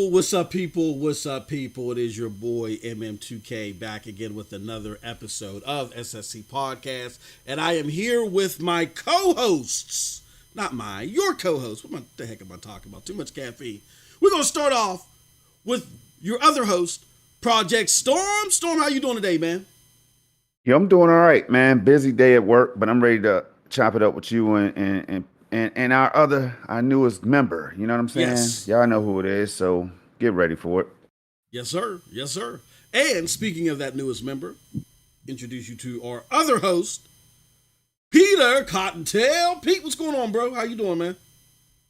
What's up, people? It is your boy MM2K back again with another episode of SSC Podcast, and I am here with my co-hosts. Not mine, your co-host. What the heck am I talking about? Too much caffeine. We're gonna start off with your other host, Project Storm. Storm, how you doing today, man? Yeah, I'm doing all right, man. Busy day at work, but I'm ready to chop it up with you and our newest member. You know what I'm saying? Yes. Y'all know who it is, so get ready for it. Yes, sir. Yes, sir. And speaking of that newest member, introduce you to our other host, Peter Cottontail. Pete, what's going on, bro? How you doing, man?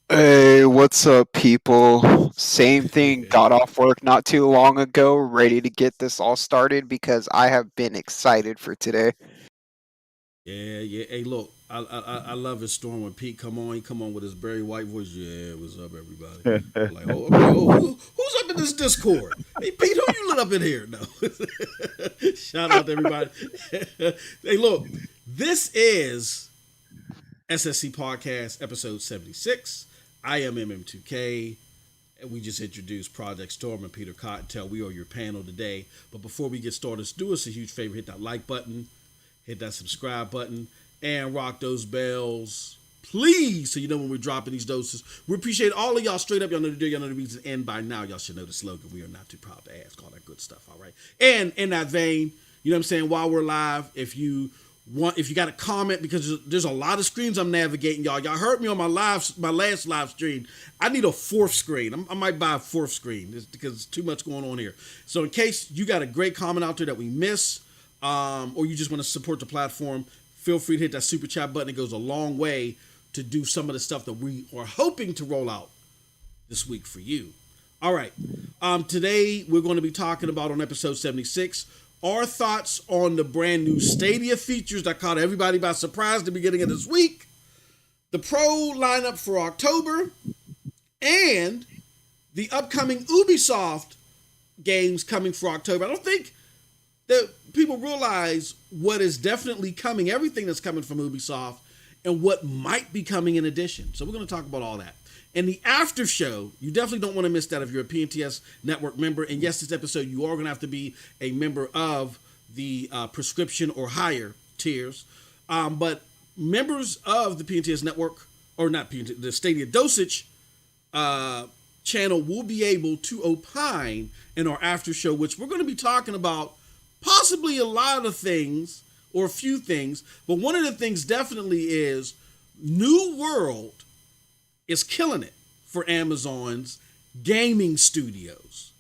Hey, what's up, people? Same thing, got off work not too long ago, ready to get this all started because I have been excited for today. Yeah. Hey, look, I love his Storm when Pete come on with his Barry White voice. Yeah, what's up, everybody? Like, who's up in this Discord? Hey, Pete, who you lit up in here? No. Shout out to everybody. Hey, look, this is SSC Podcast, episode 76. I am MM2K, and we just introduced Project Storm and Peter Cottontail. We are your panel today. But before we get started, do us a huge favor, hit that like button, hit that subscribe button, and rock those bells, please, so you know when we're dropping these doses. We appreciate all of y'all straight up. Y'all know the deal, y'all know the reason, and by now y'all should know the slogan. We are not too proud to ask, all that good stuff, all right? And in that vein, you know what I'm saying, while we're live, if you got a comment, because there's a lot of screens I'm navigating, y'all heard me on my last live stream. I need a fourth screen. I might buy a fourth screen because it's too much going on here. So in case you got a great comment out there that we miss, or you just want to support the platform, feel free to hit that super chat button. It goes a long way to do some of the stuff that we are hoping to roll out this week for you. All right. Today we're going to be talking about, on episode 76, our thoughts on the brand new Stadia features that caught everybody by surprise at the beginning of this week, the pro lineup for October, and the upcoming Ubisoft games coming for October. I don't think that people realize what is definitely coming, everything that's coming from Ubisoft, and what might be coming in addition. So we're going to talk about all that. And the after show, you definitely don't want to miss that if you're a PNTS Network member. And yes, this episode, you are going to have to be a member of the prescription or higher tiers. But members of the PNTS Network, or not PNTS, the Stadia Dosage channel will be able to opine in our after show, which we're going to be talking about possibly a lot of things or a few things, but one of the things definitely is New World is killing it for Amazon's gaming studios.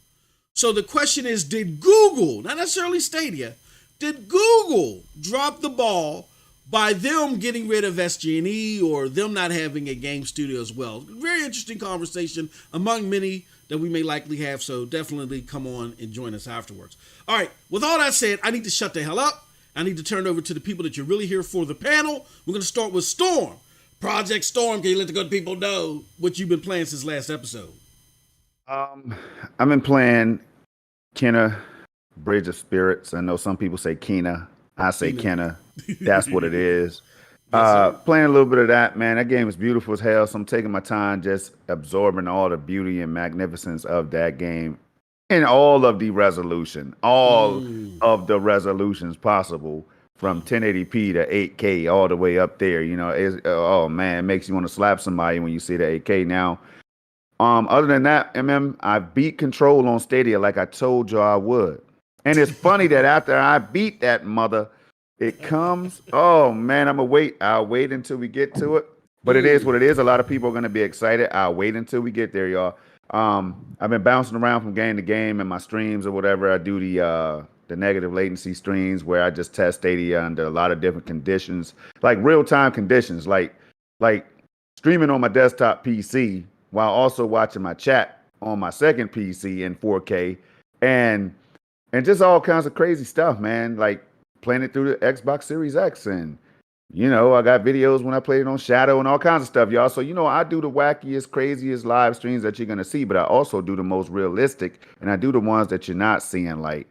So the question is, did Google, not necessarily Stadia, did Google drop the ball by them getting rid of SG&E or them not having a game studio as well? Very interesting conversation among many that we may likely have, so definitely come on and join us afterwards. All right, with all that said, I need to shut the hell up. I need to turn it over to the people that you're really here for, the panel. We're going to start with Storm. Project Storm, can you let the good people know what you've been playing since last episode? I've been playing Kenna, Bridge of Spirits. I know some people say Kena. I say Kina. Kenna. That's what it is. Yes, sir. Playing a little bit of that, man. That game is beautiful as hell. So I'm taking my time just absorbing all the beauty and magnificence of that game and all Mm. of the resolutions possible from Oh, 1080p to 8K all the way up there. Oh man, it makes you want to slap somebody when you see the 8K now. Other than that, I beat Control on Stadia like I told you I would. And it's funny that after I beat that mother, it comes. Oh man, I'm gonna wait. I'll wait until we get to it. But it is mm. what it is. A lot of people are gonna be excited. I'll wait until we get there, y'all. I've been bouncing around from game to game in my streams or whatever. I do the negative latency streams where I just test Stadia under a lot of different conditions, like real time conditions, like streaming on my desktop PC while also watching my chat on my second PC in 4K and just all kinds of crazy stuff, man. Like playing it through the Xbox Series X and I got videos when I played it on Shadow and all kinds of stuff, y'all. So, I do the wackiest, craziest live streams that you're gonna see, but I also do the most realistic and I do the ones that you're not seeing like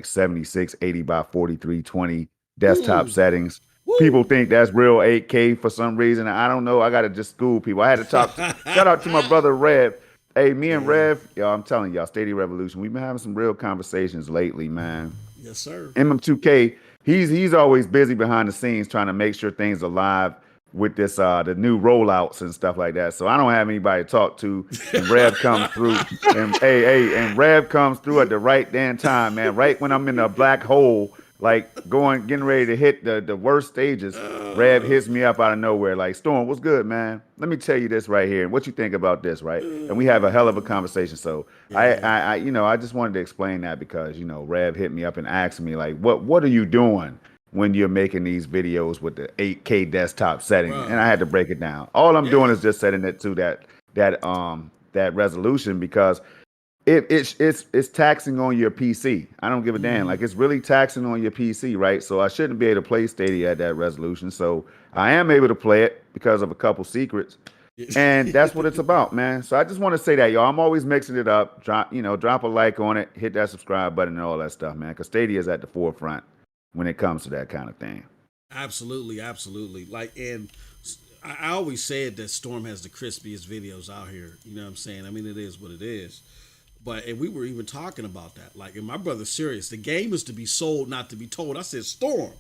76, 80 by 4320 desktop Ooh. settings. People Woo. think that's real 8K for some reason. I don't know. I gotta just school people. I had to talk to shout out to my brother Rev. Hey, me and Yeah. Rev, y'all, I'm telling y'all, Stadia Revolution, we've been having some real conversations lately, man. Yes, sir. MM2K, he's always busy behind the scenes trying to make sure things are live with this the new rollouts and stuff like that. So I don't have anybody to talk to, and Rev comes through, and and Rev comes through at the right damn time, man. Right when I'm in a black hole, like getting ready to hit the worst stages. Rev Uh, hits me up out of nowhere, like Storm, what's good, man? Let me tell you this right here, and what you think about this, right? And we have a hell of a conversation. So yeah. I just wanted to explain that because Rev hit me up and asked me like, what are you doing when you're making these videos with the 8K desktop setting? And Bruh. I had to break it down. All I'm doing Yeah. is just setting it to that resolution because it's taxing on your PC. I don't give a damn. Mm-hmm. Like it's really taxing on your PC, right? So I shouldn't be able to play Stadia at that resolution. So I am able to play it because of a couple secrets. And that's what it's about, man. So I just want to say that, y'all. I'm always mixing it up. Drop a like on it, hit that subscribe button and all that stuff, man. Because Stadia is at the forefront when it comes to that kind of thing. Absolutely, absolutely. Like, and I always said that Storm has the crispiest videos out here. You know what I'm saying? I mean, it is what it is. But and we were even talking about that. Like, and my brother's serious. The game is to be sold, not to be told. I said, Storm,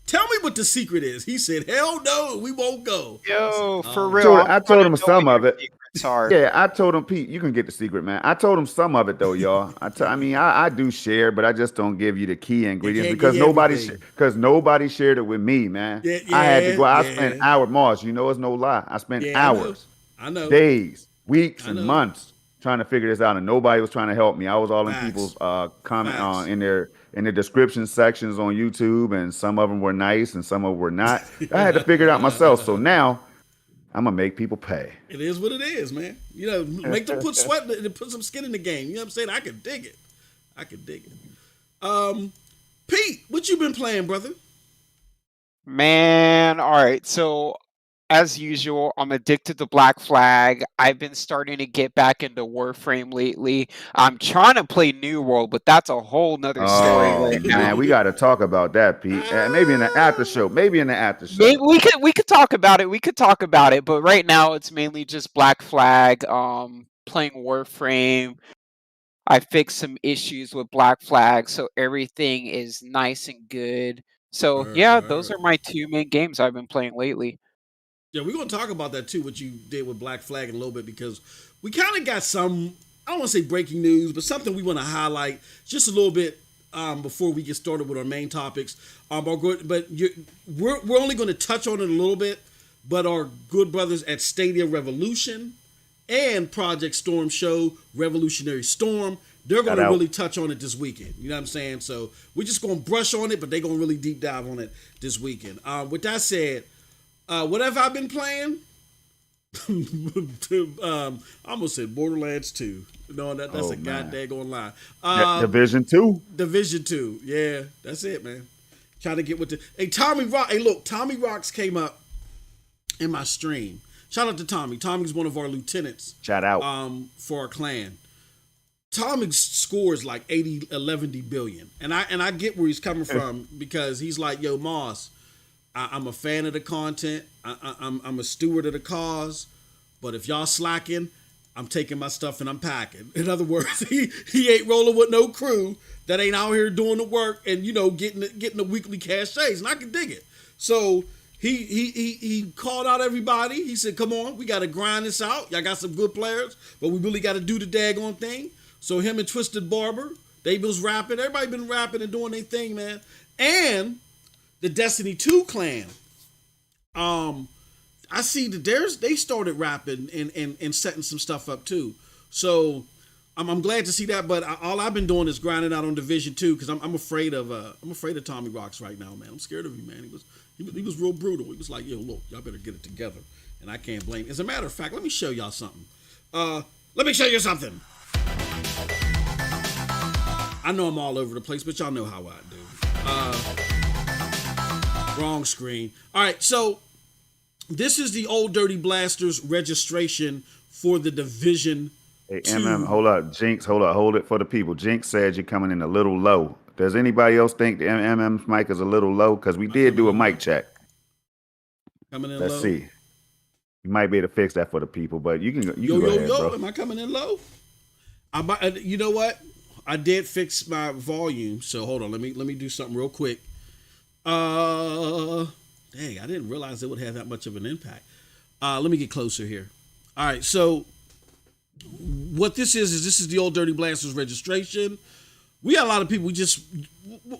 tell me what the secret is. He said, hell no, we won't go. I said, Yo, for oh real, man. I'm I trying told to him know what some your of it. secrets are. Yeah, I told him, Pete, you can get the secret, man. I told him some of it though, y'all. I mean, I do share, but I just don't give you the key You ingredients can't give because you everything. nobody shared it with me, man. Yeah, I had to yeah, go. I spent yeah. hours, Mars. It's no lie. I spent Yeah, I know. hours, I know. days, weeks, I and know. months trying to figure this out, and nobody was trying to help me. I was all in Facts. people's comment Facts. in the description sections on YouTube, and some of them were nice, and some of them were not. I had to figure it out myself. So now I'm gonna make people pay. It is what it is, man. You know, make them put sweat and put some skin in the game. You know what I'm saying? I can dig it. I can dig it. Um, Pete, what you been playing, brother? Man, all right. So, as usual, I'm addicted to Black Flag. I've been starting to get back into Warframe lately. I'm trying to play New World, but that's a whole nother story Oh right now. man, we got to talk about that, Pete. Maybe in the after show. Maybe in the after Maybe show. we could talk about it. We could talk about it, but right now it's mainly just Black Flag. Playing Warframe. I fixed some issues with Black Flag, so everything is nice and good. So Word, yeah, those word. are my two main games I've been playing lately. Yeah, we're gonna talk about that too. What you did with Black Flag in a little bit because we kind of got some. I don't want to say breaking news, but something we want to highlight just a little bit before we get started with our main topics. We're only going to touch on it a little bit. But our good brothers at Stadia Revolution and Project Storm Show Revolutionary Storm, they're going Shout to out. really touch on it this weekend. You know what I'm saying? So we're just going to brush on it, but they're going to really deep dive on it this weekend. With that said, what have I been playing? I almost said Borderlands 2. No, that's Oh a man, goddamn lie. Division two. Division 2. Yeah, that's it, man. Trying to get with the. Hey, Tommy Rock. Hey, look, Tommy Rocks came up in my stream. Shout out to Tommy. Tommy's one of our lieutenants Shout out. for our clan. Tommy scores like 80, 11 billion, and I get where he's coming from because he's like, yo, Moss, I'm a fan of the content. I'm a steward of the cause, but if y'all slacking, I'm taking my stuff and I'm packing. In other words, he ain't rolling with no crew that ain't out here doing the work and getting the weekly cachets, and I can dig it. So he called out everybody. He said, "Come on, we got to grind this out. Y'all got some good players, but we really got to do the daggone thing." So him and Twisted Barber, they was rapping. Everybody been rapping and doing their thing, man. And the Destiny 2 clan, I see that they started rapping and setting some stuff up too. So I'm glad to see that. But all I've been doing is grinding out on Division 2 because I'm afraid of Tommy Rocks right now, man. I'm scared of him, man. He was real brutal. He was like, yo, look, y'all better get it together. And I can't blame him. As a matter of fact, let me show y'all something. I know I'm all over the place, but y'all know how I do. Wrong screen. All right, so this is the Old Dirty Blasters registration for the Division 2. Hold up. Jinx, hold it for the people. Jinx said you're coming in a little low. Does anybody else think the MM's mic is a little low? Because we did do a mic check. Coming in Let's low? see. You might be able to fix that for the people, but you can go ahead, bro. Am I coming in low? You know what? I did fix my volume, so hold on. Let me do something real quick. Dang, I didn't realize it would have that much of an impact. Let me get closer here. All right, so what this is the Old Dirty Blasters registration. We got a lot of people.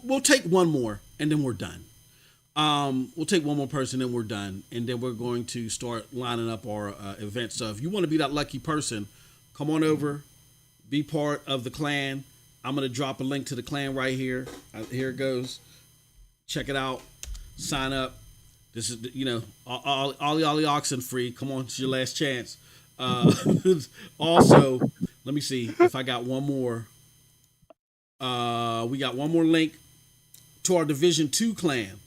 We'll take one more and then we're done. We'll take one more person and we're done, and then we're going to start lining up our event. So if you want to be that lucky person, come on over, be part of the clan. I'm going to drop a link to the clan right here. Here it goes. Check it out. Sign up. This is, all the oxen free. Come on, it's your last chance. Also, let me see if I got one more. We got one more link to our Division 2 clan.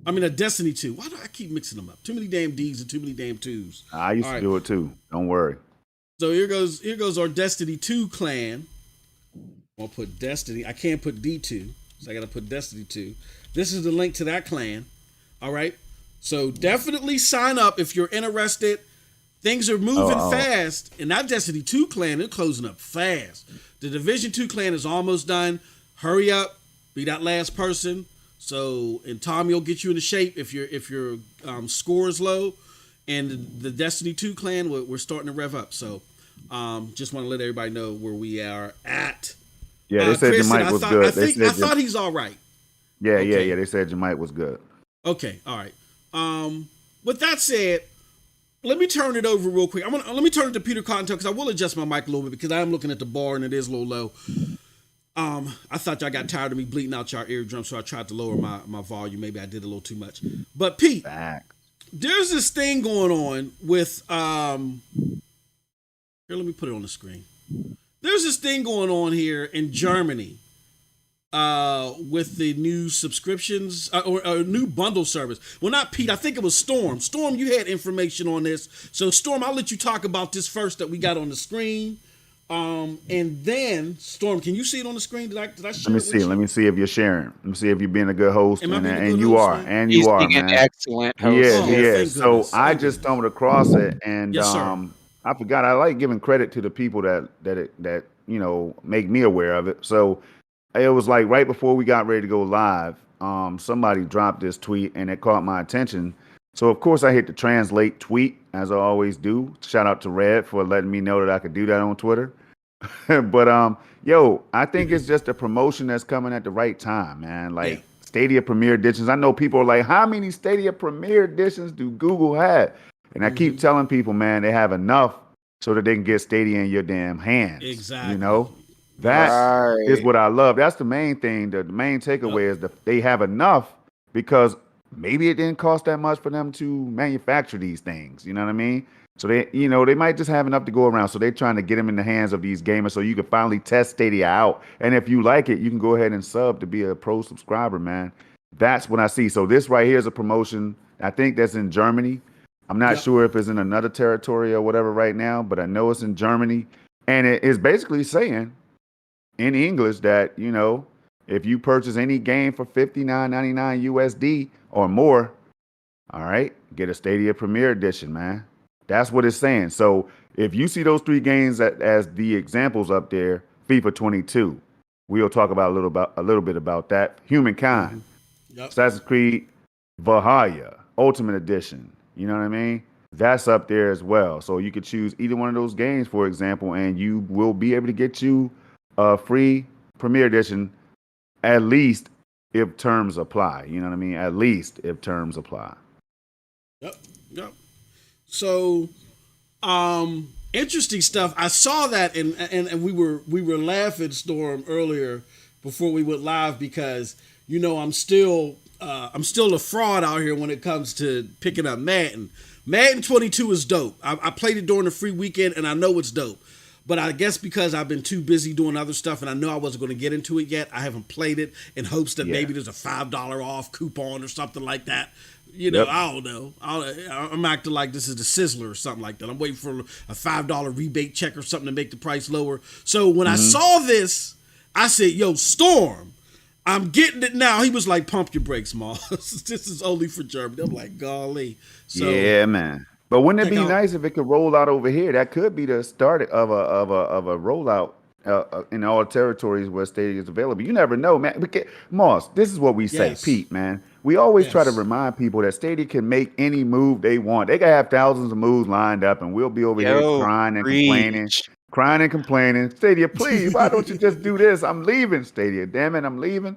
I mean, a Destiny 2. Why do I keep mixing them up? Too many damn D's and too many damn 2s. I used to do it too. Don't worry. So here goes our Destiny 2 clan. I'll put Destiny. I can't put D2, so I got to put Destiny 2. This is the link to that clan. All right. So definitely sign up if you're interested. Things are moving fast, and that Destiny 2 clan, they're closing up fast. The Division 2 clan is almost done. Hurry up, be that last person. So, and Tommy will get you into shape if your score is low. And the Destiny 2 clan, we're starting to rev up. So, just want to let everybody know where we are at. Yeah, they said Chris, your mic was good. I thought he's all right. Yeah, okay. Yeah. They said your mic was good. Okay, all right. With that said, let me turn it over real quick. Let me turn it to Peter Cottontail because I will adjust my mic a little bit because I am looking at the bar and it is a little low. I thought y'all got tired of me bleating out y'all eardrums, so I tried to lower my volume. Maybe I did a little too much. But Pete, there's this thing going on with here, let me put it on the screen. There's this thing going on here in Germany with the new subscriptions or new bundle service. Well, not Pete. I think it was Storm. Storm, you had information on this. So Storm, I'll let you talk about this first that we got on the screen. And then Storm, can you see it on the screen? Did I share Let me see. Let me see if you're sharing. Let me see if you're being a good host. And you are, man. He's being an excellent host. Yeah. So I just stumbled across it, and yes, I forgot. I like giving credit to the people that make me aware of it. So it was like right before we got ready to go live, somebody dropped this tweet, and it caught my attention. So of course I hit the translate tweet, as I always do. Shout out to Red for letting me know that I could do that on Twitter. But I think it's just a promotion that's coming at the right time, man. Like Stadia Premier Editions. I know people are like, how many Stadia Premier Editions do Google have? And I keep telling people, man, they have enough so that they can get Stadia in your damn hands. Exactly. That is what I love. That's the main thing. The main takeaway is that they have enough because maybe it didn't cost that much for them to manufacture these things. You know what I mean? So they might just have enough to go around. So they're trying to get them in the hands of these gamers so you can finally test Stadia out. And if you like it, you can go ahead and sub to be a pro subscriber, man. That's what I see. So this right here is a promotion. I think that's in Germany. I'm not sure if it's in another territory or whatever right now, but I know it's in Germany. And it is basically saying in English that, if you purchase any game for $59.99 USD or more, all right, get a Stadia Premier Edition, man. That's what it's saying. So if you see those three games as the examples up there, FIFA 22, we'll talk about a little bit about that. Humankind, Yep. Assassin's Creed Valhalla, Ultimate Edition. You know what I mean? That's up there as well. So you could choose either one of those games, for example, and you will be able to get you a free Premier Edition, at least if terms apply. You know what I mean? At least if terms apply. Yep. So, interesting stuff. I saw that, and we were laughing, Storm, earlier before we went live because I'm still a fraud out here when it comes to picking up Madden. Madden 22 is dope. I played it during the free weekend, and I know it's dope. But I guess because I've been too busy doing other stuff and I know I wasn't going to get into it yet, I haven't played it in hopes that maybe there's a $5 off coupon or something like that. I don't know. I'm acting like this is the Sizzler or something like that. I'm waiting for a $5 rebate check or something to make the price lower. So when I saw this, I said, yo, Storm, I'm getting it now. He was like, pump your brakes, Moss. This is only for Germany. I'm like, golly. So, yeah, man. But wouldn't it be nice if it could roll out over here? That could be the start of a rollout in all territories where Stadia is available. You never know, man. Moss, this is what we say, Pete, man. We always try to remind people that Stadia can make any move they want. They can have thousands of moves lined up, and we'll be over here crying and complaining. Stadia, please, why don't you just do this? I'm leaving, Stadia. Damn it, I'm leaving.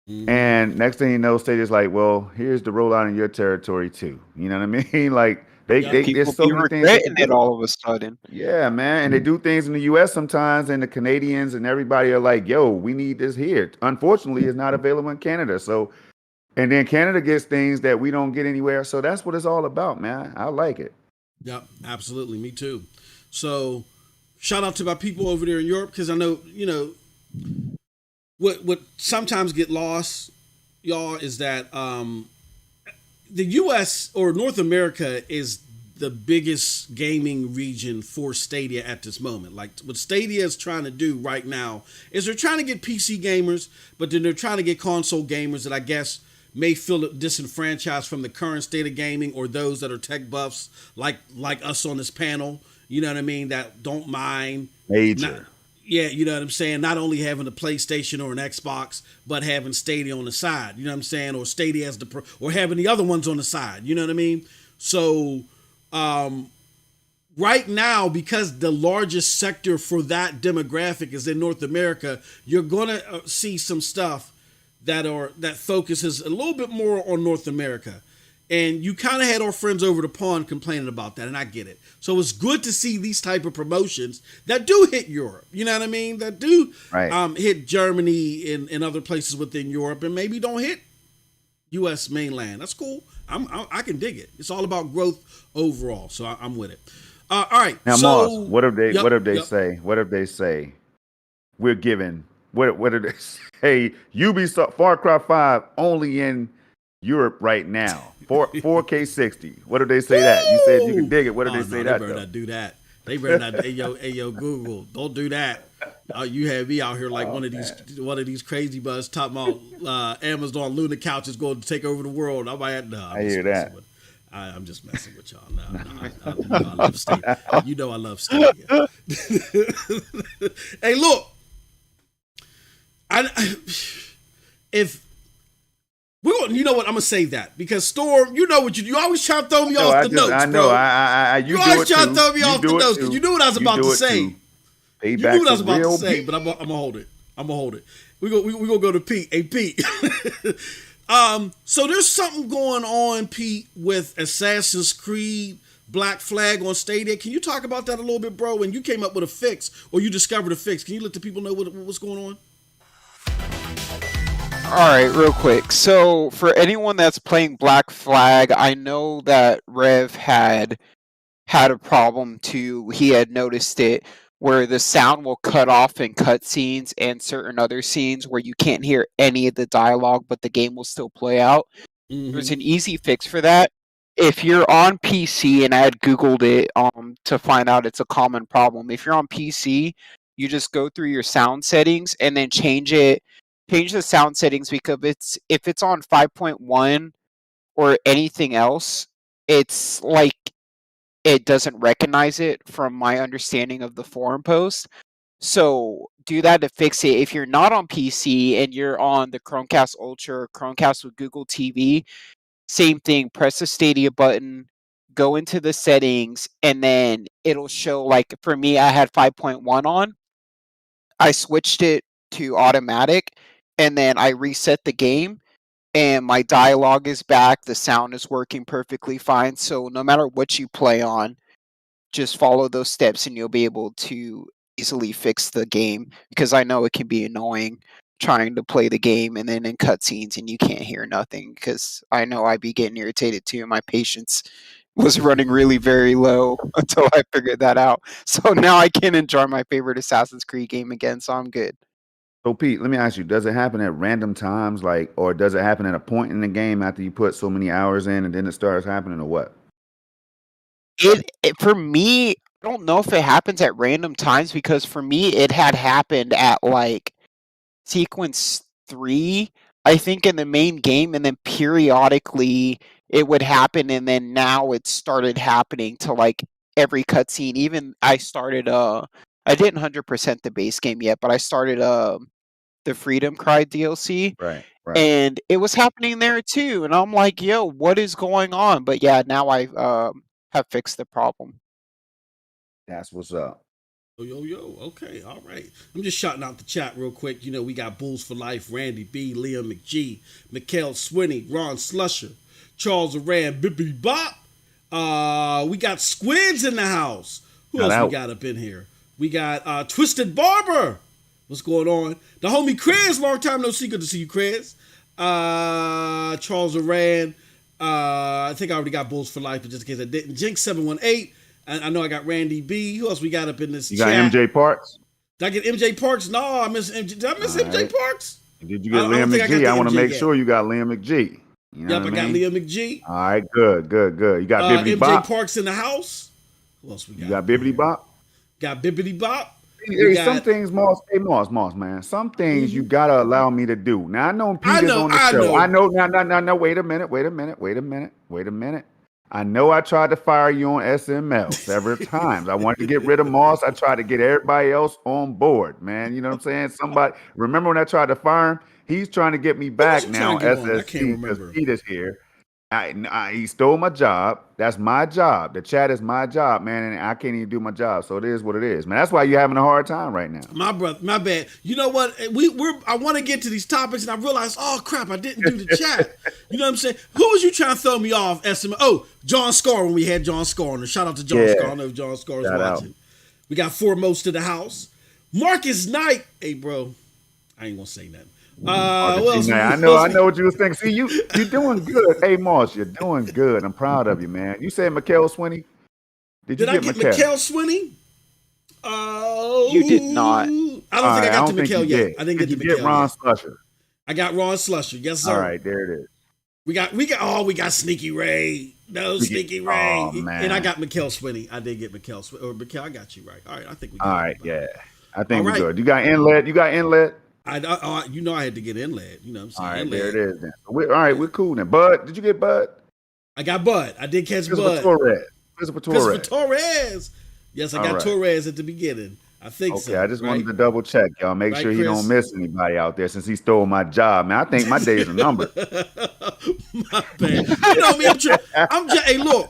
And next thing you know, Stadia's like, well, here's the rollout in your territory too. You know what I mean? Like, people be regretting it all of a sudden. Yeah, man. And they do things in the US sometimes, and the Canadians and everybody are like, yo, we need this here. Unfortunately, it's not available in Canada. So, and then Canada gets things that we don't get anywhere. So that's what it's all about, man. I like it. Yep, absolutely. Me too. So shout out to my people over there in Europe, because I know, what sometimes get lost, y'all, is that the U.S. or North America is the biggest gaming region for Stadia at this moment. Like what Stadia is trying to do right now is they're trying to get PC gamers, but then they're trying to get console gamers that I guess may feel disenfranchised from the current state of gaming, or those that are tech buffs like us on this panel. You know what I mean? That don't mind major. You know what I'm saying? Not only having a PlayStation or an Xbox, but having Stadia on the side. You know what I'm saying? Or Stadia as or having the other ones on the side. You know what I mean? So, right now, because the largest sector for that demographic is in North America, you're gonna see some stuff that focuses a little bit more on North America. And you kind of had our friends over the pond complaining about that, and I get it. So it's good to see these type of promotions that do hit Europe. You know what I mean? That do hit Germany and other places within Europe, and maybe don't hit U.S. mainland. That's cool. I can dig it. It's all about growth overall. So I'm with it. All right. Now, Moss, what if they say? What if they say we're giving? What did they say? Ubisoft Far Cry 5 only in Europe right now. 4K 60. What did they say that? You said you can dig it. What did they say that? They better not do that. They better not. Hey yo, Google, don't do that. You have me out here like one of these crazy buzz talking about Amazon Luna couches going to take over the world. I hear that. I'm just messing with y'all. No, I love Stadia. You know I love Stadia. Hey, look. You know what? I'm gonna say that because Storm, you know what you always try to throw me off the notes. I know. Bro. You always try to throw me off the notes because you knew what I was about to say. You knew what I was about to say, but I'm gonna hold it. We gonna go to Pete. Hey, Pete. So there's something going on, Pete, with Assassin's Creed Black Flag on Stadia. Can you talk about that a little bit, bro? And you came up with a fix, or you discovered a fix. Can you let the people know what's going on? All right, real quick. So for anyone that's playing Black Flag, I know that Rev had a problem too. He had noticed it where the sound will cut off in cutscenes and certain other scenes where you can't hear any of the dialogue, but the game will still play out. There's an easy fix for that. if you're on PC, and I had Googled it to find out it's a common problem. If you're on PC, you just go through your sound settings and then change the sound settings, because if it's on 5.1 or anything else, it's like it doesn't recognize it from my understanding of the forum post. So do that to fix it. If you're not on PC and you're on the Chromecast Ultra or Chromecast with Google TV, same thing. Press the Stadia button, go into the settings, and then it'll show, like for me, I had 5.1 on. I switched it to automatic, and then I reset the game, and my dialogue is back. The sound is working perfectly fine. So no matter what you play on, just follow those steps and you'll be able to easily fix the game, because I know it can be annoying trying to play the game and then in cutscenes and you can't hear nothing, because I know I'd be getting irritated too. My patience was running really very low until I figured that out. So now I can enjoy my favorite Assassin's Creed game again, so I'm good. So Pete, let me ask you, does it happen at random times, like, or does it happen at a point in the game after you put so many hours in and then it starts happening, or what? It for me, I don't know if it happens at random times, because for me it had happened at like sequence 3, I think, in the main game, and then periodically it would happen, and then now it started happening to like every cutscene. Even I didn't 100% the base game yet, but I started the Freedom Cry DLC, Right, right. and it was happening there too, and I'm like, yo, what is going on? But yeah, now I have fixed the problem. That's what's up. Yo. Okay, all right. I'm just shouting out the chat real quick. You know, we got Bulls for Life, Randy B, Liam McGee, Mikhail Swinney, Ron Slusher, Charles Aran, Bippy Bop. We got Squids in the house. Who Not else out. we got up in here? We got Twisted Barber. What's going on? The homie Chris, long time no see. Good to see you, Chris. Charles Aran. I think I already got Bulls for Life, but just in case I didn't. Jinx 718. I know I got Randy B. Who else we got up in this You chat? got MJ Parks? Did I get MJ Parks? No, I miss MJ. Did I miss All MJ right. Parks? Did you get I don't Liam think I got McGee? the I want to MJ make yet. sure you got Liam McGee. You know Yep, I what got mean? Liam McGee. All right, good. You got Bibbidi MJ Bop? Parks in the house. Who else we got? You got Bibbidi Bop? Got Bibbidi Bop. Hey, some things, Moss, man. Some things you gotta allow me to do. Now I know Pete is on the show. I know. No. Wait a minute. I know I tried to fire you on SML several times. I wanted to get rid of Moss. I tried to get everybody else on board, man. You know what I'm saying? Somebody remember when I tried to fire him? He's trying to get me back now on SSC because Pete is here. He stole my job. That's my job. The chat is my job, man, and I can't even do my job. So it is what it is, man. That's why you're having a hard time right now. My brother, my bad. You know what? I want to get to these topics, and I realized, oh crap, I didn't do the chat. You know what I'm saying? Who was you trying to throw me off? Oh, John Scar, when we had John Scar on. Shout out to John Scar. I don't know if John Scar is watching. We got Foremost to the house. Marcus Knight. Hey, bro, I ain't gonna say nothing. I know what you was thinking. See, you're doing good. Hey, Moss, you're doing good. I'm proud of you, man. You said Mikhail Swinney? Did I get Mikhail Swinney? You did not. I don't think I got to Mikhail yet. I didn't get to Mikhail yet. Ron Slusher. I got Ron Slusher. Yes, sir. All right, there it is. We got Sneaky Ray. No, Sneaky Ray. Oh, man. And I got Mikhail Swinney. I did get Mikhail Swinney. Or Mikhail, I got you right. All right, I think we got it. All right, yeah. I think we're good. You got inlet? You know I had to get inlet. You know what I'm saying? All right, inlet. there it is then. All right, we're cool then. Bud, did you get Bud? I got Bud. I did catch Bud. Christopher Torres. Yes, I got Torres at the beginning. I think so. Okay, I just wanted to double check, y'all. Make sure he don't miss anybody out there since he stole my job, man. I think my days are numbered. My bad. You know me, hey, look.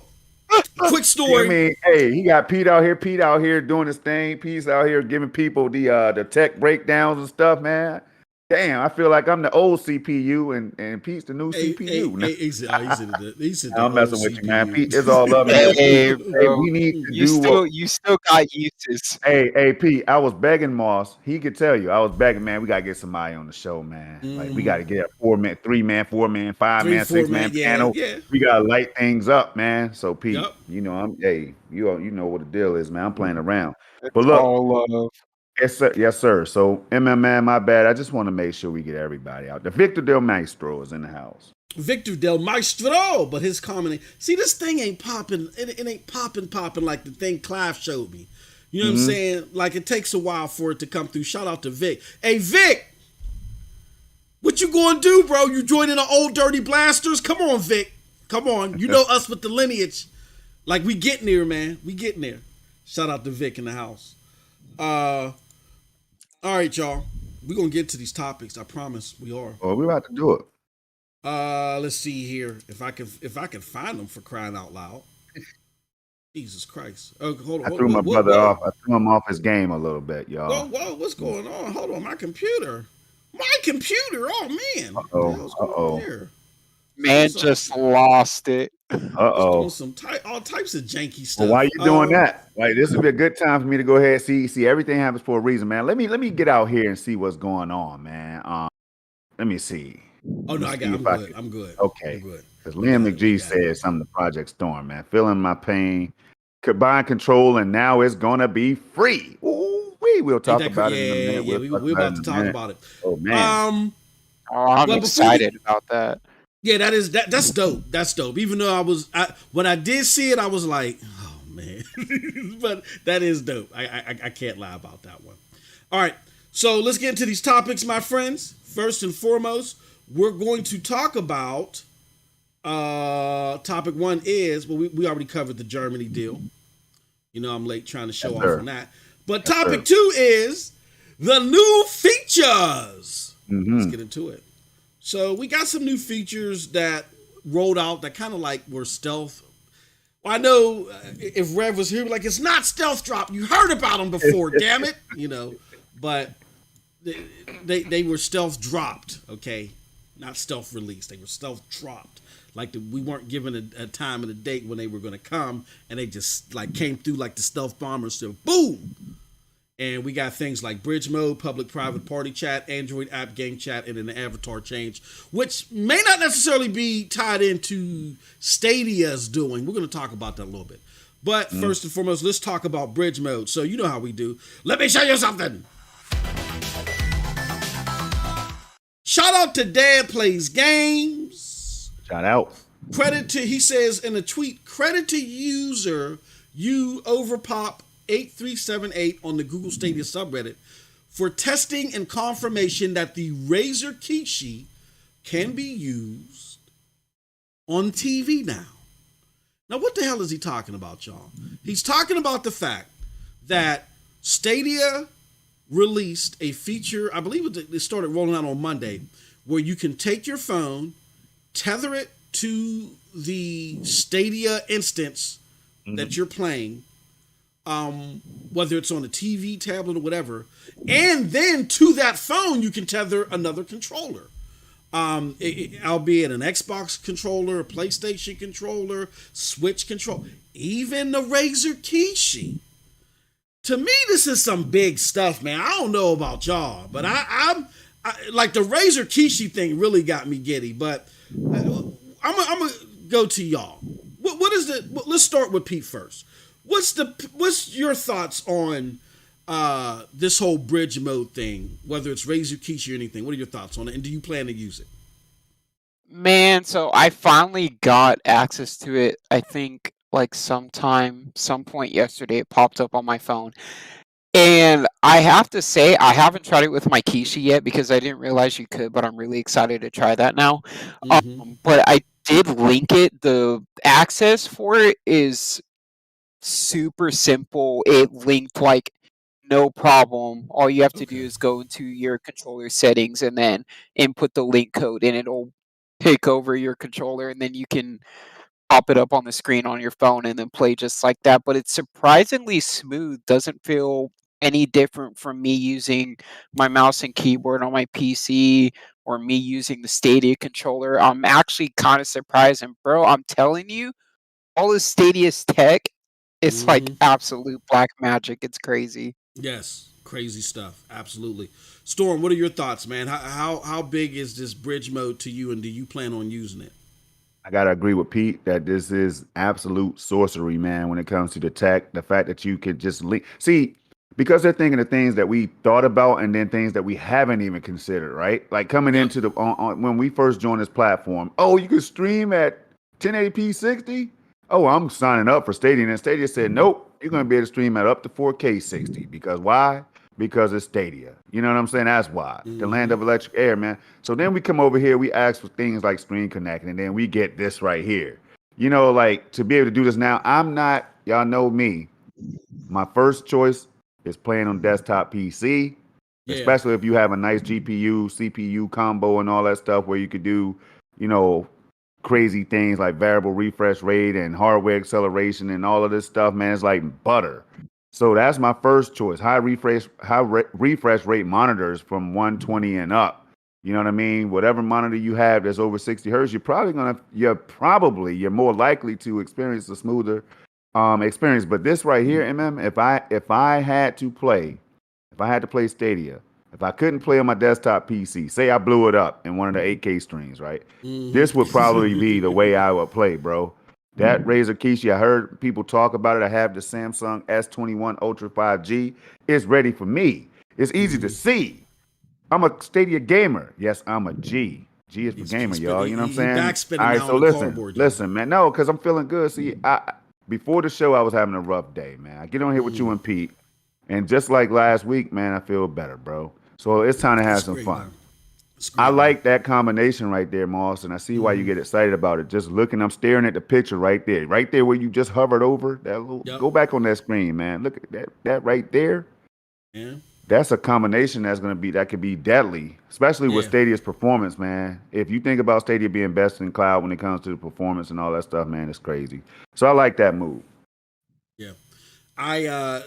Quick story. I mean, hey, he got Pete out here doing his thing. Pete's out here giving people the tech breakdowns and stuff, man. Damn, I feel like I'm the old CPU and Pete's the new CPU. I'm messing with you, man. Pete, it's all love. Hey, we need to you still got uses. Hey, Pete, I was begging Moss. He could tell you. I was begging, man. We gotta get somebody on the show, man. Like we gotta get a 4-man, 3-man, 4-man, 5-man, 6-man panel. Yeah. We gotta light things up, man. So Pete, you know, you know what the deal is, man. I'm playing around. But look. All love. Yes, sir. So, man, my bad. I just want to make sure we get everybody out. The Victor Del Maestro is in the house. Victor Del Maestro, but his comment. See, this thing ain't popping. It ain't popping like the thing Clive showed me. You know what I'm Mm-hmm. saying? Like it takes a while for it to come through. Shout out to Vic. Hey Vic, what you gonna do, bro? You joining the old dirty blasters? Come on, Vic. Come on. You know us with the lineage. Like we getting there, man. We getting there. Shout out to Vic in the house. All right, y'all. We're gonna get to these topics. I promise we are. Well, we're about to do it. Let's see here. If I can find them for crying out loud. Jesus Christ. Oh, hold on. I threw my brother off. I threw him off his game a little bit, y'all. Whoa, what's going on? Hold on, my computer. Oh man. What the hell's going on here? Man just lost it. Uh-oh. Doing all types of janky stuff. Well, why are you doing that? Like, this would be a good time for me to go ahead and see everything happens for a reason, man. Let me get out here and see what's going on, man. Let me see. Oh no, I'm good. Okay. I'm good. Because Liam McGee said something to Project Storm, man. Feeling my pain. Combine control, and now it's gonna be free. Ooh, we'll talk about it in a minute. We're about to talk about it. Oh man. I'm excited about that. Yeah, that's dope. That's dope. Even though when I did see it, I was like, oh man. But that is dope. I can't lie about that one. All right. So let's get into these topics, my friends. First and foremost, we're going to talk about topic one is, well, we already covered the Germany deal. You know, I'm late trying to show off on that. But topic two is the new features. Mm-hmm. Let's get into it. So we got some new features that rolled out that kind of like were stealth. Well, I know if Rev was here, like, it's not stealth drop. You heard about them before, damn it. You know, but they were stealth dropped, okay? Not stealth released. They were stealth dropped. Like we weren't given a time and a date when they were going to come, and they just like came through like the stealth bombers. So boom. And we got things like bridge mode, public-private party chat, Android app game chat, and an avatar change, which may not necessarily be tied into Stadia's doing. We're going to talk about that a little bit. But first and foremost, let's talk about bridge mode. So you know how we do. Let me show you something. Shout out to Dad Plays Games. Shout out. He says in a tweet, credit to user Overpop 8378 on the Google Stadia subreddit for testing and confirmation that the Razer Kishi can be used on TV now. Now, what the hell is he talking about, y'all? He's talking about the fact that Stadia released a feature, I believe it started rolling out on Monday, where you can take your phone, tether it to the Stadia instance that you're playing, whether it's on a TV, tablet, or whatever, and then to that phone you can tether another controller, albeit an Xbox controller, a PlayStation controller, Switch controller, even the Razer Kishi. To me, this is some big stuff, man. I don't know about y'all, but I like the Razer Kishi thing really got me giddy. But I'm gonna go to y'all. What is the? Let's start with Pete first. What's your thoughts on this whole bridge mode thing? Whether it's Razer Kishi or anything, what are your thoughts on it? And do you plan to use it? Man, so I finally got access to it. I think like some point yesterday, it popped up on my phone. And I have to say, I haven't tried it with my Kishi yet because I didn't realize you could, but I'm really excited to try that now. But I did link it. The access for it is super simple. It linked like no problem. All you have to do is go into your controller settings and then input the link code, and it'll take over your controller, and then you can pop it up on the screen on your phone and then play just like that. But it's surprisingly smooth. Doesn't feel any different from me using my mouse and keyboard on my PC or me using the Stadia controller. I'm actually kind of surprised. And bro, I'm telling you, all of Stadia's tech, it's like absolute black magic. It's crazy. Yes, crazy stuff. Absolutely. Storm, what are your thoughts, man? How big is this bridge mode to you, and do you plan on using it? I gotta agree with Pete that this is absolute sorcery, man, when it comes to the tech. The fact that you could just link. See, because they're thinking of things that we thought about and then things that we haven't even considered, right? Like coming Yep. into the when we first joined this platform, oh, you can stream at 1080p 60. Oh, I'm signing up for Stadia, and Stadia said, nope, you're going to be able to stream at up to 4K 60. Because why? Because it's Stadia. You know what I'm saying? That's why. The land Mm-hmm. of electric air, man. So then we come over here, we ask for things like Screen Connect, and then we get this right here. You know, like to be able to do this now, I'm not, y'all know me. My first choice is playing on desktop PC, Yeah. especially if you have a nice GPU, CPU combo, and all that stuff where you could do, you know, crazy things like variable refresh rate and hardware acceleration and all of this stuff. Man, it's like butter. So that's my first choice. Refresh rate monitors from 120 and up. You know what I mean? Whatever monitor you have that's over 60 hertz, you're more likely to experience a smoother experience. But this right here, if I had to play Stadia, if I couldn't play on my desktop PC, say I blew it up in one of the 8K streams, right? This would probably be the way I would play, bro. That Razer Kishi, I heard people talk about it. I have the Samsung S21 Ultra 5G. It's ready for me. It's easy to Mm-hmm. see. I'm a Stadia gamer. Yes, I'm a G. G is for gamer, y'all. You know what I'm He saying? All backspinning right, now so on the cardboard, y'all. listen, man. No, because I'm feeling good. See, before the show, I was having a rough day, man. I get on here with you Mm. and Pete, and just like last week, man, I feel better, bro. So it's time to That's have some great, fun. man. That's I great, man. like that combination right there, Moss, and I see why you Mm-hmm. get excited about it. Just looking, I'm staring at the picture right there where you just hovered over. Yep. Go back on that screen, man. Look at that right there. Yeah. That's a combination that could be deadly, especially with Yeah. Stadia's performance, man. If you think about Stadia being best in cloud when it comes to the performance and all that stuff, man, it's crazy. So I like that move. Yeah. I uh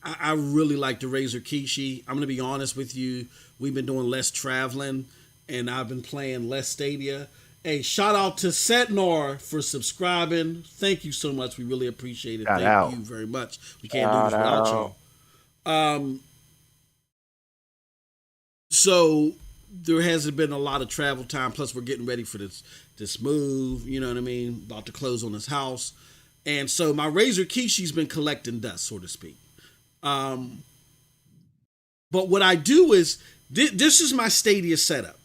I really like the Razor Kishi. I'm gonna be honest with you. We've been doing less traveling, and I've been playing less Stadia. Hey, shout out to Setnor for subscribing. Thank you so much. We really appreciate it. Got Thank out. you very much. We can't do Shout this without out. y'all. Um, so there hasn't been a lot of travel time. Plus, we're getting ready for this move. You know what I mean? About to close on this house, and so my Razor Kishi's been collecting dust, so to speak. Um, but what I do is this is my Stadia setup.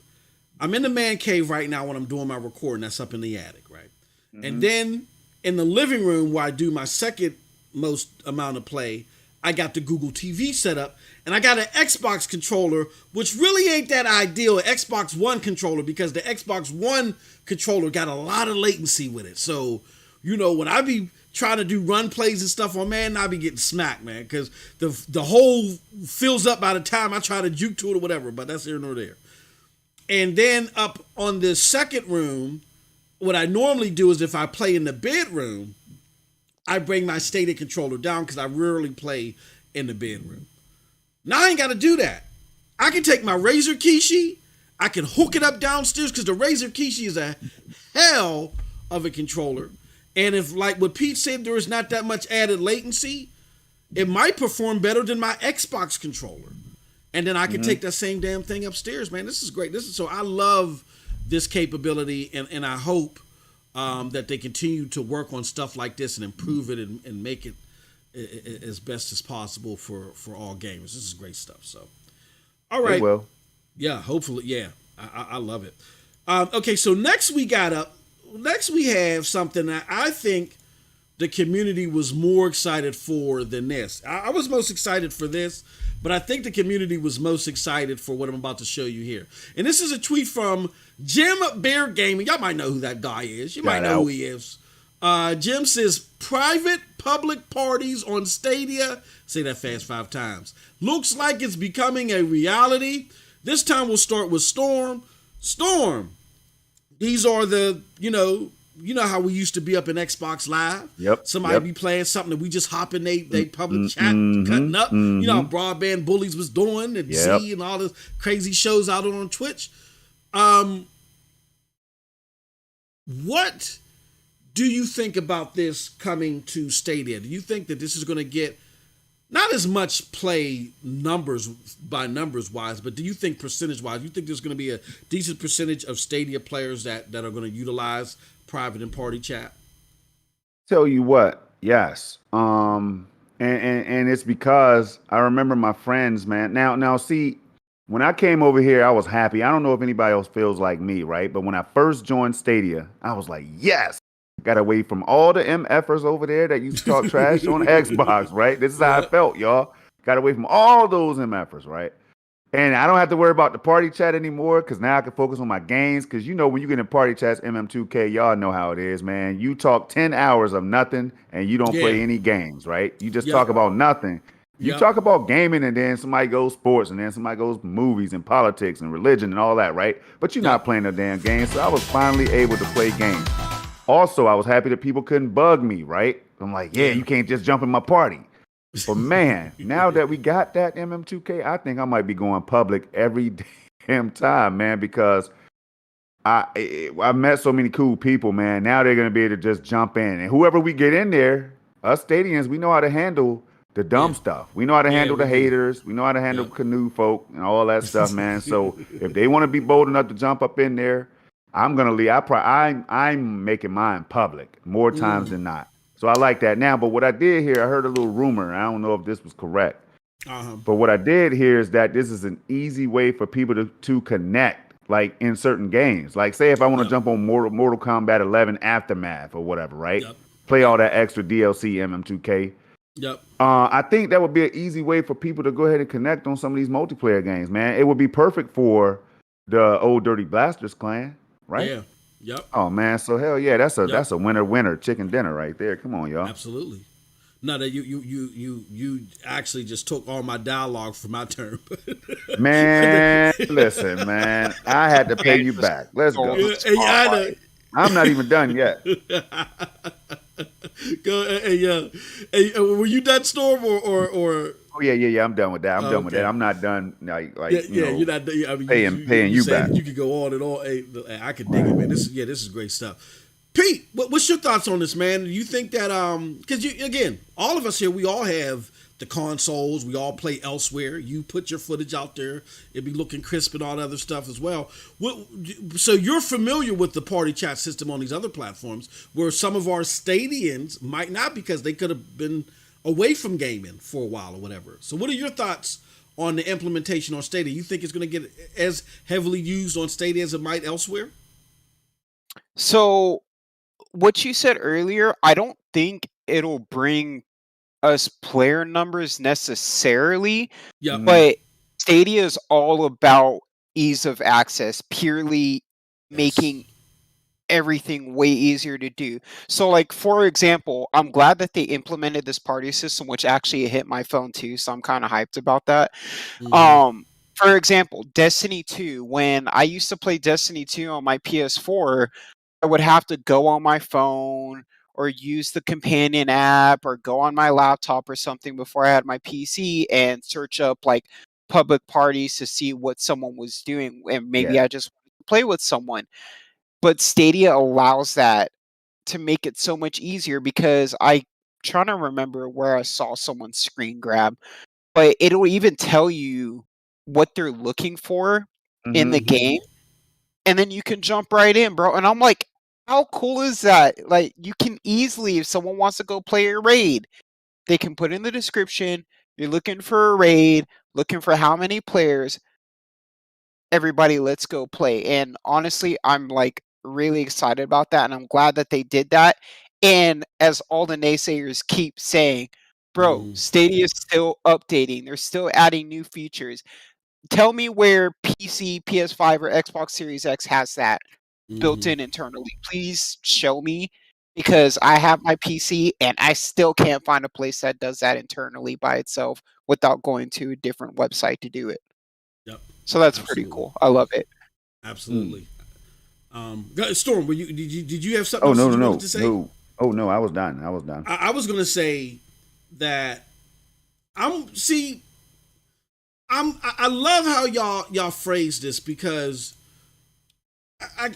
I'm in the man cave right now when I'm doing my recording. That's up in the attic, right? And Mm-hmm. then in the living room where I do my second most amount of play, I got the Google TV set up, and I got an Xbox controller, which really ain't that ideal, an Xbox One controller, because the Xbox One controller got a lot of latency with it. So, when I be trying to do run plays and stuff on man, I be getting smacked, man, because the hole fills up by the time I try to juke to it or whatever. But that's here nor there. And then up on the second room, what I normally do is if I play in the bedroom, I bring my Stadia controller down because I rarely play in the bedroom. Now I ain't got to do that. I can take my Razer Kishi, I can hook it up downstairs because the Razer Kishi is a hell of a controller. And if, like what Pete said, there is not that much added latency, it might perform better than my Xbox controller. And then I can Mm-hmm. take that same damn thing upstairs, man. This is great. So I love this capability, and I hope that they continue to work on stuff like this and improve it and make it as best as possible for all gamers. This is great stuff. So, all It right, will. yeah, hopefully, yeah, I love it. Okay, so next we have something that I think the community was more excited for than this. I was most excited for this, but I think the community was most excited for what I'm about to show you here. And this is a tweet from Jim Bear Gaming. Y'all might know who that guy is. You might Got know who out. he is. Jim says, private public parties on Stadia, say that fast 5 times, looks like it's becoming a reality. This time we'll start with Storm. Storm, these are how we used to be up in Xbox Live. Yep. Somebody Yep. be playing something that we just hop in they public chat, Mm-hmm. cutting up. How Mm-hmm. Broadband Bullies was doing and Yep. Z and all the crazy shows out on Twitch. Um, what do you think about this coming to Stadia? Do you think that this is going to get not as much play numbers wise, but do you think percentage wise, you think there's going to be a decent percentage of Stadia players that are going to utilize private and party chat? Tell you what, yes. and it's because I remember my friends, man. Now, see, when I came over here, I was happy. I don't know if anybody else feels like me, right? But when I first joined Stadia, I was like, yes, got away from all the MFers over there that used to talk trash on Xbox, right? This is how I Yeah, felt, y'all. Got away from all those MFers, right? And I don't have to worry about the party chat anymore because now I can focus on my games. Because you know, when you get in party chats, MM2K, y'all know how it is, man. You talk 10 hours of nothing and you don't yeah, play any games, right? You just yep, talk about nothing. You yep, talk about gaming and then somebody goes sports and then somebody goes movies and politics and religion and all that, right? But you're yep, not playing no damn games. So I was finally able to play games. Also, I was happy that people couldn't bug me, right? I'm like, yeah, yeah. you can't just jump in my party. But man, now that we got that MM2K, I think I might be going public every damn time, man, because I met so many cool people, man. Now they're gonna be able to just jump in, and whoever we get in there, us Stadians, we know how to handle the Yeah, dumb stuff. We know how to yeah, handle we the do. haters. We know how to handle Yep. canoe folk and all that stuff, man. So if they want to be bold enough to jump up in there, I'm gonna leave. I'm making mine public more times Mm. than not. So I like that now. But what I did here, I heard a little rumor. I don't know if this was correct. Uh-huh. But what I did hear is that this is an easy way for people to connect, like in certain games. Like, say if I want to Yep. jump on Mortal Kombat 11 Aftermath or whatever, right? Yep. Play all Yep. that extra DLC MM2K. Yep. I think that would be an easy way for people to go ahead and connect on some of these multiplayer games, man. It would be perfect for the old Dirty Blasters clan, right? Yeah. Yep. Oh man, so hell yeah, that's a Yep. that's a winner chicken dinner right there. Come on, y'all. Absolutely. No, that you actually just took all my dialogue from my term. Man, listen, man. I had to pay Man you just back. Let's stole go. the Yeah, hey, I know. spotlight. I'm not even done yet. Go, hey, yeah. Hey, were you done, Storm, or? Oh yeah. I'm done with that. I'm Oh, done with that. okay. I'm not done Yeah, you yeah. know, You're not. I mean, paying you you saying back. that you could go on and on. Hey, I could dig it, man. This is great stuff. Pete, what's your thoughts on this, man? Do you think that because you again, all of us here, we all have the consoles. We all play elsewhere. You put your footage out there, it'd be looking crisp and all that other stuff as well. So you're familiar with the party chat system on these other platforms, where some of our stadians might not, because they could have been away from gaming for a while or whatever. So what are your thoughts on the implementation on Stadia? You think it's going to get as heavily used on Stadia as it might elsewhere? So what you said earlier, I don't think it'll bring us player numbers necessarily, Yep. Hmm. but Stadia is all about ease of access, purely Yes. making everything way easier to do. So like for example, I'm glad that they implemented this party system, which actually hit my phone too, so I'm kind of hyped about that. Mm-hmm. Um for example, Destiny 2, when I used to play Destiny 2 on my PS4, I would have to go on my phone or use the companion app or go on my laptop or something before I had my PC and search up like public parties to see what someone was doing, and maybe Yeah. I just wanted to play with someone. But Stadia allows that to make it so much easier, because I trying to remember where I saw someone screen grab, but it'll even tell you what they're looking for in Hmm. the Mm-hmm. game, and then you can jump right in, bro. And I'm like, how cool is that? Like, you can easily, if someone wants to go play a raid, they can put in the description, you're looking for a raid, looking for how many players, everybody, let's go play. And honestly, I'm like really excited about that. And I'm glad that they did that. And as all the naysayers keep saying, bro, Mm-hmm. Stadia is still updating, they're still adding new features. Tell me where PC, PS5, or Xbox Series X has that built Mm-hmm. in internally. Please show me, because I have my PC and I still can't find a place that does that internally by itself without going to a different website to do it. Yep. So that's pretty Absolutely. cool. I love it. Mm. Absolutely. Storm, did you have something Oh else no that no you wanted no to say? no. Oh no, I was done. I was done. I was going to say that I'm see I love how y'all phrase this, because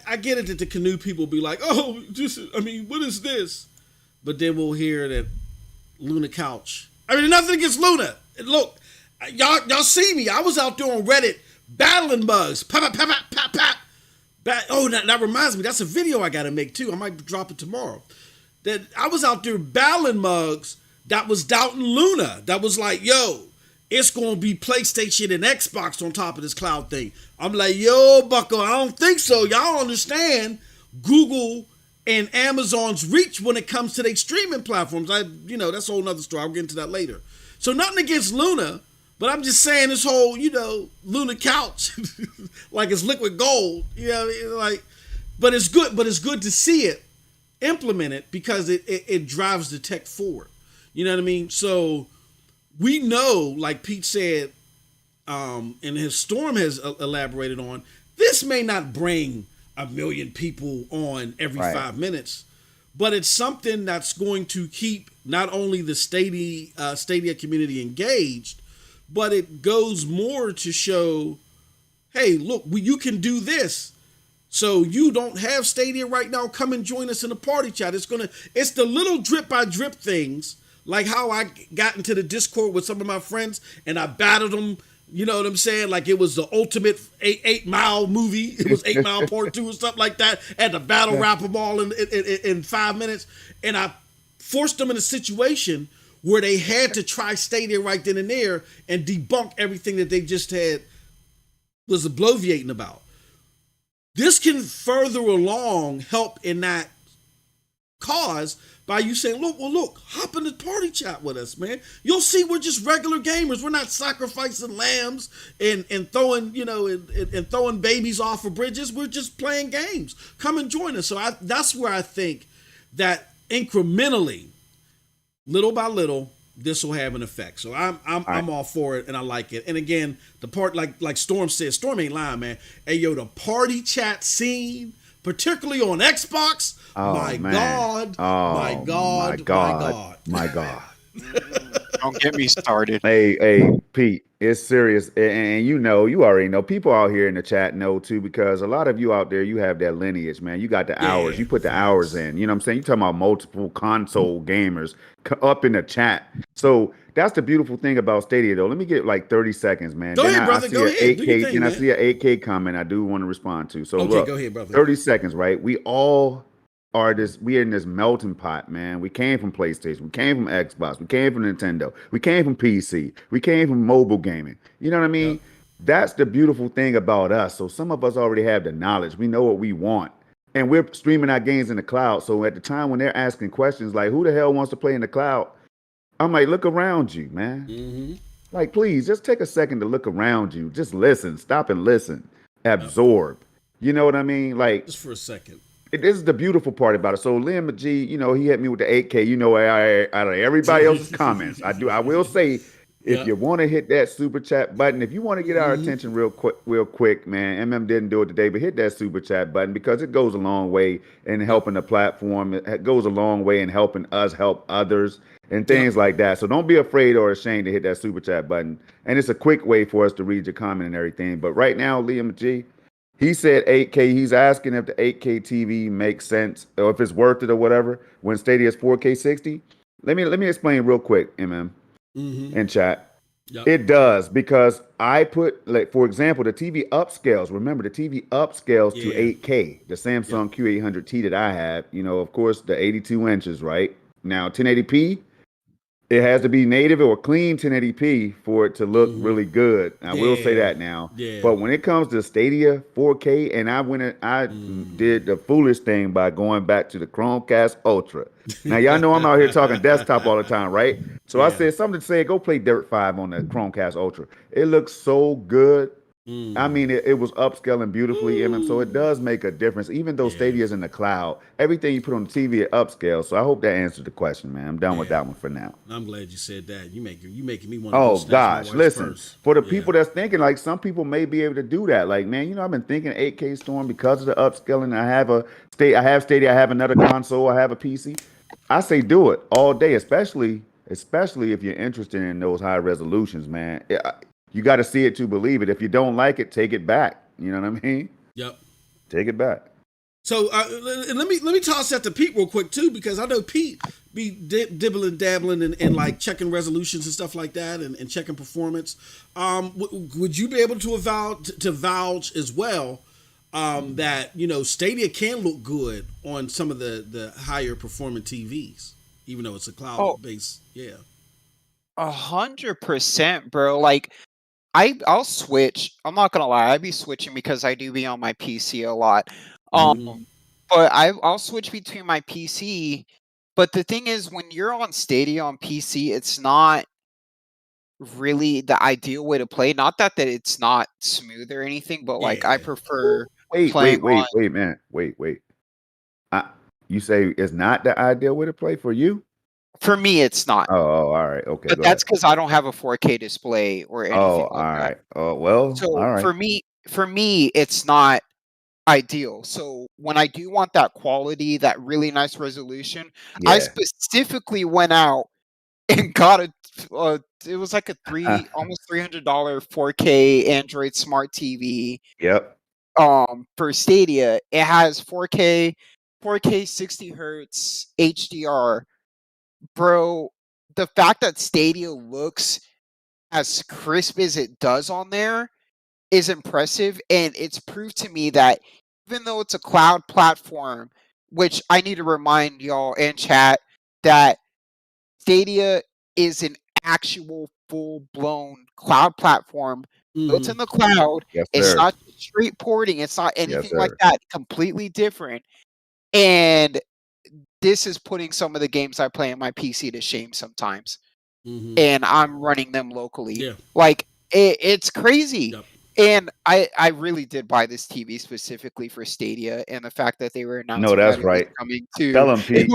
I get it that the canoe people be like, oh, just I mean, what is this? But then we'll hear that Luna Couch. I mean, nothing against Luna. Look, y'all see me. I was out there on Reddit battling bugs. Pop, pop, pop, pop, pop, pop. Oh, that reminds me. That's a video I got to make too. I might drop it tomorrow. That I was out there battling mugs that was doubting Luna. That was like, yo, it's gonna be PlayStation and Xbox on top of this cloud thing. I'm like, yo, Bucko, I don't think so. Y'all understand Google and Amazon's reach when it comes to their streaming platforms. That's a whole nother story. I'll get into that later. So nothing against Luna, but I'm just saying this whole, Luna couch, like it's liquid gold. But it's good. But it's good to see it implemented because it drives the tech forward. You know what I mean? So we know, like Pete said, and his Storm has elaborated on, this may not bring 1 million people on every 5 minutes, but it's something that's going to keep not only the Stadia community engaged, but it goes more to show, hey, look, you can do this. So you don't have Stadia right now, come and join us in the party chat. It's the little drip by drip things, like how I got into the Discord with some of my friends and I battled them. You know what I'm saying? Like it was the ultimate 8 Mile movie. It was 8 Mile Part 2 or something like that. I had to battle rap them all in 5 minutes. And I forced them in a situation where they had to try Stadia right then and there and debunk everything that they just was bloviating about. This can further along help in that cause by you saying, look, hop in the party chat with us, man. You'll see we're just regular gamers. We're not sacrificing lambs and throwing, and throwing babies off of bridges. We're just playing games. Come and join us. So that's where I think that incrementally, little by little, this will have an effect. So I'm all for it and I like it. And again, the part like Storm said, Storm ain't lying, man. Hey yo, the party chat scene, particularly on Xbox, my God. Don't get me started. Hey, Pete, it's serious. And you already know. People out here in the chat know too, because a lot of you out there, you have that lineage, man. You got the hours. You put the hours in. You know what I'm saying? You talking about multiple console gamers up in the chat. So that's the beautiful thing about Stadia, though. Let me get like 30 seconds, man. Go ahead, brother. Go ahead. Do your thing, man. I see an 8K comment I do want to respond to. So look, go ahead, brother. 30 seconds, right? We all are in this melting pot, man. We came from PlayStation, we came from Xbox, we came from Nintendo, we came from PC, we came from mobile gaming. You know what I mean? Yep. That's the beautiful thing about us. So some of us already have the knowledge. We know what we want. And we're streaming our games in the cloud. So at the time when they're asking questions like, who the hell wants to play in the cloud? I'm like, look around you, man. Mm-hmm. Like, please, just take a second to look around you. Just listen. Stop and listen. Absorb. You know what I mean? Like, just for a second. This is the beautiful part about it. So Liam McGee, he hit me with the 8K. Out of everybody else's comments, I will say, if you want to hit that super chat button, if you want to get our attention real quick, man. MM didn't do it today, but hit that super chat button because it goes a long way in helping the platform. It goes a long way in helping us help others and things like that. So don't be afraid or ashamed to hit that super chat button. And it's a quick way for us to read your comment and everything. But right now, Liam McGee, he said 8K. He's asking if the 8K TV makes sense or if it's worth it or whatever when Stadia is 4K 60. Let me explain real quick, in chat. Yep. It does because I put, like, for example, the TV upscales. Remember, the TV upscales to 8K. The Samsung Q800T that I have, of course, the 82 inches, right? Now, 1080p, it has to be native or clean 1080p for it to look really good. I will say that now. Yeah. But when it comes to Stadia 4K, and I did the foolish thing by going back to the Chromecast Ultra. Now, y'all know I'm out here talking desktop all the time, right? So I said something to say, go play Dirt 5 on the Chromecast Ultra. It looks so good. I mean, it was upscaling beautifully, so it does make a difference. Even though Stadia is in the cloud, everything you put on the TV it upscales. So I hope that answered the question, man. I'm done with that one for now. I'm glad you said that. You making me want to. Oh gosh, listen. For the people that's thinking, like, some people may be able to do that. Like, man, I've been thinking 8K Storm because of the upscaling. I have Stadia. I have another console. I have a PC. I say do it all day, especially if you're interested in those high resolutions, man. You got to see it to believe it. If you don't like it, take it back. You know what I mean? Yep. Take it back. So let me toss that to Pete real quick too, because I know Pete be dibbling, dabbling, and like checking resolutions and stuff like that, and checking performance. Would you be able to vouch as well that Stadia can look good on some of the higher performing TVs? even though it's a cloud Oh, based. Yeah. 100%, bro. Like I'll switch. I'm not gonna lie. I'd be switching because I do be on my PC a lot. Um, Mhm. Mm-hmm. but I'll switch between my PC. But the thing is, when you're on Stadia on PC, it's not really the ideal way to play. Not that it's not smooth or anything, but like I Yeah. prefer Wait, playing wait, wait, on. wait, man. Wait. I, you say it's not the ideal way to play for you? For me, it's not. All right. Okay, But go that's ahead. because I don't have a 4K display or Oh, anything all like that. right. Oh, well, So all right. for me, it's not ideal. So when I do want that quality, that really nice resolution, I Yeah. specifically went out and got it was like a almost $300 4K Android smart TV Yep. for Stadia. It has 4K 60 hertz HDR. Bro, the fact that Stadia looks as crisp as it does on there is impressive, and it's proved to me that even though it's a cloud platform, which I need to remind y'all in chat that Stadia is an actual full blown cloud platform built Mm-hmm. in the cloud. Yes, It's sir. not just straight porting, it's not Yes, anything like sir. that. Completely different. And this is putting some of the games I play on my PC to shame sometimes. Mm-hmm. And I'm running them locally. Yeah. Like it's crazy. Yep. And I really did buy this TV specifically for Stadia, and the fact that they were No, announcing that that's it was right. coming Tell to him, Pete.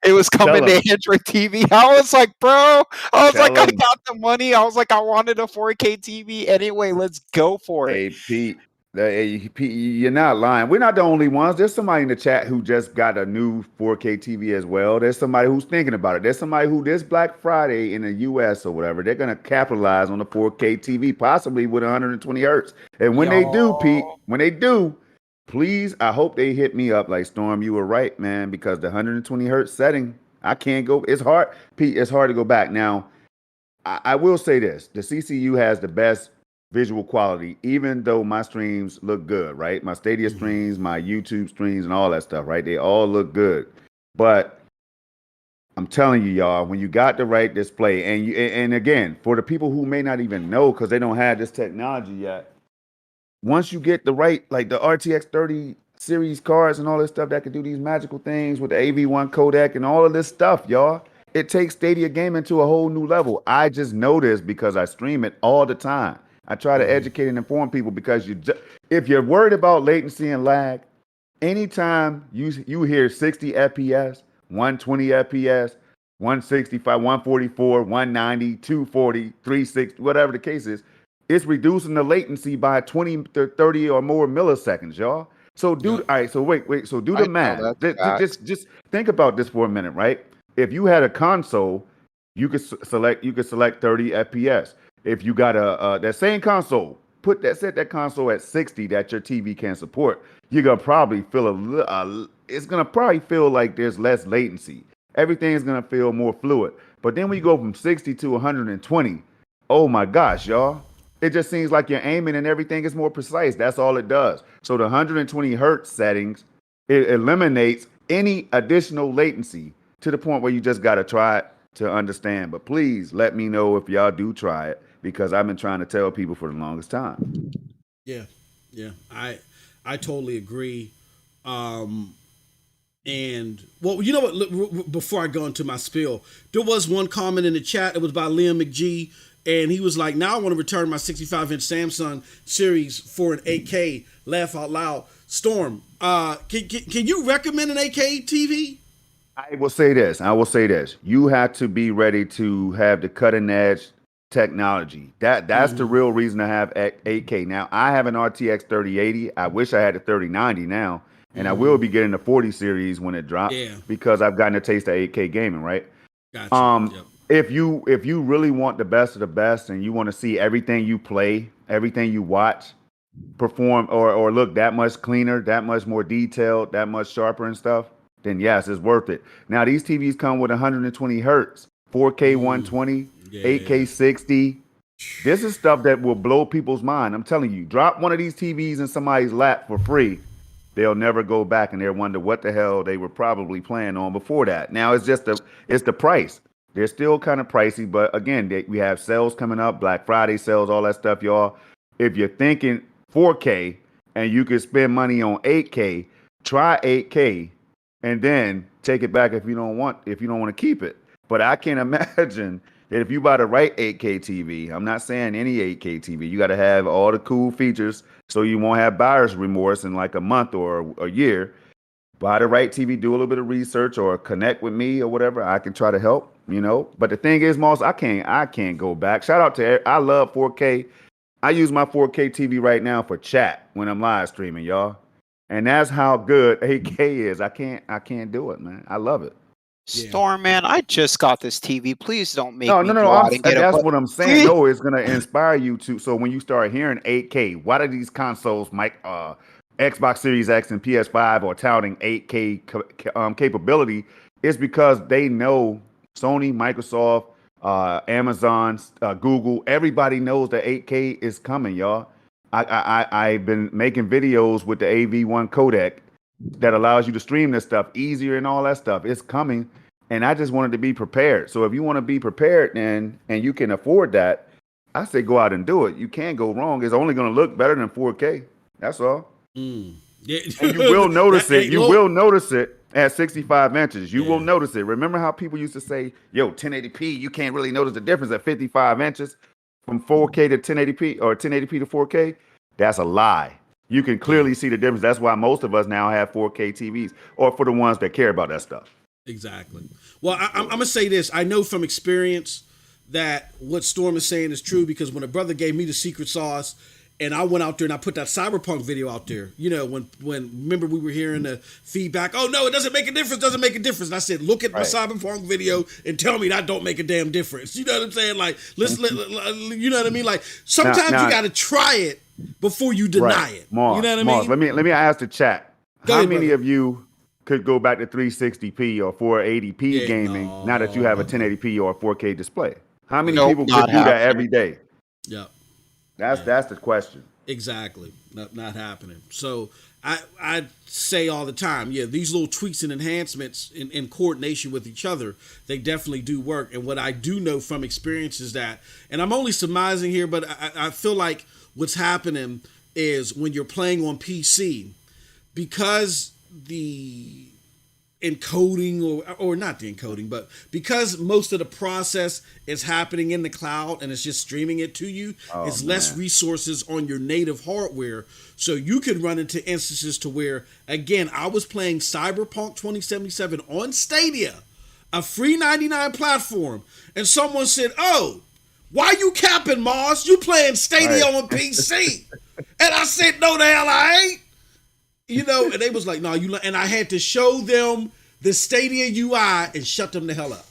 it was Tell coming to him. Android TV. I was like, bro, I was like, Tell I him. got the money. I was like, I wanted a 4K TV anyway. Let's go for it. Hey, Pete. Hey, Pete, you're not lying. We're not the only ones. There's somebody in the chat who just got a new 4K TV as well. There's somebody who's thinking about it. There's somebody who this Black Friday in the US or whatever, they're gonna capitalize on the 4K TV, possibly with 120 hertz. And when they do, Pete, Y'all. when they do, please, I hope they hit me up like Storm. You were right, man, because the 120 hertz setting, I can't go. It's hard, Pete. It's hard to go back now. I will say this: the CCU has the best visual quality, even though my streams look good, right? My Stadia Mm-hmm. streams, my YouTube streams, and all that stuff, right? They all look good. But I'm telling you, y'all, when you got the right display, and again, for the people who may not even know because they don't have this technology yet, once you get the right, like the RTX 30 series cards and all this stuff that can do these magical things with the AV1 codec and all of this stuff, y'all, it takes Stadia gaming to a whole new level. I just know this because I stream it all the time. I try to Mm-hmm. educate and inform people because if you're worried about latency and lag, anytime you hear 60 FPS, 120 FPS, 165, 144, 190, 240, 360, whatever the case is, it's reducing the latency by 20 to 30 or more milliseconds, y'all. So do Yep. all right, so wait, so do the I know math. that's Just, facts. just just think about this for a minute, right? If you had a console, you could select 30 FPS. If you got a that same console, set that console at 60 that your TV can support. You're gonna probably feel it's gonna probably feel like there's less latency. Everything's gonna feel more fluid. But then when you go from 60 to 120, oh my gosh, y'all. It just seems like you're aiming and everything is more precise. That's all it does. So the 120 hertz settings, it eliminates any additional latency to the point where you just got to try it to understand. But please let me know if y'all do try it because I've been trying to tell people for the longest time. Yeah. Yeah. I totally agree. Um, And well, you know what? Before I go into my spill, there was one comment in the chat. It was by Liam McGee, and he was like, "Now I want to return my 65-inch Samsung series for an 8K." Laugh out loud. Storm, can you recommend an 8K TV? I will say this. I will say this. You have to be ready to have the cutting edge technology. That's the Mm-hmm. real reason to have 8K. Now, I have an RTX 3080. I wish I had a 3090 now, and I Mm-hmm. will be getting the 40 series when it drops Yeah, because I've gotten a taste of 8K gaming, right? gotcha. Yep. If you really want the best of the best and you want to see everything you play, everything you watch perform or look that much cleaner, that much more detailed, that much sharper and stuff, then yes, it's worth it. Now these TVs come with 120 hertz, 4K Mm, 120, 8K yeah. 60. This is stuff that will blow people's mind. I'm telling you, drop one of these TVs in somebody's lap for free they'll never go back and they'll wonder what the hell they were probably playing on before that. Now it's the price. They're still kind of pricey, but again, we have sales coming up, Black Friday sales, all that stuff, y'all. If you're thinking 4K and you could spend money on 8K, try 8K and then take it back if you don't want to keep it. But I can't imagine that if you buy the right 8K TV, I'm not saying any 8K TV, you got to have all the cool features so you won't have buyer's remorse in like a month or a year. Buy the right TV, do a little bit of research or connect with me or whatever. I can try to help, you know. But the thing is, Moss, I can't go back. Shout out to I love 4K. I use my 4K TV right now for chat when I'm live streaming, y'all. And that's how good 8K is. I can't do it, man. I love it. Yeah. Storm, man, I just got this TV. Please don't make No. me go out and get That's it. what I'm saying. No, it's gonna inspire you to. So when you start hearing 8K, why do these consoles, Xbox Series X and PS5, are touting 8K capability? It's because they know Sony, Microsoft, Amazon, Google. Everybody knows that 8K is coming, y'all. I've been making videos with the AV1 codec that allows you to stream this stuff easier and all that stuff. It's coming, and I just wanted to be prepared. So if you want to be prepared and you can afford that, I say go out and do it. You can't go wrong. It's only going to look better than 4K. That's all. Yeah. And you will notice it. You will notice it at 65 inches. You will notice it. Remember how people used to say, yo, 1080p, you can't really notice the difference at 55 inches from 4K to 1080p or 1080p to 4K? That's a lie. You can clearly see the difference. That's why most of us now have 4K TVs, or for the ones that care about that stuff. Exactly. Well, I'm going to say this. I know from experience that what Storm is saying is true, because when a brother gave me the secret sauce and I went out there and I put that Cyberpunk video out there, you know, when remember we were hearing the feedback, oh, no, it doesn't make a difference, And I said, look at my Cyberpunk video and tell me that don't make a damn difference. You know what I'm saying? Like, you know what I mean? Like, sometimes you got to try it before you deny it. Moss, you know what I mean? Let me ask the chat. Go how ahead, many brother. of you could go back to 360p or 480p gaming now that you have a 1080p or a 4K display? How many people could do that every day? Yep. That's the question. Exactly. Not happening. So I say all the time, these little tweaks and enhancements in coordination with each other, they definitely do work. And what I do know from experience is that, and I'm only surmising here, but I feel like what's happening is when you're playing on PC, because the encoding or not the encoding, but because most of the process is happening in the cloud and it's just streaming it to you, it's less resources on your native hardware. So you could run into instances to where, again, I was playing Cyberpunk 2077 on Stadia, a free 99 platform, and someone said, oh, why you capping, Mars? You playing Stadia on PC. And I said, no, the hell I ain't. You know, and they was like, no, and I had to show them the Stadia UI and shut them the hell up.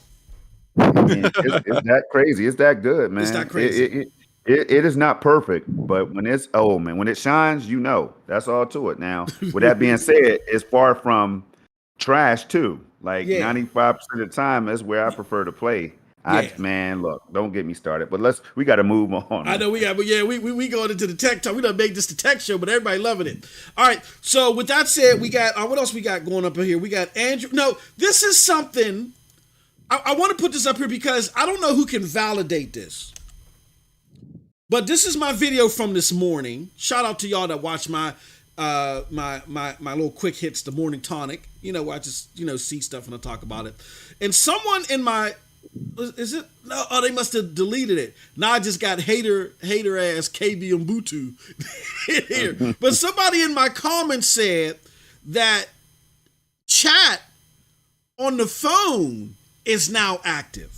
Man, it's that crazy. It's that good, man. It's that crazy. It is not perfect, but when when it shines, you know. That's all to it. Now, with that being said, it's far from trash too. Like 95% of the time, that's where I prefer to play. Man, look, don't get me started. But we got to move on. I know we going into the tech talk. We done made this the tech show, but everybody loving it. All right. So with that said, we got what else we got going up here? We got Andrew. No, this is something I want to put this up here because I don't know who can validate this. But this is my video from this morning. Shout out to y'all that watch my my little quick hits, the morning tonic. You know, where I just see stuff and I talk about it. And someone in my is it? No, they must have deleted it. Now I just got hater ass KB Mbutu in here. But somebody in my comments said that chat on the phone is now active,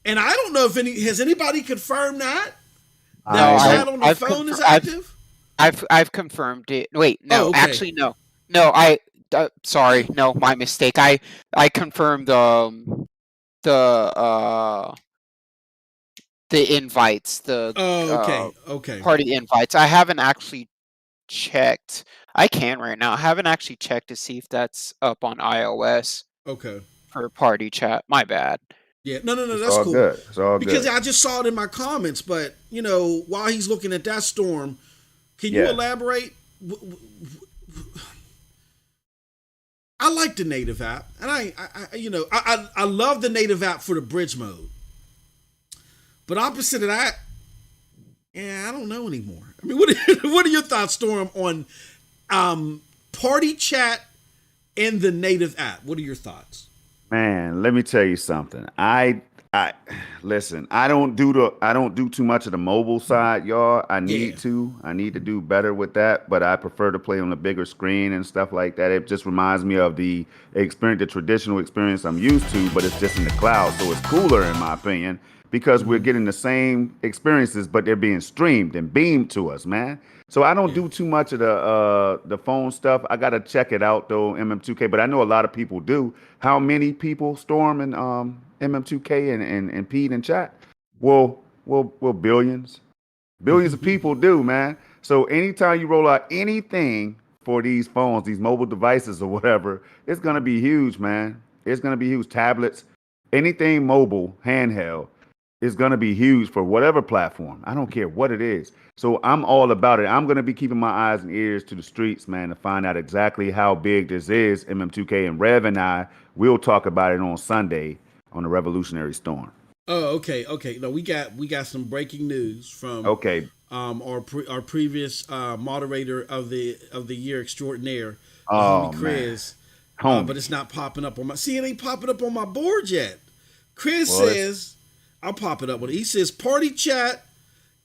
and I don't know if has anybody confirmed that chat on the phone is active. I've confirmed it. Wait, no, actually no. Sorry, no, my mistake. I confirmed the invites, party invites. I haven't actually checked. I can right now. I haven't actually checked to see if that's up on iOS. Okay. For party chat. My bad. Yeah, no, that's cool. Good. It's all because good. I just saw it in my comments, but while he's looking at that, Storm, can you elaborate? like the native app, and I love the native app for the bridge mode. But opposite of that, yeah, I don't know anymore. I mean, what are your thoughts, Storm, on party chat in the native app? What are your thoughts? Man, let me tell you something. I listen, I don't do too much of the mobile side, y'all. I Yeah. need to. I need to do better with that, but I prefer to play on a bigger screen and stuff like that. It just reminds me of the experience, the traditional experience I'm used to, but it's just in the cloud, so it's cooler in my opinion because we're Mm-hmm. getting the same experiences, but they're being streamed and beamed to us, man. So I don't Yeah. do too much of the phone stuff. I gotta check it out though, MM2K. But I know a lot of people do. How many people storm and MM2K and Pete and chat? Well, billions. Billions of people do, man. So anytime you roll out anything for these phones, these mobile devices or whatever, it's gonna be huge, man. It's gonna be huge. Tablets, anything mobile, handheld, is gonna be huge for whatever platform. I don't care what it is. So I'm all about it. I'm gonna be keeping my eyes and ears to the streets, man, to find out exactly how big this is. MM2K and Rev and I will talk about it on Sunday on the Revolutionary Storm. Oh, okay, okay. No, we got some breaking news from Okay. our previous moderator of the year extraordinaire, the homie Oh man, Chris. But homie. it's not popping up on my. See, it ain't popping up on my board yet. Chris Well, it's says, "I'll pop it up with it." He says, "Party chat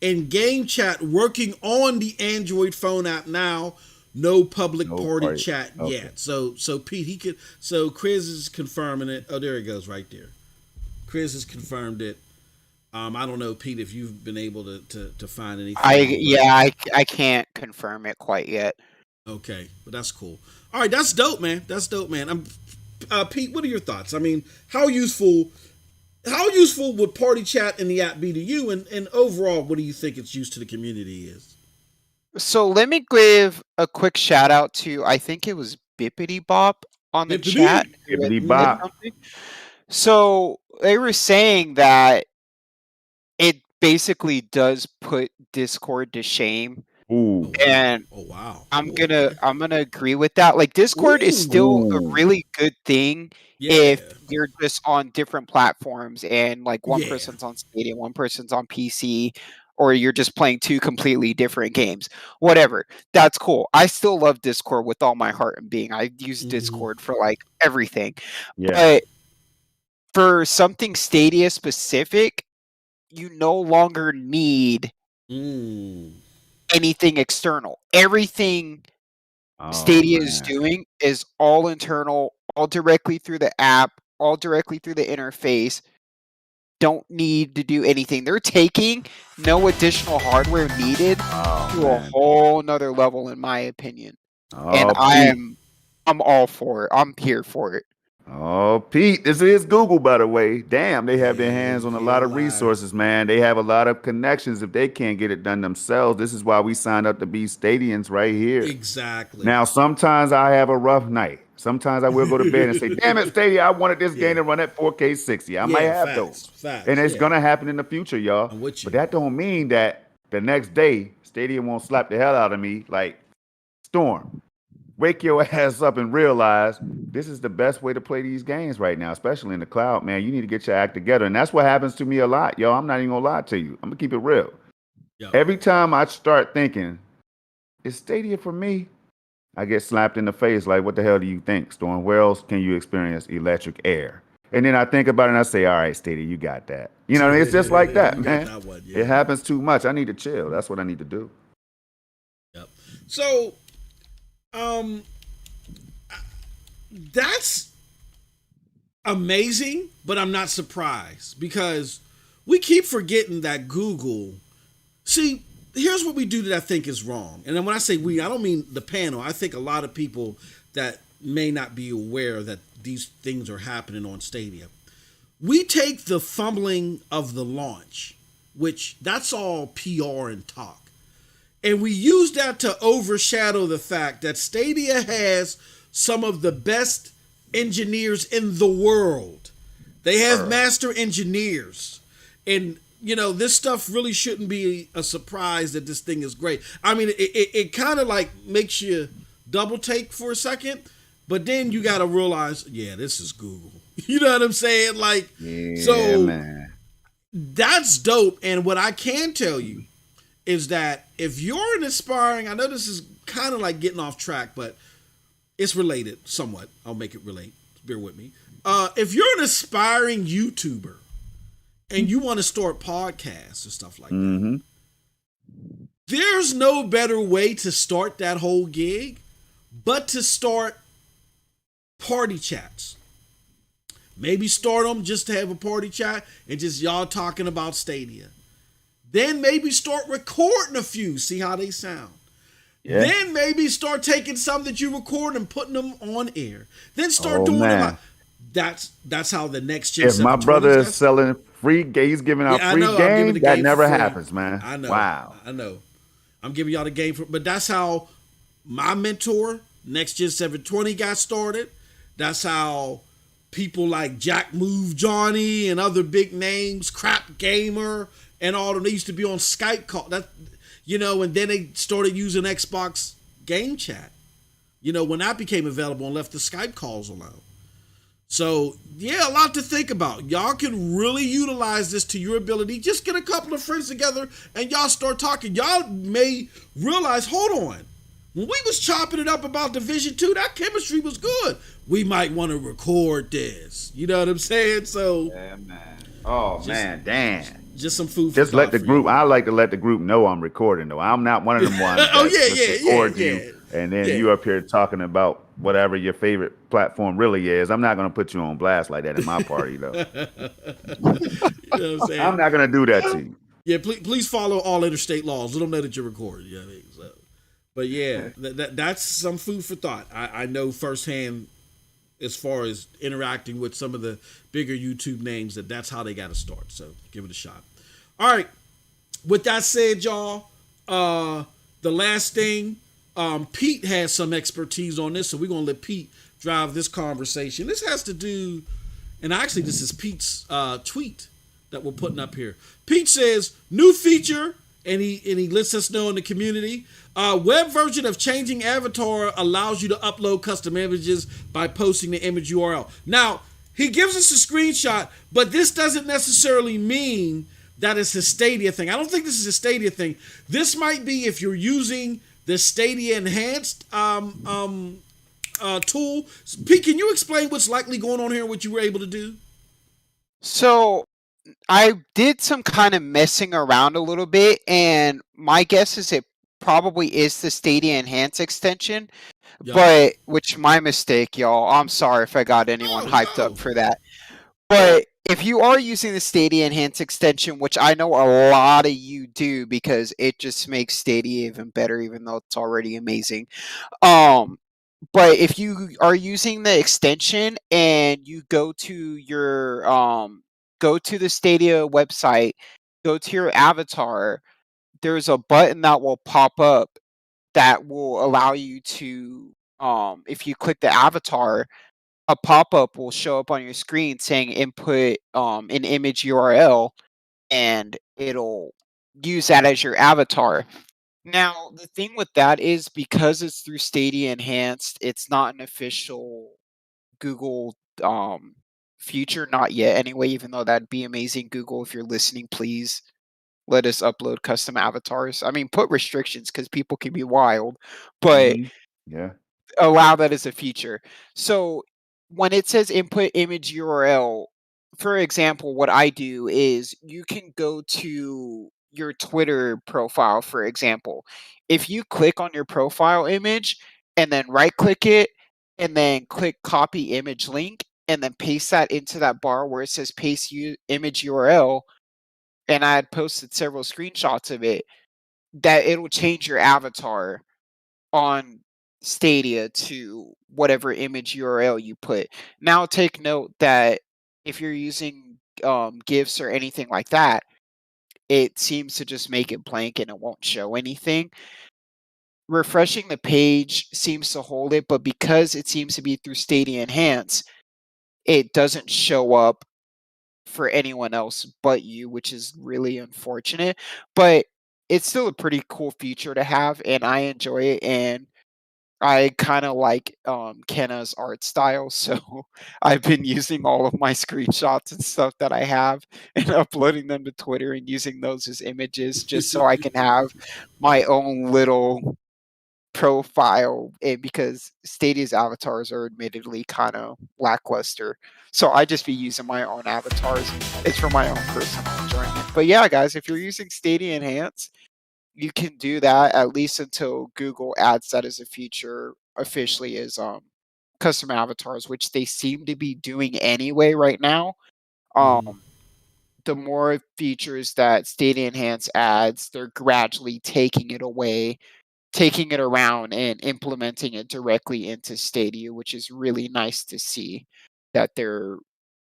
and game chat working on the Android phone app now. No public no party party. chat Okay. yet." So Pete, he could. So Chris is confirming it. Oh, there it goes, right there. Chris has confirmed it. I don't know, Pete, if you've been able to find I anything, but yeah, I can't confirm it quite yet. okay, but that's cool. All right, that's dope, man. That's dope, man. Pete, what are your thoughts? I mean, how useful would party chat in the app be to you, and overall, what do you think its use to the community is? So let me give a quick shout out to, I think it was Bippity Bop on the chat Bippity. who had Bibbidi said Mm-hmm. bop. something. So they were saying that it basically does put Discord to shame, Oh Ooh. wow. and Oh wow. I'm Ooh, gonna okay. I'm gonna agree with that. Like Discord is Ooh. still a Ooh. really good thing if Yeah. you're just on different platforms and like one Yeah. person's on Stadia, one person's on PC, or you're just playing two completely different games. Whatever. That's cool. I still love Discord with all my heart and being. I use Mm-hmm. Discord for like everything. Yeah. But for something Stadia specific, you no longer need Mm. anything external. Everything Oh Stadia is man. doing is all internal, all directly through the app, all directly through the interface. Don't need to do anything. They're taking no additional hardware needed Oh to a man. whole nother level, in my opinion. And Oh Pete. I'm all for it. I'm here for it. Oh Pete. This is Google, by the way. Damn, they have their Yeah, hands you on a can't lot of lie. resources, man. They have a lot of connections if they can't get it done themselves. This is why we signed up to be Stadians right here. Exactly. Now, sometimes I have a rough night. Sometimes I will go to bed and say, damn it, Stadia, I wanted this game Yeah. to run at 4K 60. I might Yeah, have facts. those. And Facts. it's Yeah. gonna happen in the future, y'all. I'm with But you. that don't mean that the next day Stadia won't slap the hell out of me like Storm. Wake your ass up and realize this is the best way to play these games right now, especially in the cloud, man. You need to get your act together. And that's what happens to me a lot, yo. I'm not even gonna lie to you. I'm gonna keep it real. Yep. Every time I start thinking, is Stadia for me? I get slapped in the face like, what the hell do you think, Storm? Where else can you experience electric air? And then I think about it and I say, all right, Stadia, you got that. You know, it's just like that, You got man. that one. It Yeah. happens too much. I need to chill. That's what I need to do. Yep. So, um, that's amazing, but I'm not surprised because we keep forgetting that Google. See, here's what we do that I think is wrong. And then when I say we, I don't mean the panel. I think a lot of people that may not be aware that these things are happening on Stadia. We take the fumbling of the launch, which that's all PR and talk. And we use that to overshadow the fact that Stadia has some of the best engineers in the world. They have master engineers. And, this stuff really shouldn't be a surprise that this thing is great. I mean, it kind of like makes you double take for a second But then you got to realize, yeah, this is Google. You know what I'm saying? Like, Yeah, so man. that's dope. And what I can tell you is that if you're an aspiring, I know this is kind of like getting off track, but it's related somewhat. I'll make it relate. Bear with me. If you're an aspiring YouTuber and you want to start podcasts and stuff like that, Mm-hmm. there's no better way to start that whole gig but to start party chats. Maybe start them just to have a party chat and just y'all talking about Stadia. Then maybe start recording a few, see how they sound. Yeah. Then maybe start taking some that you record and putting them on air. Then start Oh, doing it man. like that's how the next gen If my 720s brother is got started. selling free, he's giving out Yeah, I free know. I'm giving game. the That game never for free. happens, man. I know. Wow. I know. I'm giving y'all the game for, but that's how my mentor, Next Gen 720, got started. That's how people like Jack Move Johnny and other big names, Crap Gamer, and all of them. They used to be on Skype call. That, and then they started using Xbox Game Chat. When that became available and left the Skype calls alone. So, yeah, a lot to think about. Y'all can really utilize this to your ability. Just get a couple of friends together and y'all start talking. Y'all may realize, hold on, when we was chopping it up about Division 2, that chemistry was good. We might want to record this. You know what I'm saying? So, Yeah, man. Oh, man, damn. Just some food for Just let thought the for group. y'all. I like to let the group know I'm recording, though. I'm not one of them ones Oh, that just record yeah. you, and then Yeah. you up here talking about whatever your favorite platform really is. I'm not gonna put you on blast like that in my party, though. You know what I'm saying? I'm not gonna do that to you. Yeah, please follow all interstate laws. Let them know that you're recording. You know what I mean? So, but yeah, that's some food for thought. I know firsthand as far as interacting with some of the bigger YouTube names that's how they got to start. So give it a shot. All right. With that said, y'all, the last thing, Pete has some expertise on this, so we're gonna let Pete drive this conversation. This has to do, and actually, this is Pete's tweet that we're putting up here. Pete says, new feature, and he lets us know in the community. Web version of changing avatar allows you to upload custom images by posting the image URL. Now, he gives us a screenshot, but this doesn't necessarily mean that it's a Stadia thing. I don't think this is a Stadia thing. This might be if you're using the Stadia Enhanced tool. Pete, can you explain what's likely going on here and what you were able to do? So I did some kind of messing around a little bit, and my guess is it probably is the Stadia Enhance extension, Yep. but which my mistake, y'all. I'm sorry if I got anyone hyped up for that. But if you are using the Stadia Enhance extension, which I know a lot of you do because it just makes Stadia even better, even though it's already amazing. But if you are using the extension and you go to your go to the Stadia website, go to your avatar, there's a button that will pop up that will allow you to if you click the avatar, a pop-up will show up on your screen saying input an image URL, and it'll use that as your avatar. Now, the thing with that is because it's through Stadia Enhanced, it's not an official Google feature, not yet anyway, even though that'd be amazing. Google, if you're listening, please let us upload custom avatars. I mean, put restrictions because people can be wild, but Yeah. allow that as a feature. So when it says input image URL, for example, what I do is you can go to your Twitter profile, for example. If you click on your profile image and then right click it and then click copy image link and then paste that into that bar where it says paste image URL, and I had posted several screenshots of it, that it'll change your avatar on Stadia to whatever image URL you put. Now, take note that if you're using GIFs or anything like that, it seems to just make it blank and it won't show anything. Refreshing the page seems to hold it, but because it seems to be through Stadia Enhance, it doesn't show up for anyone else but you, which is really unfortunate. But it's still a pretty cool feature to have, and I enjoy it. And I kind of like Kenna's art style, so I've been using all of my screenshots and stuff that I have and uploading them to Twitter and using those as images just so I can have my own little profile, because Stadia's avatars are admittedly kind of lackluster. So I just be using my own avatars. It's for my own personal enjoyment. But yeah, guys, if you're using Stadia Enhance, you can do that at least until Google adds that as a feature officially as custom avatars, which they seem to be doing anyway right now. Mhm. The more features that Stadia Enhance adds, they're gradually taking it away, taking it around and implementing it directly into Stadia, which is really nice to see that they're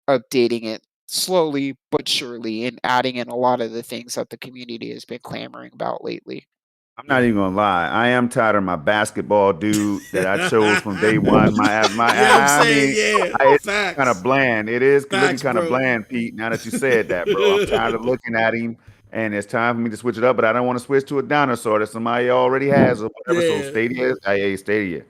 updating it slowly but surely and adding in a lot of the things that the community has been clamoring about lately. I'm not Yeah. even gonna lie. I am tired of my basketball dude that I chose from day one. Yeah, I'm I saying, mean, yeah. it's kind of Facts. bland. It is looking Facts, kind of bro. bland, Pete. Now that you said that, bro, I'm tired of looking at him, and it's time for me to switch it up. But I don't want to switch to a dinosaur that somebody already has or whatever. So Yeah. Stadia, IA Stadia,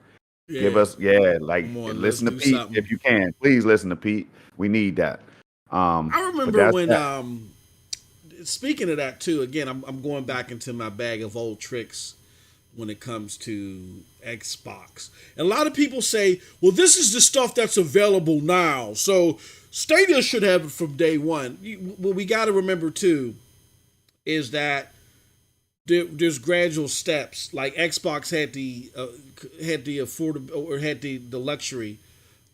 give Yeah. us, yeah, like Come on, let's listen to do Pete something. if you can. Please listen to Pete. We need that. I But remember that's when that. speaking of that too, again, I'm going back into my bag of old tricks when it comes to Xbox. And a lot of people say, well, this is the stuff that's available now. So Stadia should have it from day one. What we got to remember too is that there's gradual steps. Like Xbox had the affordable or had the luxury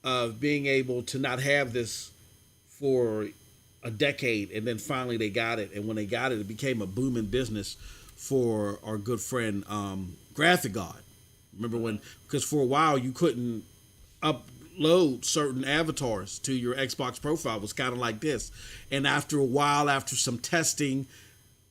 of being able to not have this for a decade, and then finally they got it. And when they got it, it became a booming business for our good friend Graphic God. Remember when? Because for a while you couldn't upload certain avatars to your Xbox profile. It was kind of like this, and after a while, after some testing,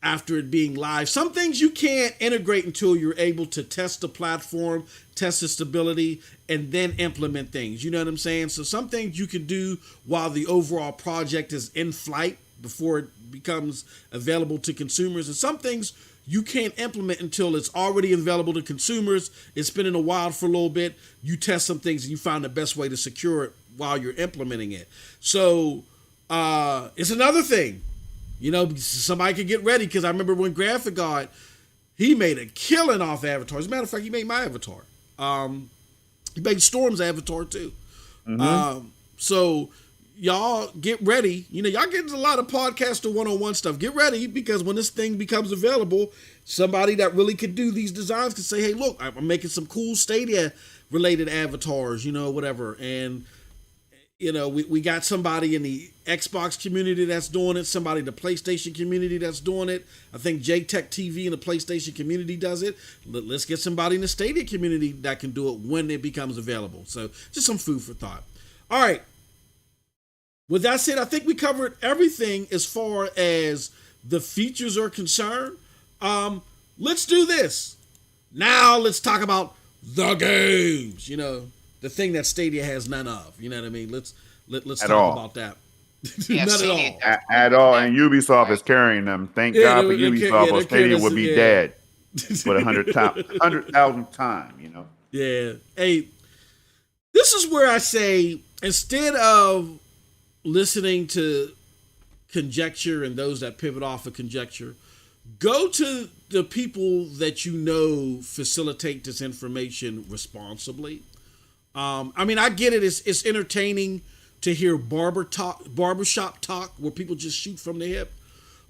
after it being live, some things you can't integrate until you're able to test the platform, test the stability, and then implement things. You know what I'm saying? So some things you can do while the overall project is in flight before it becomes available to consumers, and some things you can't implement until it's already available to consumers. It's been in the wild for a little bit. You test some things and you find the best way to secure it while you're implementing it. So it's another thing. You know, somebody could get ready, because I remember when Graphic God, he made a killing off avatars. As a matter of fact, he made my avatar. He made Storm's avatar too. Mm-hmm. So y'all get ready. You know, y'all getting a lot of podcaster one-on-one stuff. Get ready, because when this thing becomes available, somebody that really could do these designs could say, hey, look, I'm making some cool Stadia related avatars, you know, whatever. And you know, we got somebody in the Xbox community that's doing it, somebody in the PlayStation community that's doing it. I think JTech TV in the PlayStation community does it. Let's get somebody in the Stadia community that can do it when it becomes available. So just some food for thought. All right. With that said, I think we covered everything as far as the features are concerned. Let's do this. Now let's talk about the games. You know, the thing that Stadia has none of. You know what I mean? Let's At talk all. about that. Yeah, None at Stadia all. At all. And Ubisoft is carrying them. Thank Yeah, God for Ubisoft, or they're carrying Stadia us. would be Yeah. dead for the 100,000th time, you know. Yeah. Hey, this is where I say, instead of listening to conjecture and those that pivot off of conjecture, go to the people that you know facilitate this information responsibly. I mean, I get it. It's entertaining to hear barbershop talk where people just shoot from the hip.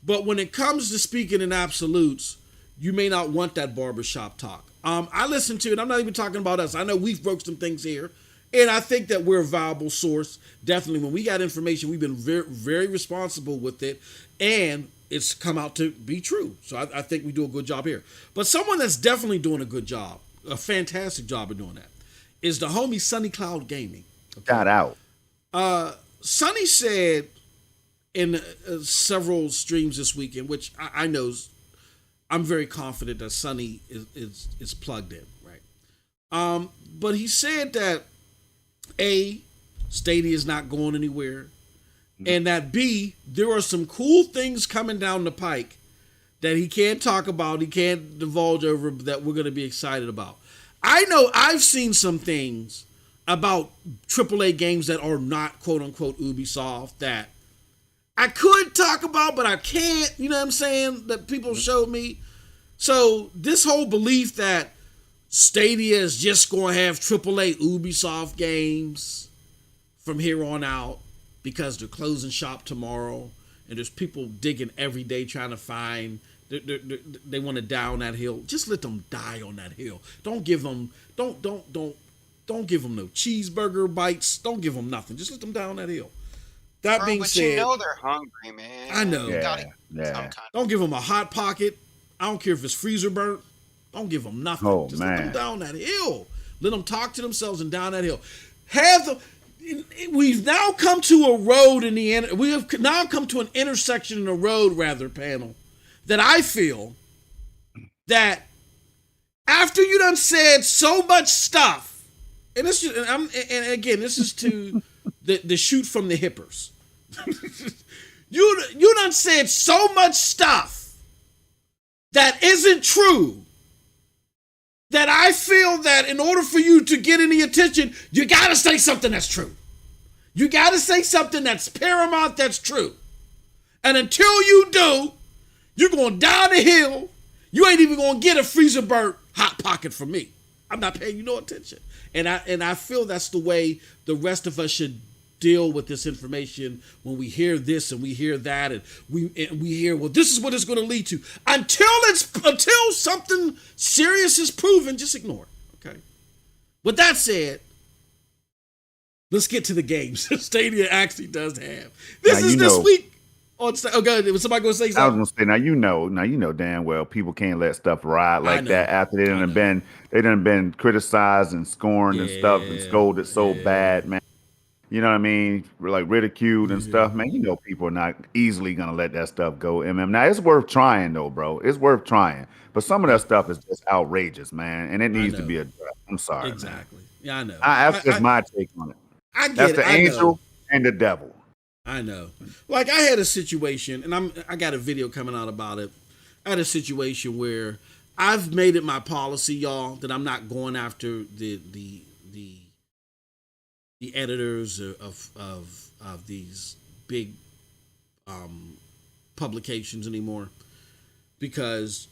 But when it comes to speaking in absolutes, you may not want that barbershop talk. I listen to it. I'm not even talking about us. I know we've broke some things here. And I think that we're a viable source. Definitely, when we got information, we've been very, very responsible with it. And it's come out to be true. So I think we do a good job here. But someone that's definitely doing a good job, a fantastic job of doing that, is the homie Sunny Cloud Gaming. Got Okay. out. Sunny said in several streams this weekend, which I know I'm very confident that Sunny is plugged in, right? But he said that Stadia is not going anywhere, and that B, there are some cool things coming down the pike that he can't talk about, he can't divulge over, that we're going to be excited about. I know I've seen some things about AAA games that are not quote unquote Ubisoft that I could talk about, but I can't. You know what I'm saying? That people showed me. So this whole belief that Stadia is just going to have AAA Ubisoft games from here on out because they're closing shop tomorrow, and there's people digging every day trying to find. They want to die on that hill. Just let them die on that hill. Don't give them. Don't give them no cheeseburger bites. Don't give them nothing. Just let them die on that hill. That being said, you know they're hungry, man. I know. Yeah. Don't give them a hot pocket. I don't care if it's freezer burnt. Don't give them nothing. Oh, Just man. let them down that hill. Let them talk to themselves and down that hill. We've now come to a road in the end. We have now come to an intersection in a road, rather, panel, that I feel that after you done said so much stuff, and this is, and again, this is to the shoot from the hippers. You done said so much stuff that isn't true that I feel that in order for you to get any attention, you gotta say something that's true. You gotta say something that's paramount, that's true. And until you do, you're going down the hill. You ain't even gonna get a freezer burnt hot pocket from me. I'm not paying you no attention. And I feel that's the way the rest of us should deal with this information when we hear this and we hear that and we hear, well, this is what it's going to lead to. Until something serious is proven, just ignore it. Okay. With that said, let's get to the games Stadia actually does have. This week. Oh, God, was somebody going to say something? I was going to say, now you know damn well people can't let stuff ride like that after they done been criticized and scorned and stuff and scolded so bad, man. You know what I mean? Like ridiculed and stuff, man. You know people are not easily gonna let that stuff go. Now it's worth trying though, bro. It's worth trying. But some of that stuff is just outrageous, man, and it needs to be addressed. I'm sorry. Exactly. Man. Yeah, I know. That's just my take on it. I get That's it. the angel and the devil. I know. Like I had a situation, and I got a video coming out about it. I had a situation where I've made it my policy, y'all, that I'm not going after the editors of these big publications anymore, because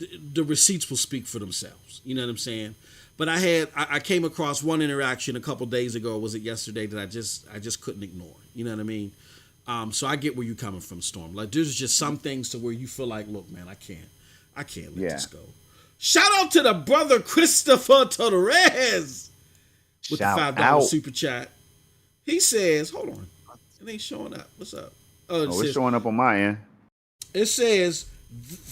the receipts will speak for themselves. You know what I'm saying? But I came across one interaction a couple days ago, or was it yesterday, that I just couldn't ignore. You know what I mean? So I get where you're coming from, Storm. Like there's just some things to where you feel like, look, man, I can't let this go. Shout out to the brother Christopher Torres with the $5 super chat. He says, hold on, it ain't showing up. What's up? It's showing up on my end. It says,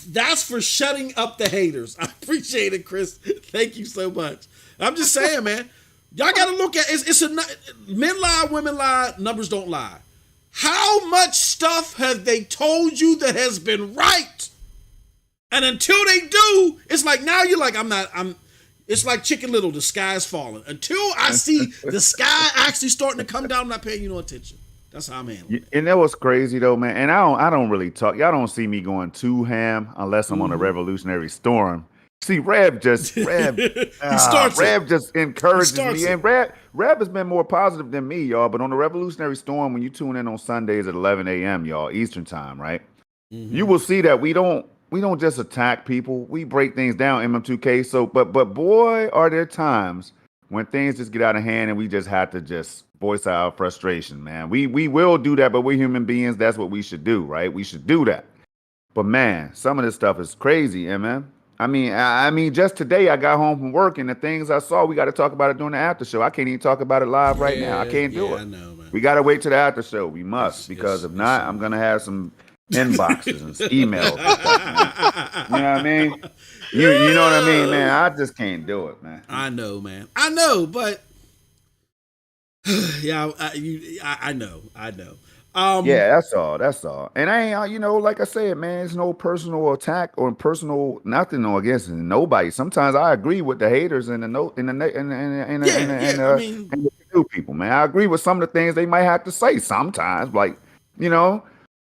that's for shutting up the haters. I appreciate it, Chris. Thank you so much. I'm just saying, man, y'all got to look at men lie, women lie, numbers don't lie. How much stuff have they told you that has been right? And until they do, it's like now you're like, it's like Chicken Little, the sky is falling. Until I see the sky actually starting to come down, I'm not paying you no attention. That's how I'm handling it. And that was crazy though, man. And I don't really talk. Y'all don't see me going too ham unless I'm on a revolutionary storm. See, Rev just encourages me. And Rev has been more positive than me, y'all. But on the revolutionary storm, when you tune in on Sundays at 11 a.m., y'all, Eastern time, right? Mm-hmm. You will see that we don't just attack people. We break things down, MM2K. So, but boy, are there times when things just get out of hand and we just have to just voice our frustration, man. We will do that, but we're human beings. That's what we should do, right? We should do that. But man, some of this stuff is crazy, man. I mean, just today I got home from work and the things I saw, we got to talk about it during the after show. I can't even talk about it live right now. I can't do it. I know, man. We got to wait till the after show. We must, because if not, I'm gonna have some inboxes and emails. You know what I mean? You know what I mean, man? I just can't do it, man. I know, man. I know, but yeah, I know. Yeah, that's all. And I ain't, like I said, man, it's no personal attack or personal nothing or against nobody. Sometimes I agree with the haters and the new people, man. I agree with some of the things they might have to say sometimes, like,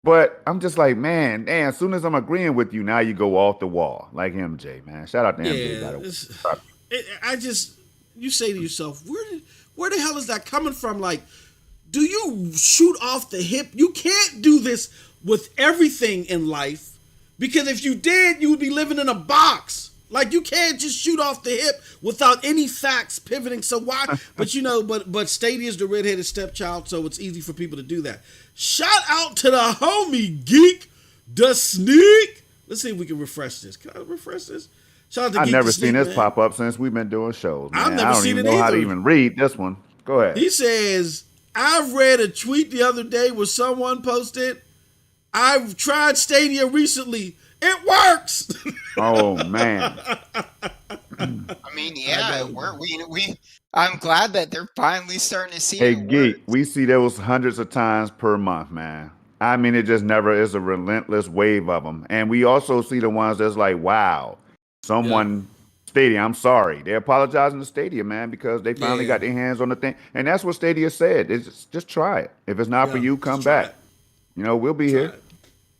but I'm just like, man, damn, as soon as I'm agreeing with you, now you go off the wall, like MJ, man. Shout out to MJ, by the way. you say to yourself, where the hell is that coming from? Like, do you shoot off the hip? You can't do this with everything in life, because if you did, you would be living in a box. Like, you can't just shoot off the hip without any facts pivoting. So why? But Stadia is the redheaded stepchild, so it's easy for people to do that. Shout out to the homie Geek the Sneak. Let's see if we can refresh this. Can I refresh this? Shout out to I've Geek never the seen Sneak, this man. pop up since we've been doing shows. Man. I've never I don't seen even it know how to either. even read this one. Go ahead. He says, I read a tweet the other day where someone posted, I've tried Stadia recently. It works. Oh man. I mean, yeah, I'm glad that they're finally starting to see Hey, it Geek, work. we see those hundreds of times per month, man. I mean, it just never is a relentless wave of them. And we also see the ones that's like, wow, someone, Stadia, I'm sorry. They're apologizing to Stadia, man, because they finally got their hands on the thing. And that's what Stadia said. It's just try it. If it's not for you, come back. We'll be here.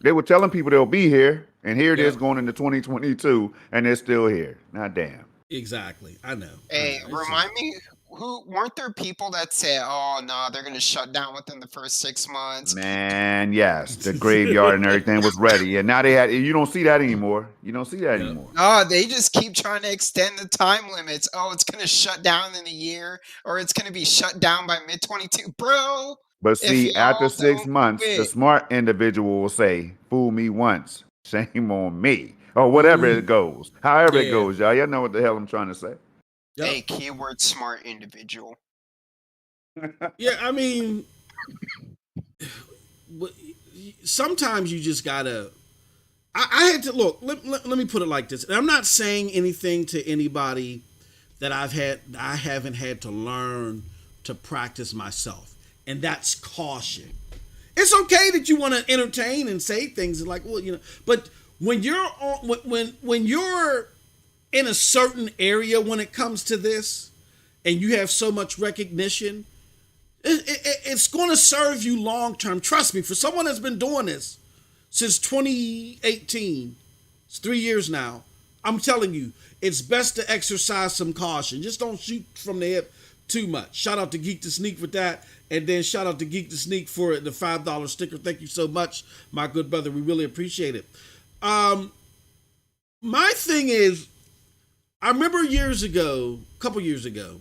They were telling people they'll be here. And here it is going into 2022, and they're still here. Not damn. Exactly. I know. Hey, remind me, weren't there people that say, "Oh no, they're gonna shut down within the first 6 months"? Man, yes, the graveyard and everything was ready, and now they had. You don't see that anymore. You don't see that anymore. No, they just keep trying to extend the time limits. Oh, it's gonna shut down in a year, or it's gonna be shut down by mid-22, bro. But see, after 6 don't months, quit. the smart individual will say, "Fool me once, shame on me," or whatever it goes. However it goes, y'all. Y'all know what the hell I'm trying to say. Hey, keyword smart individual. Yeah, I mean, sometimes you just gotta. I had to look. Let me put it like this. And I'm not saying anything to anybody that I haven't had to learn to practice myself, and that's caution. It's okay that you want to entertain and say things and like, well, but when you're on, when you're in a certain area when it comes to this, and you have so much recognition, it's going to serve you long term. Trust me, for someone that's been doing this since 2018, it's 3 years now. I'm telling you, it's best to exercise some caution. Just don't shoot from the hip too much. Shout out to Geek the Sneak with that. And then shout out to Geek the Sneak for the $5 sticker. Thank you so much, my good brother. We really appreciate it. My thing is, I remember a couple years ago,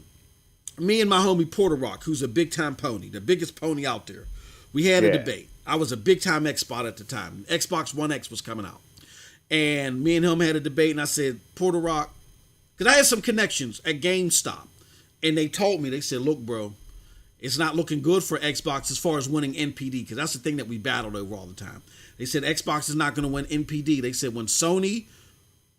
me and my homie Porter Rock, who's a big time pony, the biggest pony out there, we had a debate. I was a big time Xbox at the time. Xbox One X was coming out. And me and him had a debate, and I said, Porter Rock, because I had some connections at GameStop. And they told me, they said, look, bro, it's not looking good for Xbox as far as winning NPD, because that's the thing that we battled over all the time. They said Xbox is not going to win NPD. They said when Sony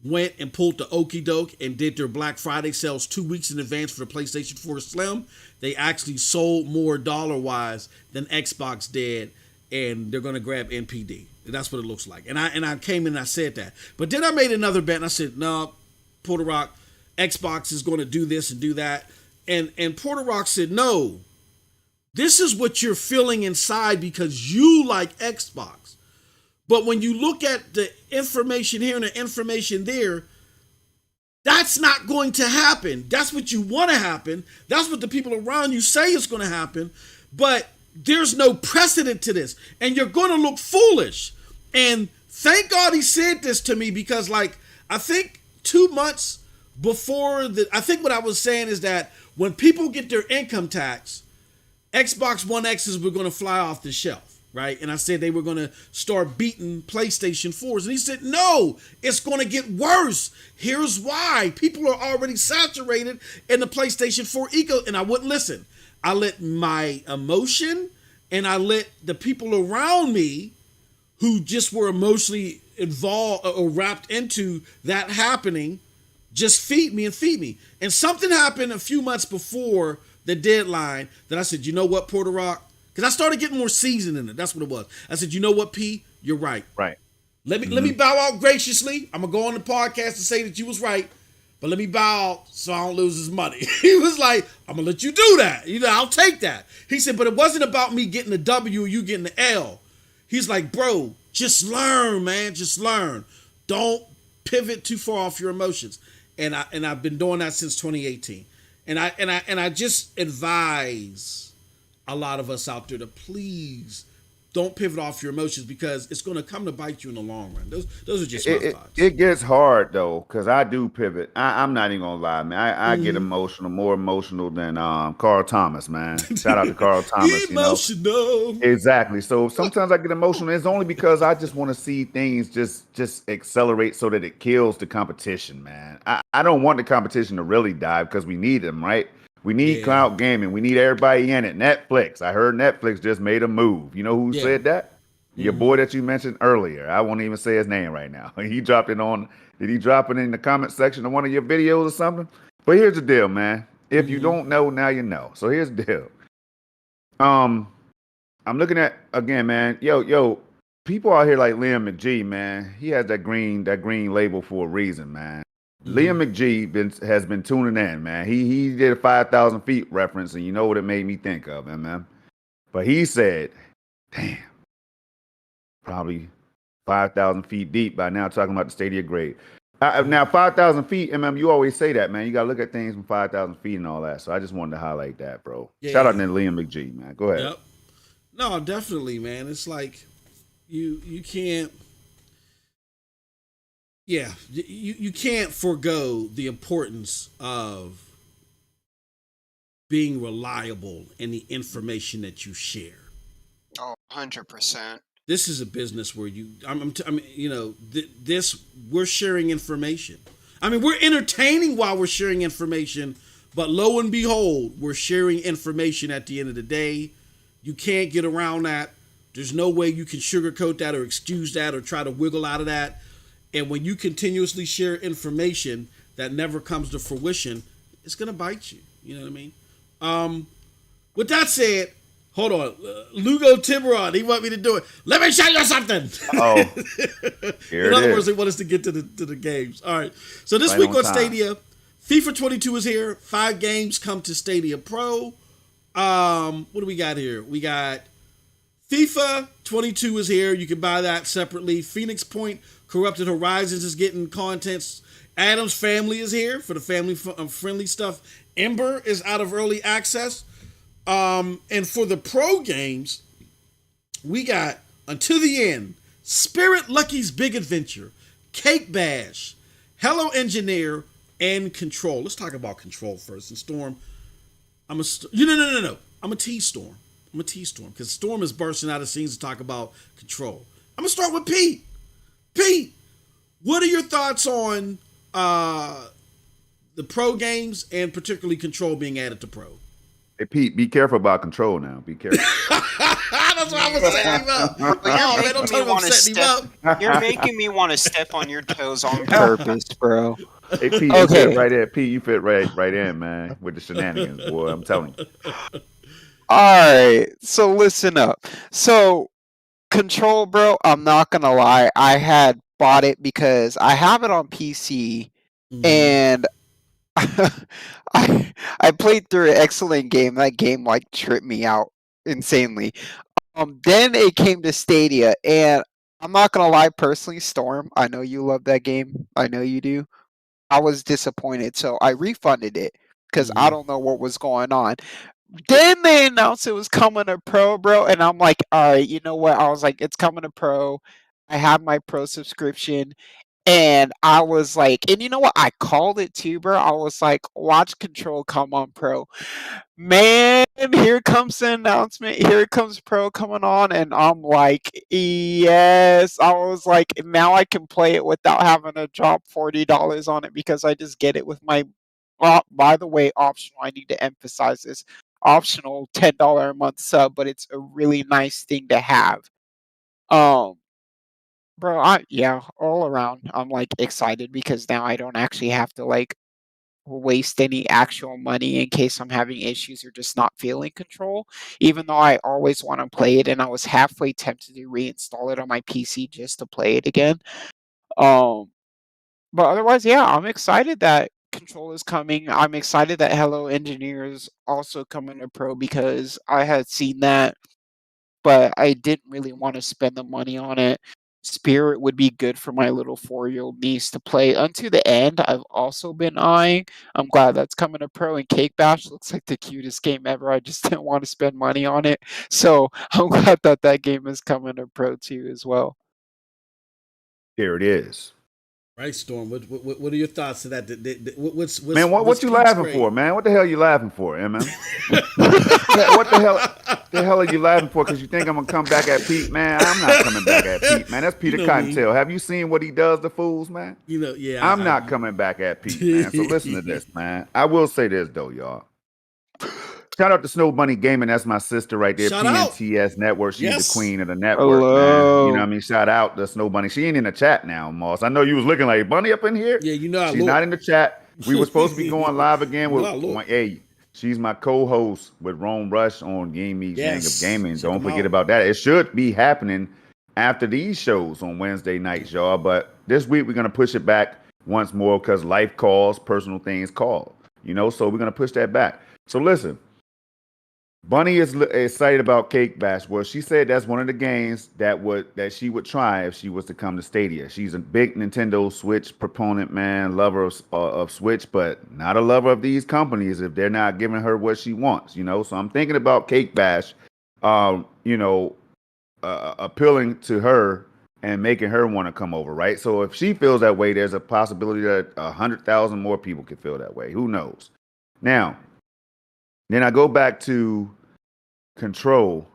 went and pulled the okey doke and did their Black Friday sales 2 weeks in advance for the PlayStation 4 Slim, they actually sold more dollar-wise than Xbox did, and they're going to grab NPD. That's what it looks like. And I came in and I said that. But then I made another bet, and I said, no, Porter Rock, Xbox is going to do this and do that. And Porter Rock said, no, this is what you're feeling inside because you like Xbox. But when you look at the information here and the information there, that's not going to happen. That's what you want to happen. That's what the people around you say is going to happen. But there's no precedent to this. And you're going to look foolish. And thank God he said this to me because, like, I think 2 months before I think what I was saying is that when people get their income tax, Xbox One X's were going to fly off the shelf, right? And I said they were going to start beating PlayStation 4s. And he said, no, it's going to get worse. Here's why. People are already saturated in the PlayStation 4 eco. And I wouldn't listen. I let my emotion and I let the people around me who just were emotionally involved or wrapped into that happening just feed me. And something happened a few months before the deadline that I said, you know what, Porter Rock? Because I started getting more seasoned in it. That's what it was. I said, you know what, P? You're right. Right. Let me bow out graciously. I'm going to go on the podcast and say that you was right, but let me bow out so I don't lose his money. He was like, I'm going to let you do that. I'll take that. He said, but it wasn't about me getting the W or you getting the L. He's like, bro, just learn, man. Just learn. Don't pivot too far off your emotions. and I've been doing that since 2018. And I just advise a lot of us out there to please don't pivot off your emotions because it's going to come to bite you in the long run. Those are just my thoughts. It gets hard though, because I do pivot. I'm not even gonna lie, man. I get Mm-hmm. emotional, more emotional than Carl Thomas, man. Shout out to Carl Thomas, you know. Emotional. Exactly. So sometimes I get emotional. It's only because I just want to see things just accelerate so that it kills the competition, man. I don't want the competition to really die because we need them, right? We need Yeah. cloud gaming. We need everybody in it. Netflix. I heard Netflix just made a move. You know who Yeah. said that? Your Mm-hmm. boy that you mentioned earlier. I won't even say his name right now. He dropped it on. Did he drop it in the comment section of one of your videos or something? But here's the deal, man. If you Mm-hmm. don't know, now you know. So here's the deal. Um, I'm looking at again, man. Yo, people out here like Liam McGee, man. He has that green label for a reason, man. Mm-hmm. Liam McGee has been tuning in, man. He did a 5,000 feet reference, and you know what it made me think of, man. But he said, "Damn, probably 5,000 feet deep by now." Talking about the Stadia grade. Now 5,000 feet, you always say that, man. You gotta look at things from 5,000 feet and all that. So I just wanted to highlight that, bro. Shout out Yeah. to Liam McGee, man. Go ahead. Yep. No, definitely, man. It's like you can't. Yeah, you can't forego the importance of being reliable in the information that you share. Oh, 100%. This is a business where I mean, this we're sharing information. I mean, we're entertaining while we're sharing information, but lo and behold, we're sharing information at the end of the day. You can't get around that. There's no way you can sugarcoat that or excuse that or try to wiggle out of that. And when you continuously share information that never comes to fruition, it's gonna bite you. You know what I mean? With that said, hold on. Lugo Tiburon, he want me to do it. Let me show you something. Oh, here In it other words, is. they want us to get to the games. All right. So this Right week on on time. Stadia, FIFA 22 is here. 5 games come to Stadia Pro. What do we got here? We got FIFA 22 is here. You can buy that separately. Phoenix Point Corrupted Horizons is getting contents. Adam's Family is here for the family friendly stuff. Ember is out of early access. And for the pro games, we got Until the End, Spirit Lucky's Big Adventure, Cake Bash, Hello Engineer, and Control. Let's talk about Control first. And Storm, no. I'm a T Storm. I'm a T Storm because Storm is bursting out of scenes to talk about Control. I'm gonna start with Pete. Pete, what are your thoughts on the pro games and particularly Control being added to pro? Hey Pete, be careful about control now. Be careful. That's why I was setting him up. But you're Oh man, making don't me tell him I'm want to setting him step. up. You're making me want to step on your toes on purpose, bro. Hey Pete, you fit Okay. right in. Pete, you fit right in, man, with the shenanigans, boy. I'm telling you. All right. So listen up. So Control, bro. I'm not gonna lie. I had bought it because I have it on PC, Mm-hmm. and I played through an excellent game. That game like tripped me out insanely. Then it came to Stadia, and I'm not gonna lie, personally, Storm, I know you love that game. I know you do. I was disappointed, so I refunded it because I Mm-hmm. don't know what was going on. Then they announced it was coming to Pro, bro, and I'm like, all right, you know what? I was like, it's coming to Pro. I have my Pro subscription, and I was like, and you know what? I called it too, bro. I was like, watch Control come on Pro. Man, here comes the announcement. Here comes Pro coming on, and I'm like, yes. I was like, now I can play it without having to drop $40 on it because I just get it with my. By the way, optional. I need to emphasize this optional $10 a month sub, but it's a really nice thing to have. Um, bro, yeah, all around, I'm like excited because now I don't actually have to like waste any actual money in case I'm having issues or just not feeling control. Even though I always want to play it, and I was halfway tempted to reinstall it on my PC just to play it again. Um, but otherwise, yeah, I'm excited that Control is coming. I'm excited that Hello Engineer is also coming to Pro because I had seen that, but I didn't really want to spend the money on it. Spirit would be good for my little 4-year-old niece to play. Unto the End, I've also been eyeing. I'm glad that's coming to Pro, and Cake Bash looks like the cutest game ever. I just didn't want to spend money on it. So I'm glad that that game is coming to Pro too as well. There it is. Right, Storm. What are your thoughts to that? What's Man, what you Pete's laughing grade? for, man? What the hell you laughing for, MM? What the hell are you laughing for? Because you think I'm gonna come back at Pete, man? I'm not coming back at Pete, man. That's Peter Cottontail. Have you seen what he does to fools, man? Yeah. I'm not coming back at Pete, man. So listen to this, man. I will say this though, y'all. Shout out to Snow Bunny Gaming. That's my sister right there. Shout out. PNTS Network. She's Yes. the queen of the network, man. You know what I Hello. mean? Shout out to Snow Bunny. She ain't in the chat now, Moss. I know you was looking like Bunny up in here. Yeah, you know I She's look. not in the chat. We were supposed to be going live again You know I with look. hey. She's my co-host with Rome Rush on Game Meets Gang of Yes. Gaming. Check Don't 'em forget out. about that. It should be happening after these shows on Wednesday nights, y'all. But this week we're gonna push it back once more because life calls, personal things call. You know, so we're gonna push that back. So listen. Bunny is excited about Cake Bash. Well, she said that's one of the games that she would try if she was to come to Stadia. She's a big Nintendo Switch proponent, man, lover of Switch, but not a lover of these companies if they're not giving her what she wants, you know. So I'm thinking about Cake Bash, appealing to her and making her want to come over, right? So if she feels that way, there's a possibility that 100,000 more people could feel that way. Who knows? Now. Then I go back to Control.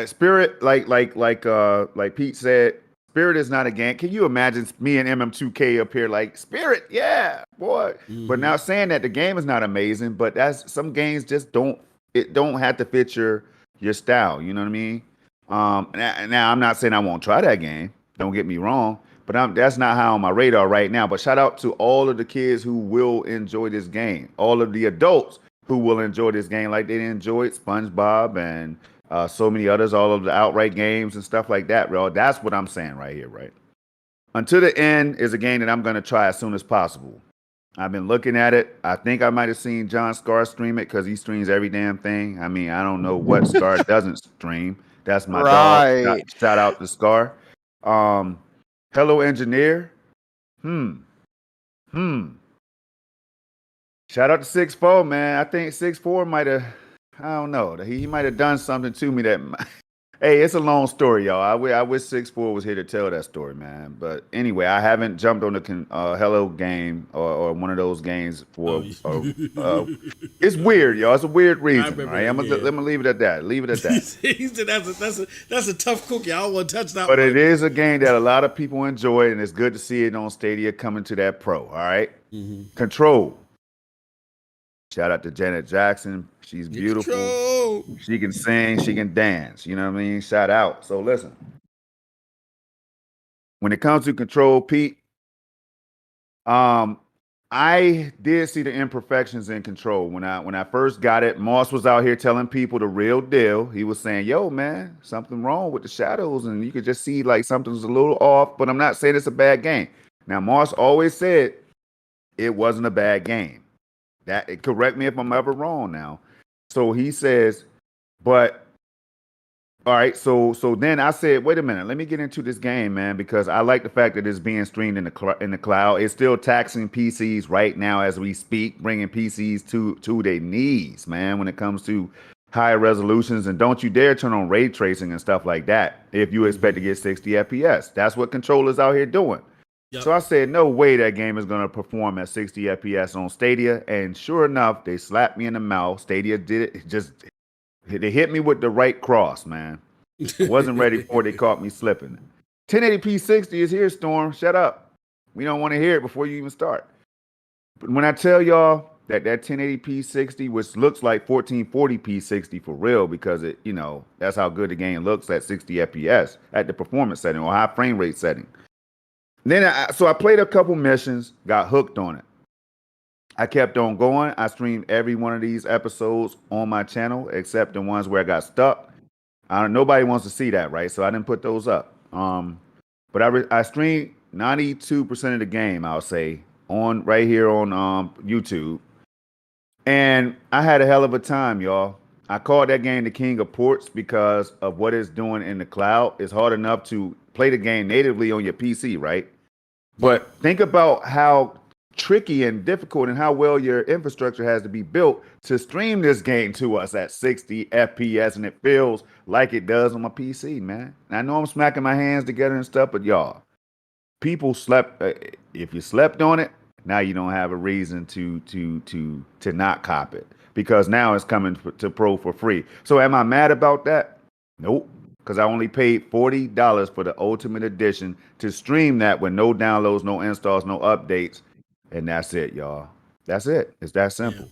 Spirit, like Pete said, Spirit is not a game. Can you imagine me and MM2K up here like Spirit? Yeah, boy. Mm-hmm. But now saying that the game is not amazing, but that's some games just don't have to fit your style. You know what I mean? Now I'm not saying I won't try that game. Don't get me wrong. But that's not how on my radar right now. But shout out to all of the kids who will enjoy this game. All of the adults who will enjoy this game like they enjoyed SpongeBob and so many others, all of the outright games and stuff like that, bro. That's what I'm saying right here, right? Until the End is a game that I'm going to try as soon as possible. I've been looking at it. I think I might have seen John Scar stream it because he streams every damn thing. I mean, I don't know what Scar doesn't stream. That's my dog. Shout out to Scar. Hello, Engineer. Shout out to 6'4", man. I think 6'4" might have, I don't know. He might have done something to me that, hey, it's a long story, y'all. I wish 6'4" was here to tell that story, man. But anyway, I haven't jumped on the Hello game or one of those games for, it's weird, y'all. It's a weird reason, right? Let me leave it at that. Leave it at that. He said that's a tough cookie. I don't want to touch that But one. it is a game that a lot of people enjoy, and it's good to see it on Stadia coming to that Pro, all right? Mm-hmm. Control. Shout out to Janet Jackson. She's beautiful. Control. She can sing. She can dance. You know what I mean? Shout out. So listen. When it comes to Control, Pete, I did see the imperfections in Control. When I first got it, Moss was out here telling people the real deal. He was saying, yo, man, something wrong with the shadows. And you could just see like something's a little off. But I'm not saying it's a bad game. Now, Moss always said it wasn't a bad game. Correct me if I'm ever wrong now. So he says, but all right, so then I said, wait a minute, let me get into this game, man, because I like the fact that it's being streamed in the cloud. It's still taxing PCs right now as we speak, bringing PCs to their knees, man, when it comes to higher resolutions. And don't you dare turn on ray tracing and stuff like that if you expect to get 60 FPS. That's what controllers out here doing. Yep. So I said, no way that game is going to perform at 60 FPS on Stadia. And sure enough, they slapped me in the mouth. Stadia did it. They hit me with the right cross, man. I wasn't ready for it. They caught me slipping. 1080p 60 is here, Storm. Shut up. We don't want to hear it before you even start. But when I tell y'all that 1080p 60, which looks like 1440p 60 for real, because it, that's how good the game looks at 60 FPS at the performance setting or high frame rate setting. Then I played a couple missions, got hooked on it. I kept on going. I streamed every one of these episodes on my channel, except the ones where I got stuck. Nobody wants to see that, right? So I didn't put those up. But I streamed 92% of the game, I'll say, on right here on YouTube. And I had a hell of a time, y'all. I call that game the king of ports because of what it's doing in the cloud. It's hard enough to play the game natively on your PC, right? Yep. But think about how tricky and difficult and how well your infrastructure has to be built to stream this game to us at 60 FPS, and it feels like it does on my PC, man. And I know I'm smacking my hands together and stuff, but y'all, people slept. If you slept on it, now you don't have a reason to not cop it because now it's coming to Pro for free. So am I mad about that? Nope. Because I only paid $40 for the Ultimate Edition to stream that with no downloads, no installs, no updates, and that's it, y'all. That's it. It's that Yeah. simple.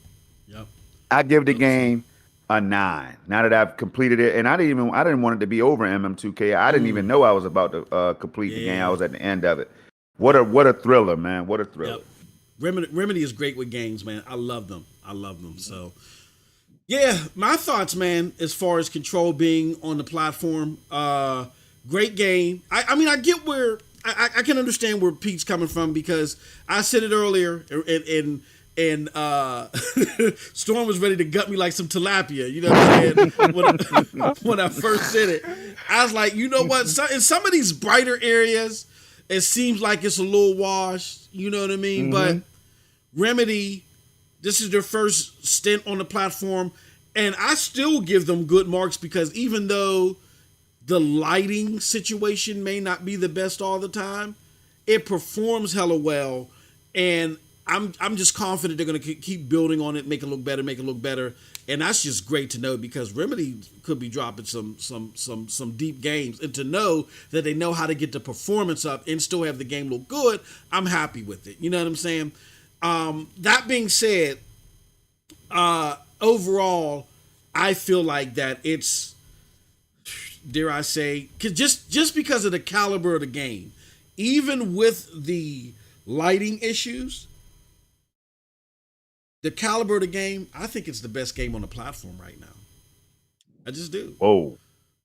Yep. I give the 100%. game a 9. Now that I've completed it, and I didn't want it to be over MM2K. I didn't even Mm. know I was about to complete the game. I Yeah. was at the end of it. Yep. What a thriller, man! What a thriller. Yep. Remedy is great with games, man. I love them. I love them. So, yeah, my thoughts, man, as far as Control being on the platform, great game. I mean, I get where I can understand where Pete's coming from because I said it earlier, and Storm was ready to gut me like some tilapia. You know what I'm saying? When I first said it, I was like, you know what? In some of these brighter areas, it seems like it's a little washed. You know what I mean? But Remedy, this is their first stint on the platform, and I still give them good marks because even though the lighting situation may not be the best all the time, it performs hella well, and I'm just confident they're gonna keep building on it, make it look better, and that's just great to know because Remedy could be dropping some deep games, and to know that they know how to get the performance up and still have the game look good, I'm happy with it. You know what I'm saying? That being said, overall, I feel like that it's, dare I say, cause just because of the caliber of the game, even with the lighting issues, the caliber of the game, I think it's the best game on the platform right now. I just do. Whoa,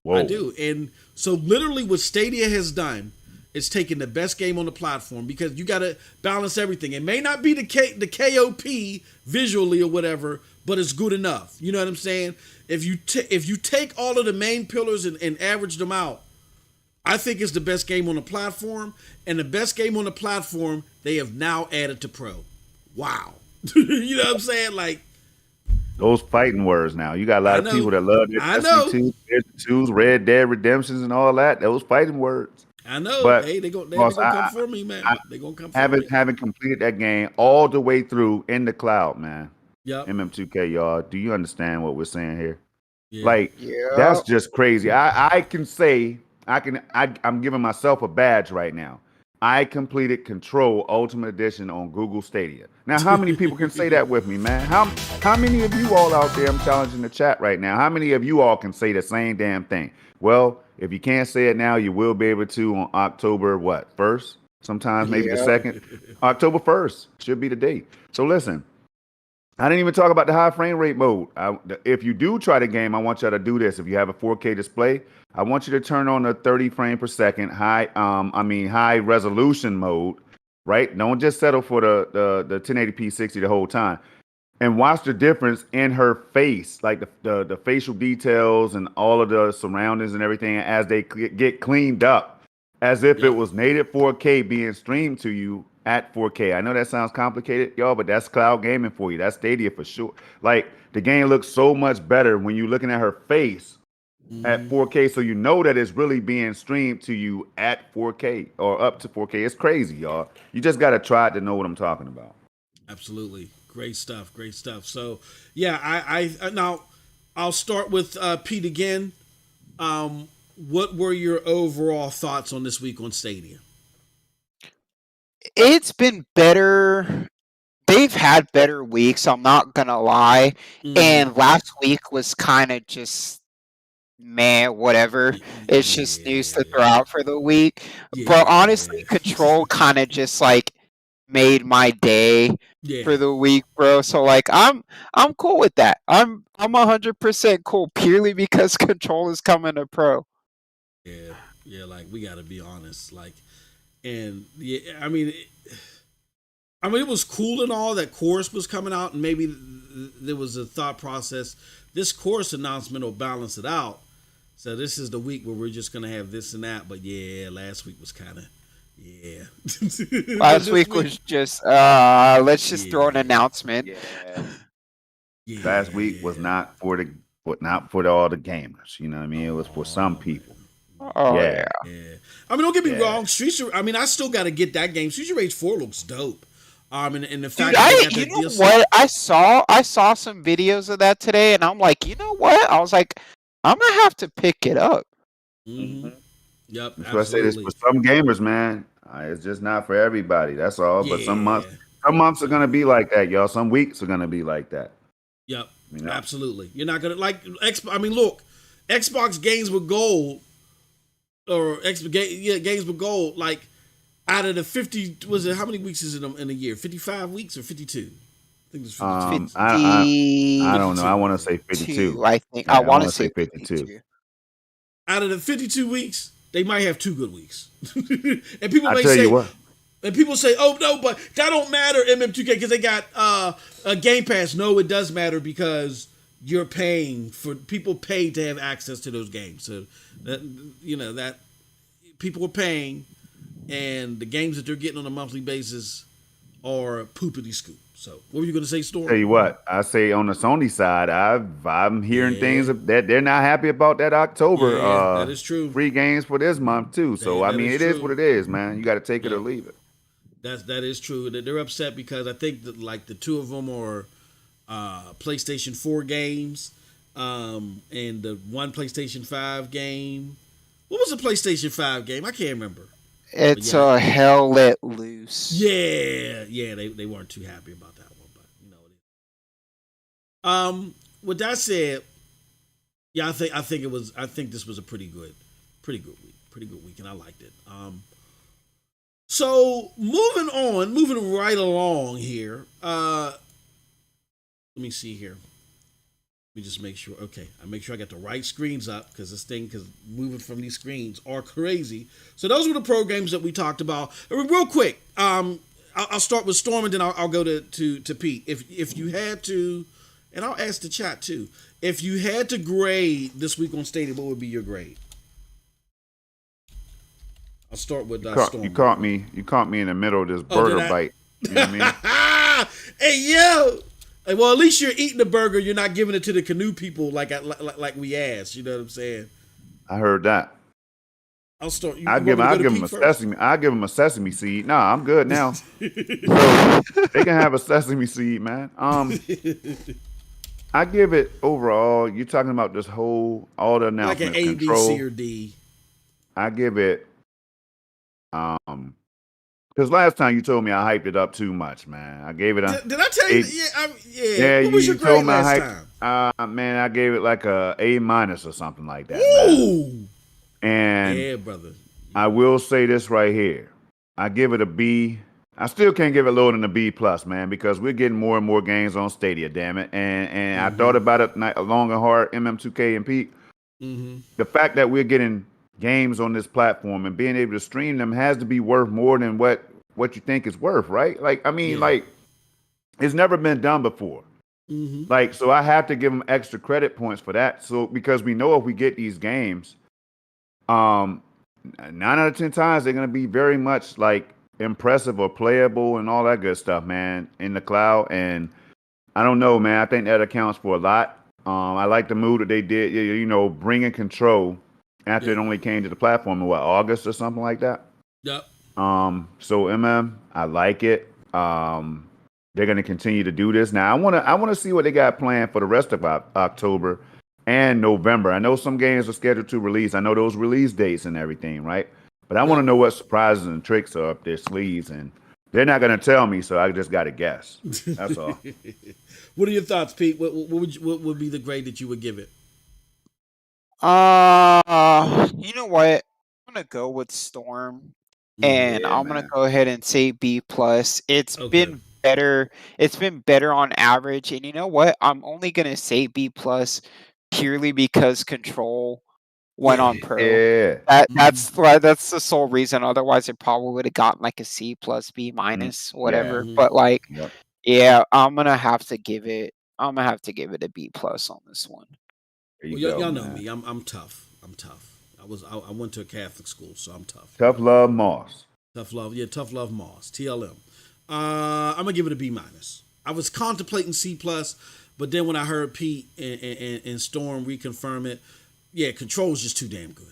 I whoa. do. And so literally what Stadia has done is taking the best game on the platform because you got to balance everything. It may not be the KOP visually or whatever, but it's good enough. You know what I'm saying? If you take all of the main pillars and average them out, I think it's the best game on the platform. And the best game on the platform, they have now added to Pro. Wow. You know what I'm saying? Like, Those fighting words now. You got a lot I of people know. that love their I Destiny know. 2, Destiny 2s, Red Dead Redemptions, and all that. Those fighting words. I know. But Hey, they gonna boss, come for me, man. They gonna come for me. haven't completed that game all the way through in the cloud, man. Yep. MM2K, y'all. Do you understand what we're saying here? Yeah. Like, Yeah. that's just crazy. I can say I'm giving myself a badge right now. I completed Control Ultimate Edition on Google Stadia. Now, how many people can say that with me, man? How many of you all out there? I'm challenging the chat right now. How many of you all can say the same damn thing? Well, if you can't say it now, you will be able to on October what 1st? Sometimes maybe the Yeah. 2nd. October 1st should be the date. So listen. I didn't even talk about the high frame rate mode. If you do try the game, I want you to do this. If you have a 4K display, I want you to turn on the 30 frame per second high resolution mode, right? Don't just settle for the 1080p 60 the whole time. And watch the difference in her face, like the facial details and all of the surroundings and everything as they get cleaned up, as if it Yep. was native 4K being streamed to you at 4K. I know that sounds complicated, y'all, but that's cloud gaming for you. That's Stadia for sure. Like the game looks so much better when you're looking at her face at 4K, so you know that it's really being streamed to you at 4K or up to 4K. It's crazy, y'all. You just gotta try it to know what I'm talking about. Absolutely. Great stuff. Great stuff. So yeah, I now I'll start with Pete again. What were your overall thoughts on this week on Stadia? It's been better. They've had better weeks, I'm not gonna lie. And last week was kind of just meh, whatever. It's just news to throw Yeah. out for the week. But honestly, Yeah. Control kind of just like made my day Yeah. for the week, bro. So like I'm cool with that. I'm 100% cool purely because Control is coming to Pro. Yeah. Yeah. Like we got to be honest. Like, and yeah, I mean, it was cool and all that Chorus was coming out, and maybe there was a thought process this course announcement will balance it out. So this is the week where we're just gonna have this and that. But yeah, last week was kind of yeah. But Last this week week, was just let's just throw an yeah, announcement. Yeah. yeah, Last week was not for all the gamers. You know what I mean? It was for some Oh, people. Oh Yeah. yeah. yeah. I mean, don't get me Yeah. wrong. I mean, I still got to get that game. Streets of Rage 4 looks dope. And the fact Dude, that they got you that know DLC. what? I saw some videos of that today, and I'm like, you know what? I was like, I'm gonna have to pick it up. Mm-hmm. Mhm. Yep, That's why I say this absolutely. for some gamers, man. It's just not for everybody. That's all. But some months, Yeah. are gonna be like that, y'all. Some weeks are gonna be like that. Yep. You know. Absolutely. You're not gonna like I mean, look, Xbox Games with Gold or Games with Gold. Like out of the 50, was it how many weeks is it in a year? 55 weeks or 52? I think it's 52 weeks. I don't know. I 52. want to say 52. I think I Yeah, I want want to to say say 52. 52. Out of the 52 weeks, they might have 2 good weeks. And people I may tell you say, what. and people say, "Oh no, but that don't matter." MM2K because they got a Game Pass. No, it does matter because you're paying for people pay to have access to those games. So that that people are paying, and the games that they're getting on a monthly basis are poopity scoop. So what were you going to say, Storm? Tell you what, I say on the Sony side, I'm hearing things Yeah, that they're not happy about that October yeah, that is true. free games for this month too. So I That mean, is it is what true. it is, man. You got to take it or Yep. leave it. That is true. They're upset because I think that like the two of them are PlayStation 4 games, and the one PlayStation 5 game. What was the PlayStation 5 game? I can't remember. It's yeah. a Hell Let Loose. Yeah, they weren't too happy about that one, but with that said, yeah, I think this was a pretty good week, and I liked it. So moving right along here. Let me see here. Let me just make sure. Okay, I make sure I got the right screens up because moving from these screens are crazy. So those were the programs that we talked about. Real quick, I'll start with Storm and then I'll go to Pete. If you had to, and I'll ask the chat too. If you had to grade this week on Stadia, what would be your grade? I'll start with Storm. You caught me. You caught me in the middle of this burger bite. You know what I mean? Hey yo. Well, at least you're eating the burger. You're not giving it to the canoe people like we asked. You know what I'm saying? I heard that. I'll start. I'll give him a sesame. I'll give him a sesame seed. Nah, I'm good now. So they can have a sesame seed, man. I give it overall. You're talking about this whole all the announcements, like an A, control. B, C, or D. I give it because last time you told me I hyped it up too much, man. I gave it a. Did I tell you? Yeah. What was your grade last time? Man, I gave it like a A- or something like that. Ooh. Man. And yeah, brother. I will say this right here. I give it a B. I still can't give it lower than a B plus, man, because we're getting more and more games on Stadia, damn it. And I thought about it long and hard, MM2K and Pete. Mm-hmm. The fact that we're getting games on this platform and being able to stream them has to be worth more than what you think is worth, right? Like, I mean, like, it's never been done before. Mm-hmm. Like, so I have to give them extra credit points for that. So because we know if we get these games, 9 out of 10 times they're gonna be very much like impressive or playable and all that good stuff, man, in the cloud. And I don't know, man. I think that accounts for a lot. I like the move that they did, bringing control after it only came to the platform in August or something like that. Yep. So I like it. They're going to continue to do this. Now, I want to see what they got planned for the rest of October and November. I know some games are scheduled to release. I know those release dates and everything, right? But I want to know what surprises and tricks are up their sleeves, and they're not going to tell me, so I just got to guess. That's all. What are your thoughts, Pete? What would be the grade that you would give it? You know what? I'm gonna go with Storm, and I'm gonna go ahead and say B plus. It's been better. It's been better on average, and you know what? I'm only gonna say B plus purely because Control went on Pro. Yeah. That's the sole reason. Otherwise, it probably would have gotten like a C plus, B minus, whatever. Yeah. But like, yeah, I'm gonna have to give it I'm gonna have to give it a B+ on this one. There Well, you go, y'all know man. me. I'm tough. I'm tough. I went to a Catholic school, so I'm tough. Tough love, Moss. Tough love. Yeah, tough love. Moss. TLM. I'm gonna give it a B-. I was contemplating C+, but then when I heard Pete and Storm reconfirm it, yeah, Control's just too damn good.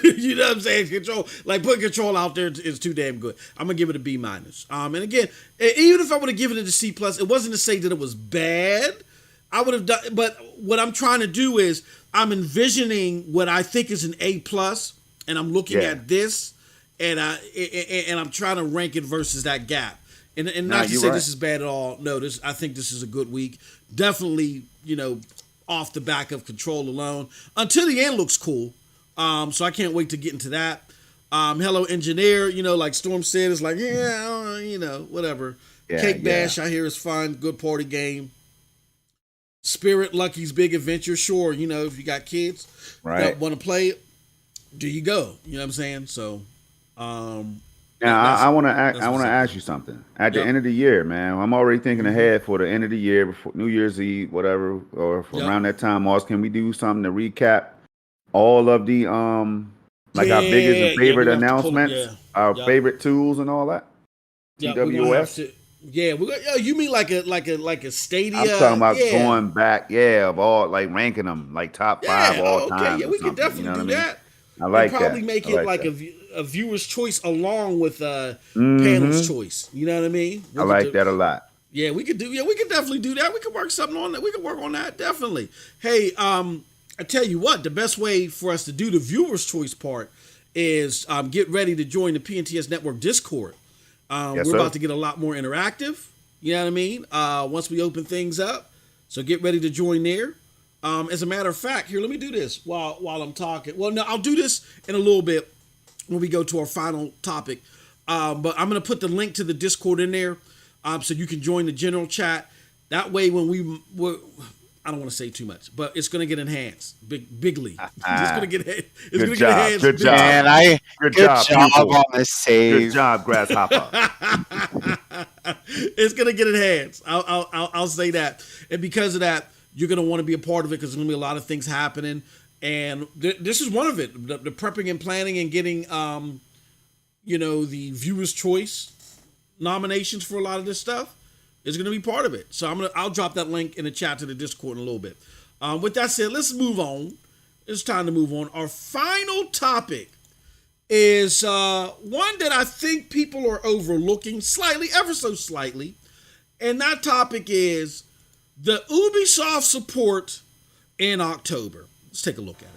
You know what I'm saying? Control, like putting Control out there is too damn good. I'm gonna give it a B-. And again, even if I would have given it a C+, it wasn't to say that it was bad. I would have done, but what I'm trying to do is I'm envisioning what I think is an A+, and I'm looking at this, and I'm trying to rank it versus that gap. And not to say this is bad at all. No, I think this is a good week. Definitely, off the back of Control alone. Until the End looks cool. So I can't wait to get into that. Hello Engineer, like Storm said, is like, whatever. Yeah, Cake Bash, I hear is fun. Good party game. Spirit Lucky's Big Adventure, sure. If you got kids that want to play it, do you go? You know what I'm saying? So, now I want to ask you something. At the end of the year, man, I'm already thinking ahead for the end of the year, before New Year's Eve, whatever, or around that time. Moss, can we do something to recap all of the our biggest and favorite announcements, our favorite tools, and all that? TWS. Yeah, you mean like a Stadia? I'm talking about going back, of all ranking them top 5 all time. Yeah, we can definitely do that. I like that. Probably make it like a viewer's choice along with panel's choice. You know what I mean? I like that a lot. Yeah, we could definitely do that. We could work something on that. We could work on that definitely. Hey, I tell you what, the best way for us to do the viewer's choice part is get ready to join the PNTS Network Discord. We're about to get a lot more interactive. You know what I mean? Once we open things up. So get ready to join there. As a matter of fact, here, let me do this while I'm talking. Well, no, I'll do this in a little bit when we go to our final topic. But I'm going to put the link to the Discord in there so you can join the general chat. That way, when I don't want to say too much, but it's going to get enhanced bigly. It's going to get enhanced. Good job. Man, good job people. On this save. Good job, Grasshopper. It's going to get enhanced. I'll say that. And because of that, you're going to want to be a part of it because there's going to be a lot of things happening. And this is one of it. The prepping and planning and getting, the viewer's choice nominations for a lot of this stuff is going to be part of it. So I'll drop that link in the chat to the Discord in a little bit. With that said, let's move on. It's time to move on. Our final topic is one that I think people are overlooking slightly, ever so slightly. And that topic is the Ubisoft support in October. Let's take a look at it.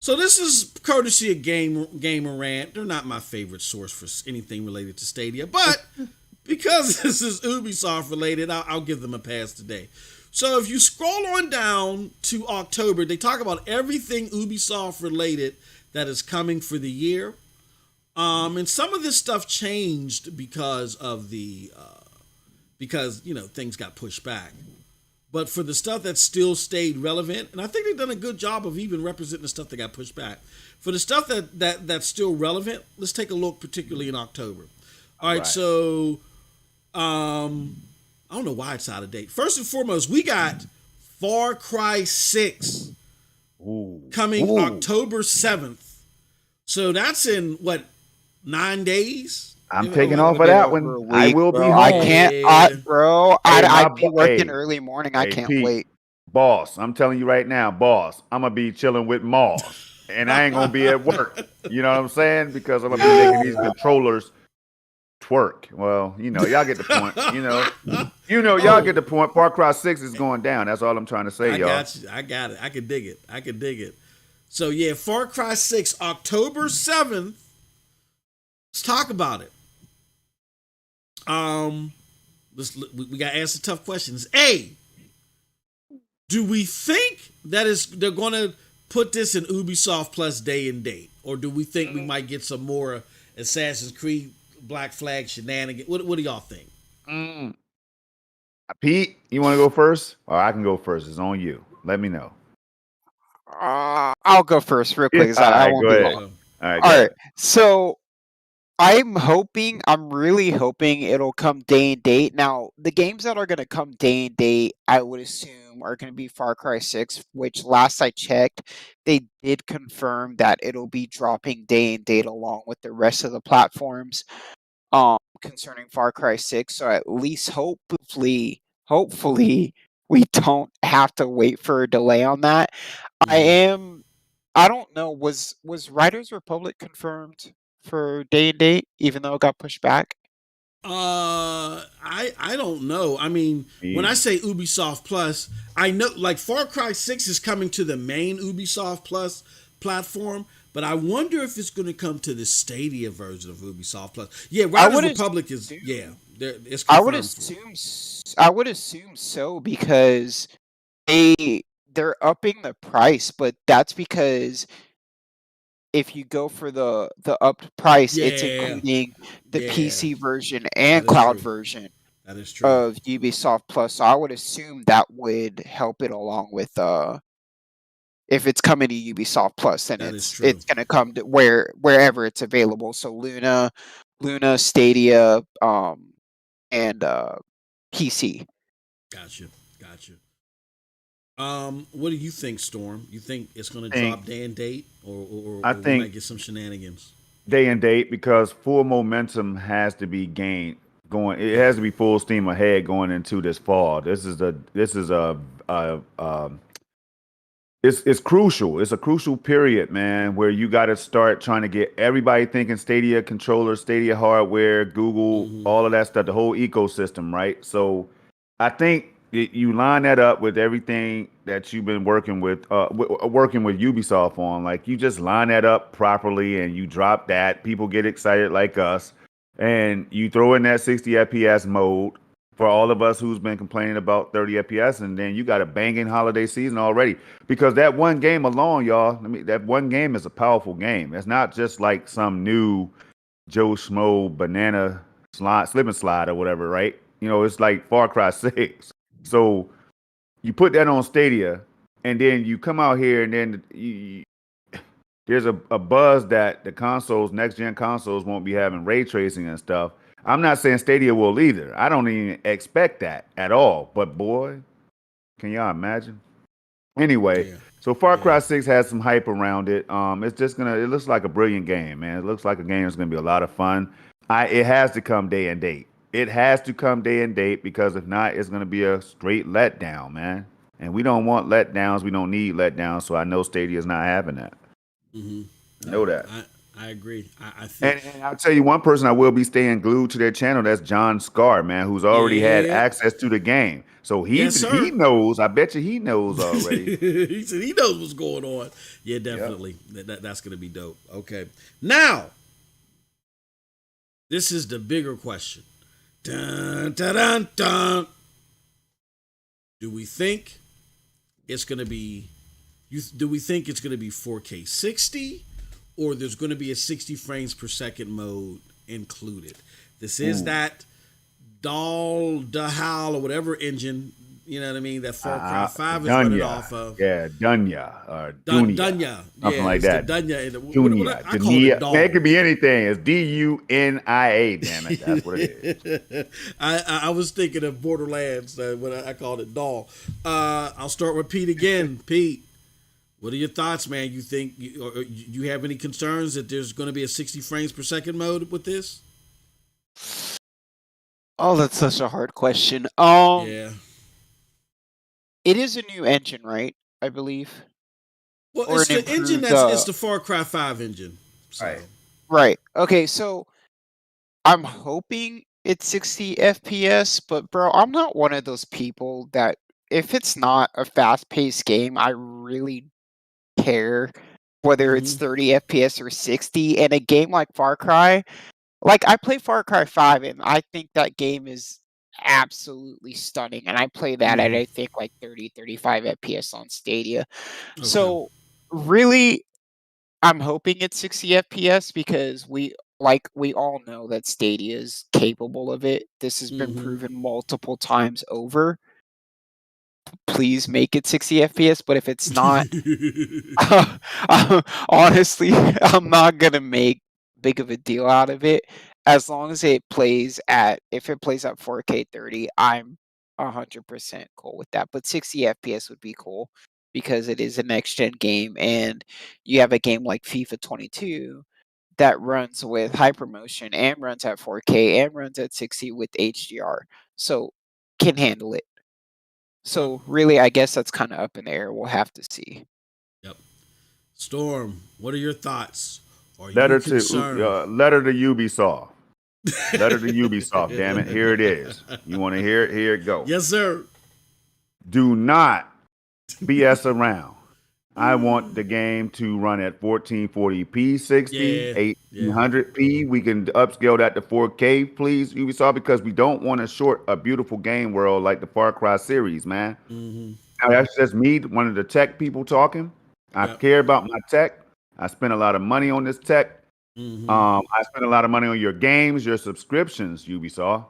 So this is courtesy of Gamer Rant. They're not my favorite source for anything related to Stadia, but because this is Ubisoft related, I'll give them a pass today. So if you scroll on down to October, they talk about everything Ubisoft related that is coming for the year. And some of this stuff changed because of things got pushed back. But for the stuff that still stayed relevant, and I think they've done a good job of even representing the stuff that got pushed back. For the stuff that's still relevant, let's take a look, particularly in October. All right. So I don't know why it's out of date. First and foremost, we got Far Cry 6 coming October 7th. So that's in 9 days? I'm taking off of that one. I will be home. I can't, bro. I'd be working early morning. I can't wait. Boss, I'm telling you right now, boss, I'm going to be chilling with Moss. And I ain't going to be at work. You know what I'm saying? Because I'm going to be making these controllers twerk. Well, y'all get the point. Y'all get the point. Far Cry 6 is going down. That's all I'm trying to say, y'all. I got it. I can dig it. So, yeah, Far Cry 6, October 7th. Let's talk about it. We got to answer tough questions. A, do we think they're going to put this in Ubisoft Plus day and date? Or do we think we might get some more Assassin's Creed Black Flag shenanigans? What do y'all think? Pete, you want to go first? Or I can go first. It's on you. Let me know. I'll go first real quick. All right, go ahead. All right. So I'm really hoping it'll come day and date. Now, the games that are going to come day and date, I would assume, are going to be Far Cry 6, which last I checked, they did confirm that it'll be dropping day and date along with the rest of the platforms concerning Far Cry 6. So at least hopefully we don't have to wait for a delay on that. Mm-hmm. I don't know, was Riders Republic confirmed for day and date, even though it got pushed back? I don't know. I mean, when I say Ubisoft Plus, I know like Far Cry 6 is coming to the main Ubisoft Plus platform, but I wonder if it's going to come to the Stadia version of Ubisoft Plus. Yeah, I Riders would Republic is assume it's I would confirmed for. assume I would assume so because they're upping the price, but that's because if you go for the upped price, it's Yeah, including the yeah, PC version that and is cloud true. version That is true. of Ubisoft Plus. So I would assume that would help it along with if it's coming to Ubisoft Plus, then That is true. it's gonna come to wherever it's available. So Luna, Stadia, and PC. Gotcha. Gotcha. What do you think, Storm? You think it's going to think drop day and date, or I or we might think get some shenanigans? day and date because full momentum has to be gained going. It Yeah. has to be full steam ahead going into this fall. This is a it's crucial. It's a crucial period, man, where you got to start trying to get everybody thinking Stadia controller, Stadia hardware, Google, Mm-hmm. all of that stuff, the whole ecosystem, right? So I think you line that up with everything that you've been working with Ubisoft on. Like you just line that up properly, and you drop that. People get excited like us, and you throw in that 60 FPS mode for all of us who's been complaining about 30 FPS, and then you got a banging holiday season already. Because that one game alone, y'all, that one game is a powerful game. It's not just like some new Joe Schmo banana slip and slide or whatever, right? You know, it's like Far Cry 6. So you put that on Stadia, and then you come out here, and then there's a buzz that the consoles, next gen consoles, won't be having ray tracing and stuff. I'm not saying Stadia will either. I don't even expect that at all. But boy, can y'all imagine? Anyway, Yeah. so Far Yeah. Cry 6 has some hype around it. It's just gonna. It looks like a brilliant game, man. It looks like a game that's gonna be a lot of fun. It has to come day and date. It has to come day and date because if not, it's gonna be a straight letdown, man. And we don't want letdowns. We don't need letdowns. So I know Stadia is not having that. Mm-hmm. I know No, that. I agree. I think. And I'll tell you one person I will be staying glued to their channel. That's John Scar, man, who's already had Yeah. access to the game. So Yes, he sir. knows. I bet you he knows already. He said he knows what's going on. Yeah, Yep. definitely. That's gonna be dope. Okay. Now, this is the bigger question. Dun, dun, dun, dun. Do we think it's gonna be? Do we think it's gonna be 4K 60, or there's gonna be a 60 frames per second mode included? This is Ooh. that Dahal or whatever engine. You know what I mean? That Far Cry 5 is running Dunya. off of. Yeah, Dunya or Dunya. Dunya. Yeah, Something like it's the that. Dunya. Dunya. I call it Dunya. Man, it Dahl. could be anything. It's Dunia, damn it. That's what it is. I was thinking of Borderlands when I called it Dahl. I'll start with Pete again. Pete, what are your thoughts, man? You think you have any concerns that there's going to be a 60 frames per second mode with this? Oh, that's such a hard question. Yeah. It is a new engine, right? I believe, Well, or it's an the engine improved. it's the Far Cry 5 engine. All So. right. Right. Okay. So I'm hoping it's 60 FPS, but bro, I'm not one of those people that if it's not a fast-paced game, I really care whether it's Mm-hmm. 30 FPS or 60. And a game like Far Cry, like I play Far Cry 5 and I think that game is absolutely stunning. And I play that at Mm-hmm. I think like 30, 35 FPS on Stadia. Okay. So really I'm hoping it's 60 FPS because we all know that Stadia is capable of it. This has been Mm-hmm. proven multiple times over. Please make it 60 FPS, but if it's not, honestly, I'm not gonna make big of a deal out of it. As long as it plays at, if it plays at 4K 30, I'm 100% cool with that. But 60 FPS would be cool because it is a next gen game, and you have a game like FIFA 22 that runs with hypermotion and runs at 4K and runs at 60 with HDR, so can handle it. Yep. So really, I guess that's kind of up in the air. We'll have to see. Yep. Storm, what are your thoughts? Are you Letter concerned? to Ubisoft. Letter to Ubisoft. Damn it, here it is. You want to hear it? Here it go. Yes, sir. Do not BS around. I want the game to run at 1440p, 60, 1800p. We can upscale that to 4K, please, Ubisoft, because we don't want to short a beautiful game world like the Far Cry series, man. Mm-hmm. Now, that's just me, one of the tech people talking. I care about my tech. I spend a lot of money on this tech. Mm-hmm. I spend a lot of money on your games, your subscriptions, Ubisoft.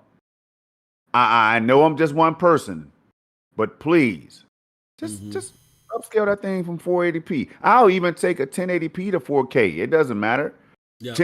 I know I'm just one person, but please, just upscale that thing from 480p. I'll even take a 1080p to 4K. It doesn't matter. Yeah.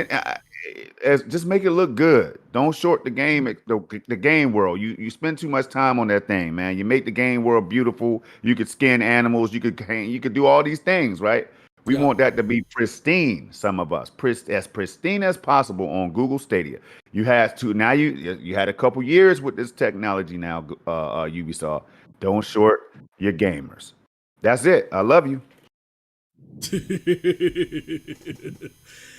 Just make it look good. Don't short the game, the game world. You spend too much time on that thing, man. You make the game world beautiful. You could skin animals. You could do all these things, right? We want that to be pristine. Some of us, as pristine as possible on Google Stadia. You had to now. You had a couple years with this technology now. Ubisoft, don't short your gamers. That's it. I love you.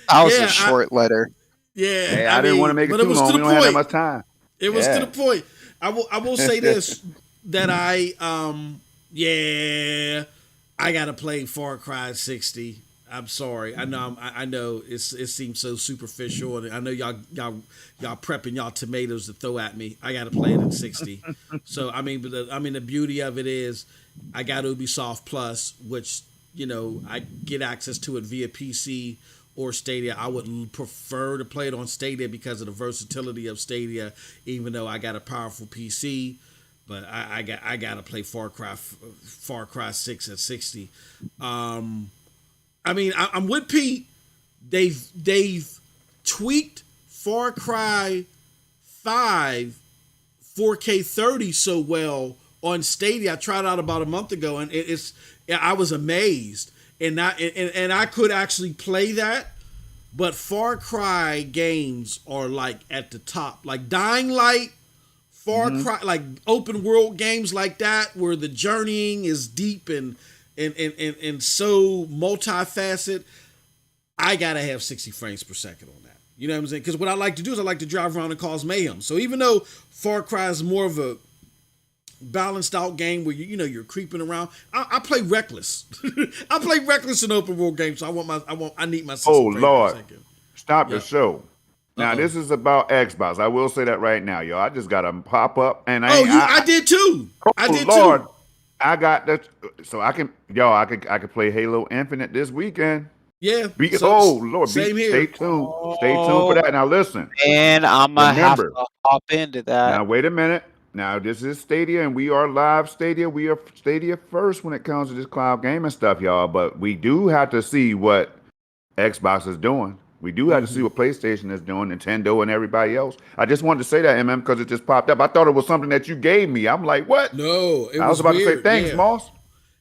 That was a short letter. Yeah, hey, I didn't want to make it too long. We don't have that much time. It was to the point. I will say this, that I gotta play Far Cry 60. I'm sorry. I know it seems so superficial, and I know y'all prepping y'all tomatoes to throw at me. I gotta play it in 60. So the beauty of it is I got Ubisoft Plus, which I get access to it via PC or Stadia. I would prefer to play it on Stadia because of the versatility of Stadia, even though I got a powerful PC. But I got to play Far Cry 6 at 60. I'm with Pete. They've tweaked Far Cry 5 4K 30 so well on Stadia. I tried it out about a month ago, and I was amazed. And I could actually play that, but Far Cry games are like at the top, like Dying Light, Far Cry, like open world games like that, where the journeying is deep and so multifaceted. I gotta have 60 frames per second on that. You know what I'm saying? Because what I like to do is I like to drive around and cause mayhem. So even though Far Cry is more of a balanced out game where you're creeping around, I play reckless. I play reckless in open world games. So I need my 60 frames per second. Stop the show. Now this is about Xbox. I will say that right now, y'all. I just got a pop up, and I did too. I did too. I got that, so I could play Halo Infinite this weekend. Yeah. Same here. Stay tuned. Stay tuned for that. Now listen. And I'm gonna have to hop into that. Now wait a minute. Now this is Stadia, and we are live Stadia. We are Stadia first when it comes to this cloud gaming stuff, y'all. But we do have to see what Xbox is doing. We do have to see what PlayStation is doing, Nintendo, and everybody else. I just wanted to say that, MM, because it just popped up. I thought it was something that you gave me. I'm like, what? No, I was about to say thanks, Moss.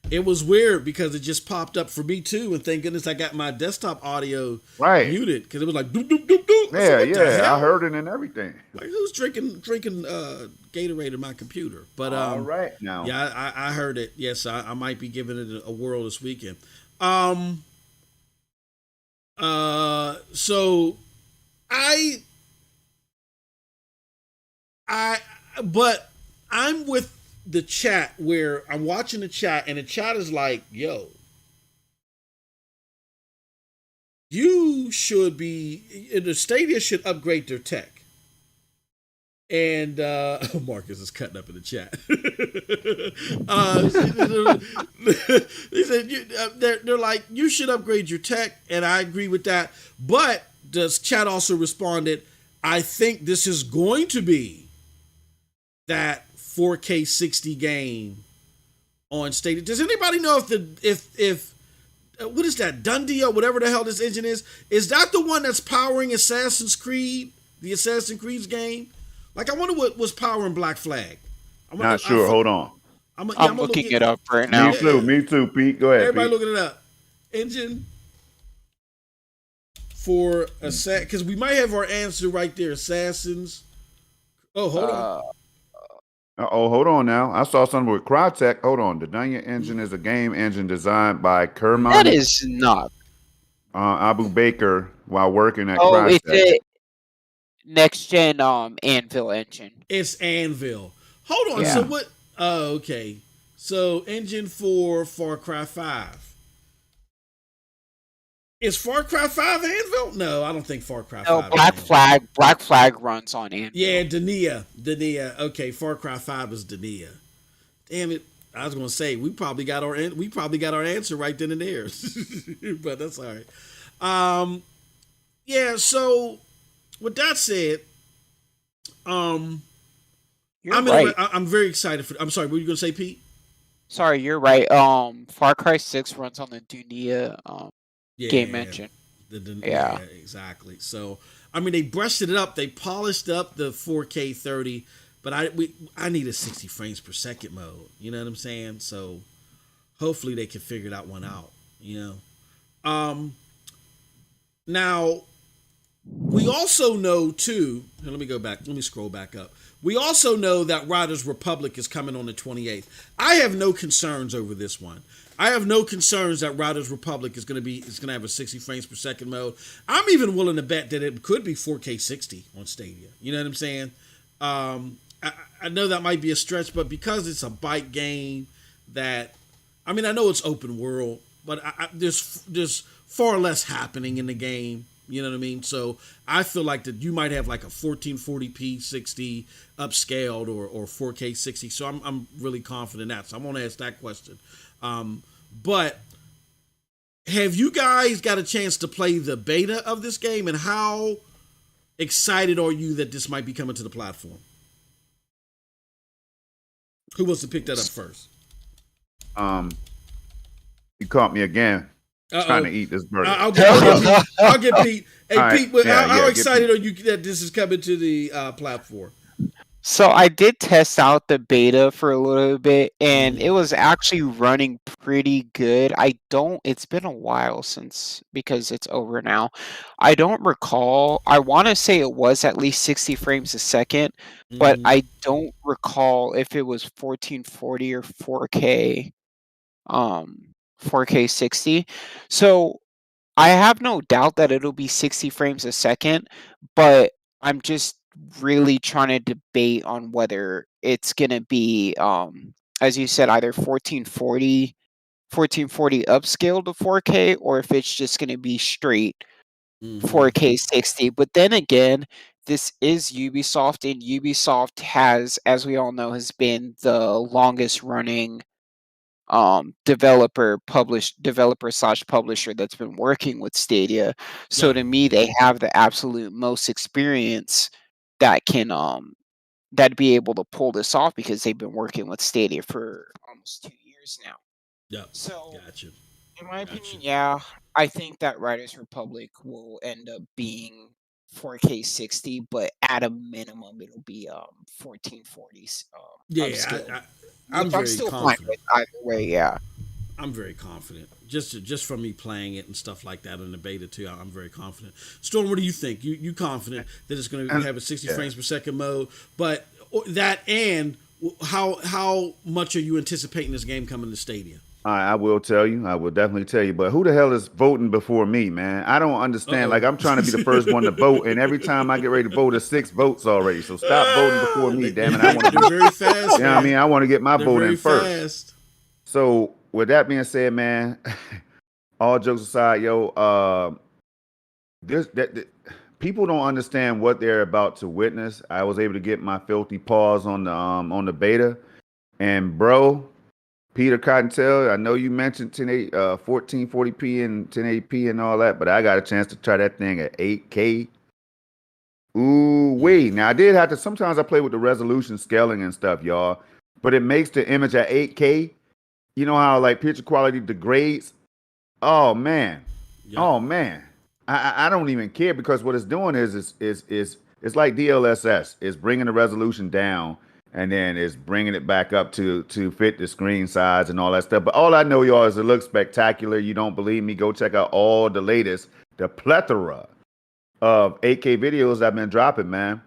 It was weird because it just popped up for me too, and thank goodness I got my desktop audio muted because it was like doop doop doop doop. I heard it and everything. Like who's drinking Gatorade in my computer? But all right now, yeah, I heard it. Yes, I might be giving it a whirl this weekend. So but I'm with the chat where I'm watching the chat, and the chat is like, yo, you should be, the Stadia should upgrade their tech. And Marcus is cutting up in the chat. He said, they're like, you should upgrade your tech, and I agree with that. But the chat also responded, I think this is going to be that 4K 60 game on Stadia. Does anybody know if what is that, Dundee or whatever the hell this engine is? Is that the one that's powering Assassin's Creed, the Assassin's Creed game? Like, I wonder what was powering Black Flag. Not sure. Hold on. I'm I'm gonna look looking it. it up right Me now. too. Me too, Pete. Go ahead, Everybody Pete. looking it up. Engine for Assassin, because we might have our answer right there. Assassins. Oh, hold on. Hold on now. I saw something with Crytek. Hold on. The Dunya engine is a game engine designed by Kerman That is not. Abu Baker while working at Oh, it's Crytek. a next gen Anvil engine. It's Anvil. Hold on. Yeah. So what? Oh, okay. So engine for Far Cry 5. Is Far Cry 5 Anvil? No, I don't think Far Cry 5. No, Black Flag runs on Anvil. Yeah, Dania. Okay, Far Cry 5 is Dania. Damn it. I was gonna say we probably got our answer right then and there. But that's all right. Yeah, so with that said, You're right. I'm very excited for. I'm sorry, what were you gonna say, Pete? Sorry, you're right. Far Cry 6 runs on the Dunia game engine. Yeah, exactly. So I mean, they brushed it up, they polished up the 4K 30, but I need a 60 frames per second mode. You know what I'm saying? So hopefully they can figure that one out. You know. Now we also know too. Let me go back. Let me scroll back up. We also know that Riders Republic is coming on the 28th. I have no concerns over this one. I have no concerns that Riders Republic is going to have a 60 frames per second mode. I'm even willing to bet that it could be 4K 60 on Stadia. You know what I'm saying? I know that might be a stretch, but because it's a bike game, I know it's open world, but there's far less happening in the game. You know what I mean? So I feel like that you might have like a 1440p 60 upscaled or 4K 60. So I'm really confident in that. So I want to ask that question. But have you guys got a chance to play the beta of this game, and how excited are you that this might be coming to the platform? Who wants to pick that up first? You caught me again. Trying to eat this burger. I'll get Pete. Hey, right. Pete, how excited Pete. are you that this is coming to the platform? So I did test out the beta for a little bit, and it was actually running pretty good. It's been a while because it's over now. I don't recall. I want to say it was at least 60 frames a second, but I don't recall if it was 1440 or 4K 60. So I have no doubt that it'll be 60 frames a second, but I'm just really trying to debate on whether it's going to be, as you said, either 1440 upscaled to 4K, or if it's just going to be straight 4K 60. But then again, this is Ubisoft, and Ubisoft has, as we all know, has been the longest running developer / publisher that's been working with Stadia. So to me, they have the absolute most experience that can that'd be able to pull this off, because they've been working with Stadia for almost 2 years now. Yeah. So Gotcha. in my opinion, yeah, I think that Riders Republic will end up being 4K 60, but at a minimum it'll be 1440s. I'm very still confident. fine with either way, yeah. I'm very confident. Just from me playing it and stuff like that in the beta too, I'm very confident. Storm, what do you think? You confident that it's going to have a 60 frames per second mode? But that, and how much are you anticipating this game coming to Stadia? I will tell you. I will definitely tell you. But who the hell is voting before me, man? I don't understand. Like, I'm trying to be the first one to vote, and every time I get ready to vote, there's 6 votes already. So stop voting before me, damn it. I want to be very fast. You know what I mean? I want to get my vote in first. Fast. So with that being said, man, all jokes aside, people don't understand what they're about to witness. I was able to get my filthy paws on the beta, and bro, Peter Cottontail, I know you mentioned 1440p and 1080p and all that, but I got a chance to try that thing at 8K. Ooh wee! Now I did have to. Sometimes I play with the resolution scaling and stuff, y'all, but it makes the image at 8K. You know how like picture quality degrades Oh man, Yep. oh man. I don't even care because what it's doing is it's like DLSS. It's bringing the resolution down and then it's bringing it back up to fit the screen size and all that stuff. But all I know, y'all, is it looks spectacular. You don't believe me? Go check out all the latest, the plethora of 8K videos I've been dropping, man.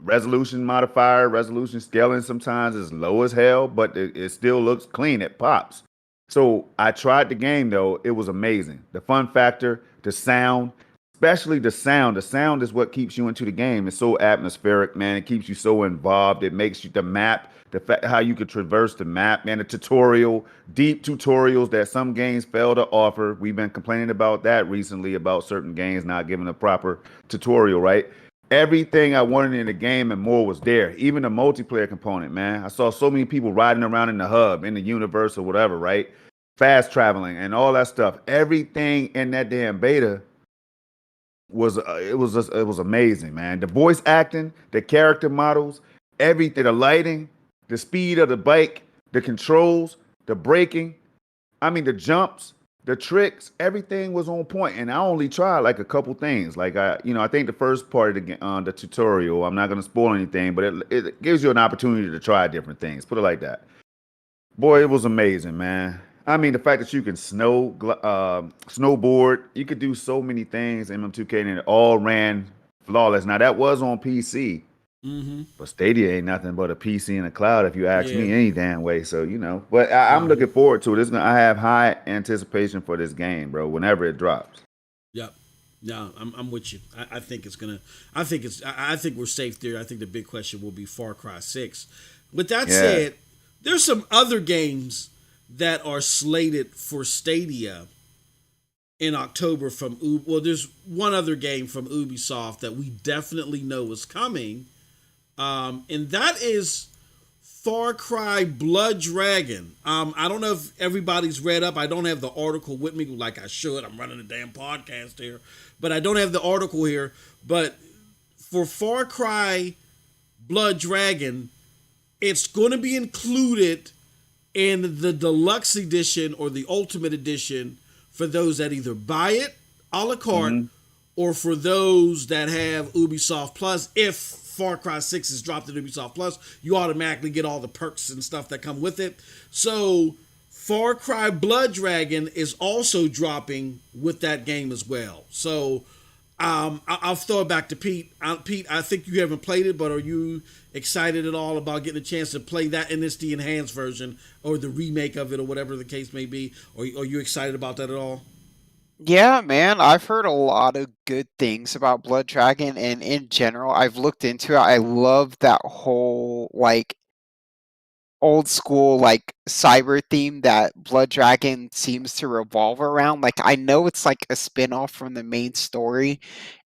Resolution modifier, resolution scaling sometimes is low as hell, but it still looks clean. It pops. So I tried the game though. It was amazing. The fun factor, the sound, especially the sound. The sound is what keeps you into the game. It's so atmospheric, man. It keeps you so involved. It makes you the map, the fact how you could traverse the map, man. The tutorial, deep tutorials that some games fail to offer. We've been complaining about that recently about certain games not giving a proper tutorial, right? Everything I wanted in the game and more was there. Even the multiplayer component, man. I saw so many people riding around in the hub, in the universe or whatever, right? Fast traveling and all that stuff. Everything in that damn beta was it was amazing, man. The voice acting, the character models, everything, the lighting, the speed of the bike, the controls, the braking, I mean, the jumps, the tricks, everything was on point, and I only tried like a couple things. Like I think the first part of the tutorial, I'm not gonna spoil anything, but it gives you an opportunity to try different things. Put it like that. Boy, it was amazing, man. I mean, the fact that you can snowboard, you could do so many things in MM2K, and it all ran flawless. Now that was on PC, Mm-hmm. but Stadia ain't nothing but a PC and a cloud, if you ask Yeah. me, any damn way. So but I'm Mm-hmm. looking forward to it. I have high anticipation for this game, bro. Whenever it drops. Yep. No, I'm with you. I think it's gonna. I think it's. I think we're safe there. I think the big question will be Far Cry 6. With that Yeah. said, there's some other games that are slated for Stadia in October from well, there's one other game from Ubisoft that we definitely know is coming, and that is Far Cry Blood Dragon. I don't know if everybody's read up. I don't have the article with me like I should. I'm running a damn podcast here, but I don't have the article here. But for Far Cry Blood Dragon, it's going to be included in the deluxe edition or the ultimate edition for those that either buy it a la carte Hmm. or for those that have Ubisoft Plus. If Far Cry 6 is dropped in Ubisoft Plus, you automatically get all the perks and stuff that come with it. So Far Cry Blood Dragon is also dropping with that game as well. So I'll throw it back to Pete. Pete, I think you haven't played it, but are you excited at all about getting a chance to play that in this the enhanced version or the remake of it or whatever the case may be? Or are you excited about that at all? Yeah, man, I've heard a lot of good things about Blood Dragon, and in general, I've looked into it. I love that whole like old school like cyber theme that Blood Dragon seems to revolve around. Like I know it's like a spin-off from the main story,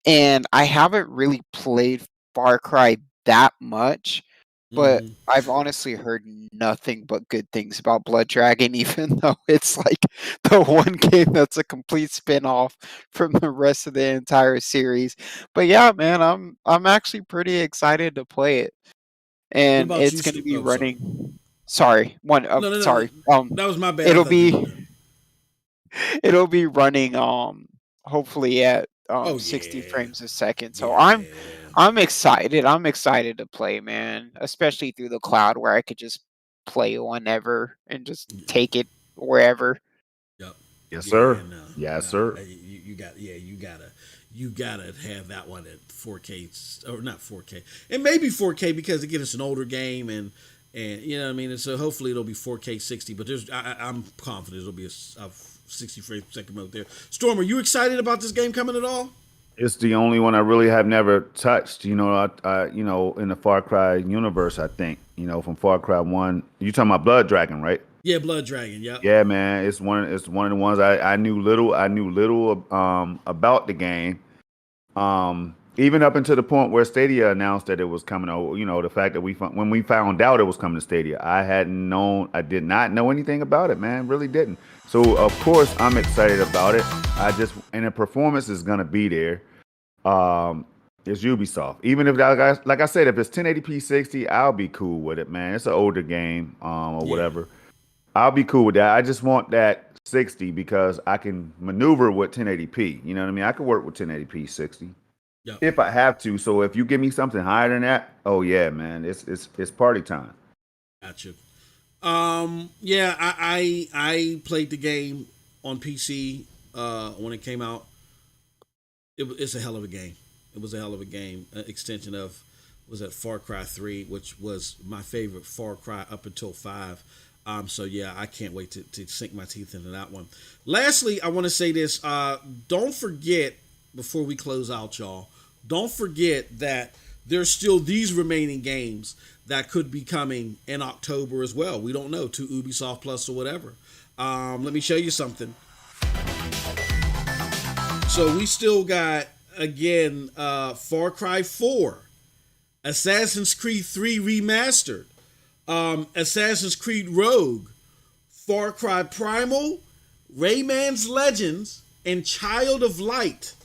and I haven't really played Far Cry that much, but Mm-hmm. I've honestly heard nothing but good things about Blood Dragon, even though it's like the one game that's a complete spin-off from the rest of the entire series. But yeah, man, I'm actually pretty excited to play it, What and about you, it's going to Stu? be Oh, sorry. running. Sorry, No, no, no, no. sorry. That was my bad. I It'll thought you be were done. it'll be running hopefully at Oh 60 yeah, frames a second. So yeah, I'm excited. I'm excited to play, man. Especially through the cloud where I could just play whenever and just take it wherever. yep, Yes, yeah. sir. No, Yes, no. sir. You got, yeah. You gotta have that one at 4K or not 4K, and maybe 4K because again it's an older game and you know what I mean. And so hopefully it'll be 4K 60. But I'm confident it'll be a 60 frame per second mode there. Storm, are you excited about this game coming at all? It's the only one I really have never touched. In the Far Cry universe, I think. From Far Cry One. You talking about Blood Dragon, right? Yeah, Blood Dragon. Yep. Yeah, man. It's one of the ones I knew little. I knew little about the game. Even up until the point where Stadia announced that it was coming. The fact that when we found out it was coming to Stadia, I did not know anything about it, man. Really didn't. So of course I'm excited about it. And the performance is gonna be there. Um, it's Ubisoft. Even if like I said, if it's 1080p 60, I'll be cool with it, man. It's an older game, or Yeah. whatever. I'll be cool with that. I just want that 60 because I can maneuver with 1080p. You know what I mean? I can work with 1080p 60 Yep. if I have to. So if you give me something higher than that, oh yeah, man, it's party time. Gotcha. Yeah, I played the game on PC when it came out. It's a hell of a game. It was a hell of a game. Extension of was that Far Cry 3, which was my favorite Far Cry up until 5. So yeah, I can't wait to sink my teeth into that one. Lastly, I want to say this. Don't forget before we close out, y'all. Don't forget that there's still these remaining games that could be coming in October as well. We don't know, to Ubisoft Plus or whatever. Let me show you something. So we still got again Far Cry 4, Assassin's Creed 3 Remastered, Assassin's Creed Rogue, Far Cry Primal, Rayman's Legends, and Child of Light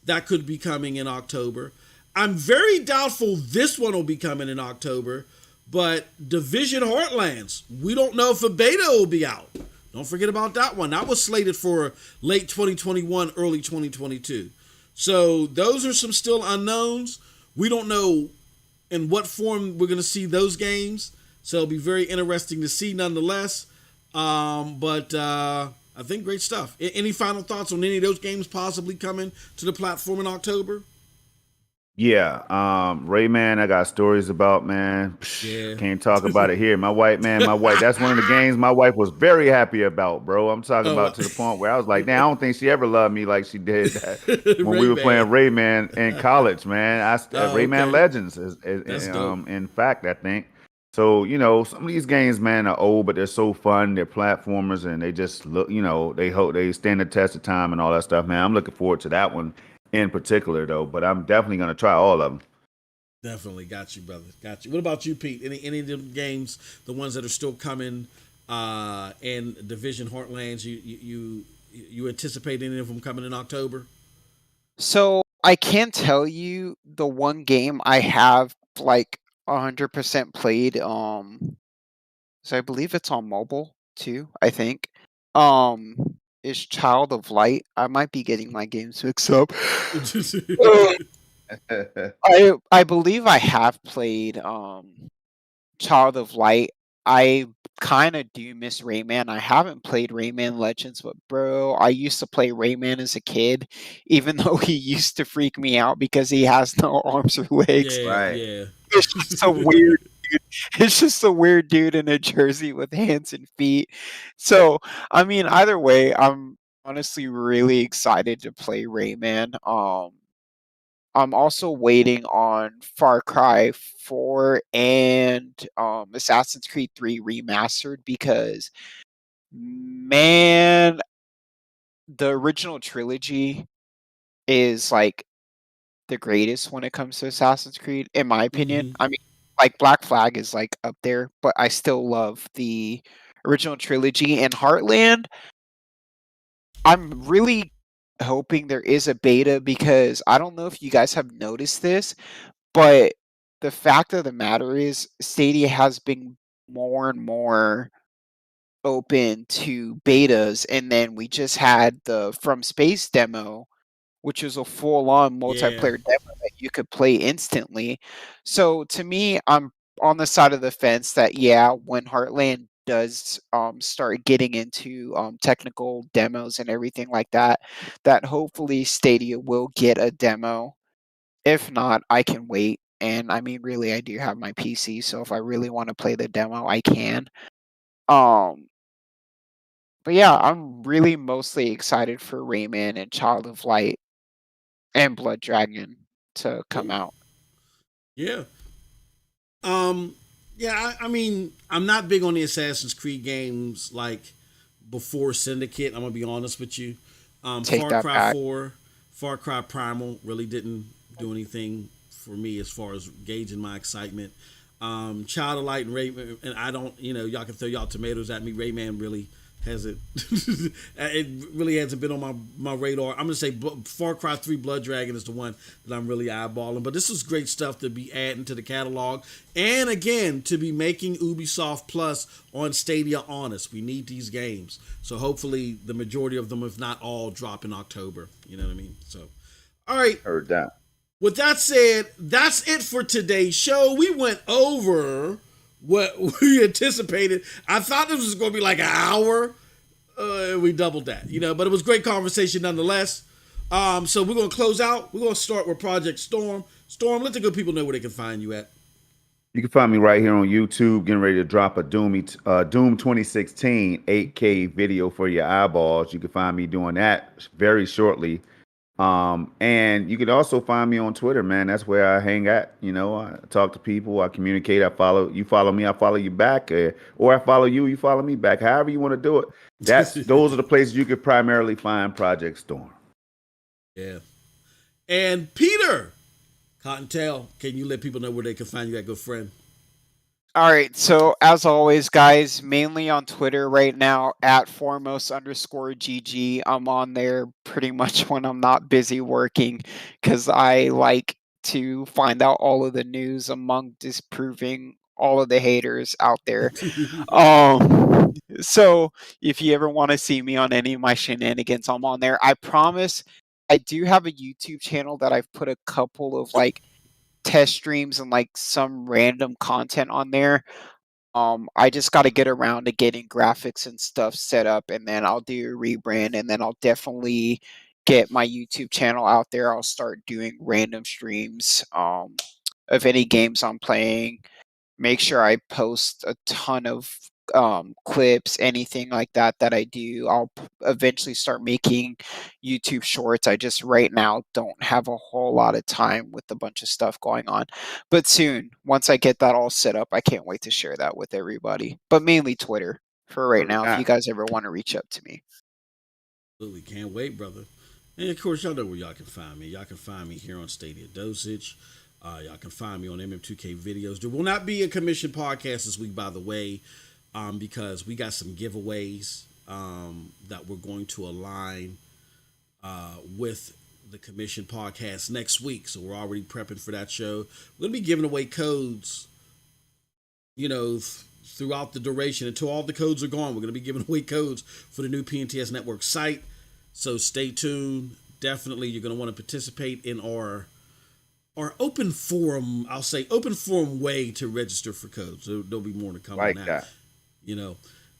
that could be coming in October. I'm very doubtful this one will be coming in October, but Division Heartlands, we don't know if a beta will be out. Don't forget about that one. That was slated for late 2021, early 2022. So those are some still unknowns. We don't know in what form we're going to see those games. So it'll be very interesting to see nonetheless. But I think great stuff. Any final thoughts on any of those games possibly coming to the platform in October? Yeah, Rayman, I got stories about, man. Yeah. Can't talk about it here. My wife, that's one of the games my wife was very happy about, bro. I'm talking Oh, about to the point where I was like, man, I don't think she ever loved me like she did that when we were Rayman. playing Rayman in college, man. Oh, Rayman okay. Legends That's dope. in fact, I think. So, some of these games, man, are old, but they're so fun. They're platformers and they just look, they stand the test of time and all that stuff, man. I'm looking forward to that one in particular though, but I'm definitely gonna try all of them. Definitely got you, brother. Got you. What about you, Pete? Any of the games, the ones that are still coming, in Division Heartlands? You anticipate any of them coming in October? So I can tell you the one game I have like 100% played. So I believe it's on mobile too. I think. Um, is Child of Light. I might be getting my games mixed up. I believe I have played Child of Light. I kind of do miss Rayman. I haven't played Rayman Legends, but bro, I used to play Rayman as a kid, even though he used to freak me out because he has no arms or legs. Yeah, Right. yeah. It's just a weird dude. It's just a weird dude in a jersey with hands and feet. So, I mean, either way, I'm honestly really excited to play Rayman. I'm also waiting on Far Cry 4 and Assassin's Creed 3 Remastered because, man, the original trilogy is like the greatest when it comes to Assassin's Creed, in my opinion. Hmm. I mean, like Black Flag is like up there, but I still love the original trilogy. And Heartland, I'm really hoping there is a beta because I don't know if you guys have noticed this, but the fact of the matter is Stadia has been more and more open to betas, and then we just had the From Space demo, which was a full-on Yeah, multiplayer demo that you could play instantly. So to me, I'm on the side of the fence that yeah, when Heartland does start getting into technical demos and everything like that, that hopefully Stadia will get a demo. If not, I can wait. And I mean, really, I do have my PC, so if I really want to play the demo, I can. Um, but yeah, I'm really mostly excited for Rayman and Child of Light and Blood Dragon to come cool. out. Yeah. Um, yeah, I mean, I'm not big on the Assassin's Creed games like before Syndicate. I'm gonna be honest with you. Take Far that Cry back. 4, Far Cry Primal really didn't do anything for me as far as gauging my excitement. Child of Light and Rayman, and I don't, y'all can throw y'all tomatoes at me. Rayman really hasn't. It really hasn't been on my radar. I'm gonna say Far Cry 3 Blood Dragon is the one that I'm really eyeballing. But this is great stuff to be adding to the catalog, and again to be making Ubisoft Plus on Stadia honest. We need these games, so hopefully the majority of them, if not all, drop in October. You know what I mean? So, all right. Heard that. With that said, that's it for today's show. We went over what we anticipated. I thought this was going to be like an hour. We doubled that, but it was great conversation nonetheless. So we're going to close out. We're going to start with Project Storm. Storm, let the good people know where they can find you at. You can find me right here on YouTube, getting ready to drop a Doom 2016 8K video for your eyeballs. You can find me doing that very shortly. And you can also find me on Twitter, man. That's where I hang at. I talk to people, I communicate, you follow me, I follow you back, or I follow you, you follow me back. However you want to do it. Those are the places you could primarily find Project Storm. Yeah. And Peter Cottontail, can you let people know where they can find you at, good friend? All right, so as always, guys, mainly on Twitter right now at foremost_GG. I'm on there pretty much when I'm not busy working because I like to find out all of the news among disproving all of the haters out there. So if you ever want to see me on any of my shenanigans, I'm on there. I promise I do have a YouTube channel that I've put a couple of test streams and some random content on there. I just got to get around to getting graphics and stuff set up, and then I'll do a rebrand, and then I'll definitely get my YouTube channel out there. I'll start doing random streams of any games I'm playing. Make sure I post a ton of clips, anything like that I do. I'll eventually start making YouTube shorts. I just right now don't have a whole lot of time with a bunch of stuff going on, but soon, once I get that all set up, I can't wait to share that with everybody, but mainly Twitter for right now if you guys ever want to reach out to me. Absolutely, can't wait, brother. And of course, y'all know where y'all can find me. Y'all can find me here on Stadia Dosage. Y'all can find me on MM2K videos. There will not be a commission podcast this week, by the way, because we got some giveaways that we're going to align with the commission podcast next week. So we're already prepping for that show. We're going to be giving away codes, throughout the duration until all the codes are gone. We're going to be giving away codes for the new PNTS Network site. So stay tuned. Definitely, you're going to want to participate in our open forum. I'll say open forum way to register for codes. There'll be more to come on that.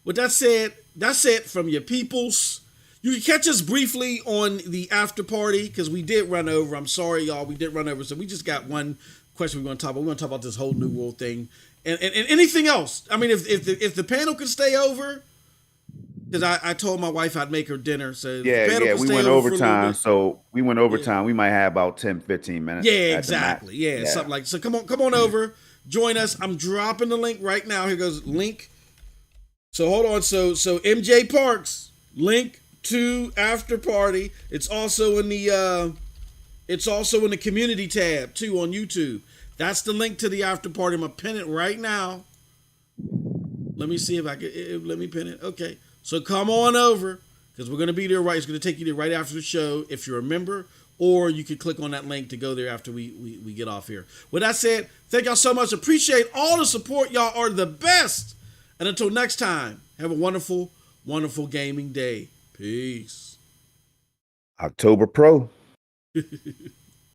With that said, that's it from your peoples. You can catch us briefly on the after party because we did run over. I'm sorry, y'all. We did run over. So we just got one question we're going to talk about. We're going to talk about this whole New World thing and anything else. I mean, if the panel could stay over, because I told my wife I'd make her dinner. So we went overtime. So we went overtime. Yeah. We might have about 10, 15 minutes. Yeah, exactly. Yeah, something like so. Come on over. Join us. I'm dropping the link right now. Here goes link. So hold on. So MJ Parks link to after party. It's also in the community tab too on YouTube. That's the link to the after party. I'm gonna pin it right now. Let me see if I can. Let me pin it. Okay. So come on over because we're gonna be there. Right, it's gonna take you there right after the show if you're a member, or you can click on that link to go there after we get off here. With that said, thank y'all so much. Appreciate all the support. Y'all are the best. And until next time, have a wonderful, wonderful gaming day. Peace. October Pro.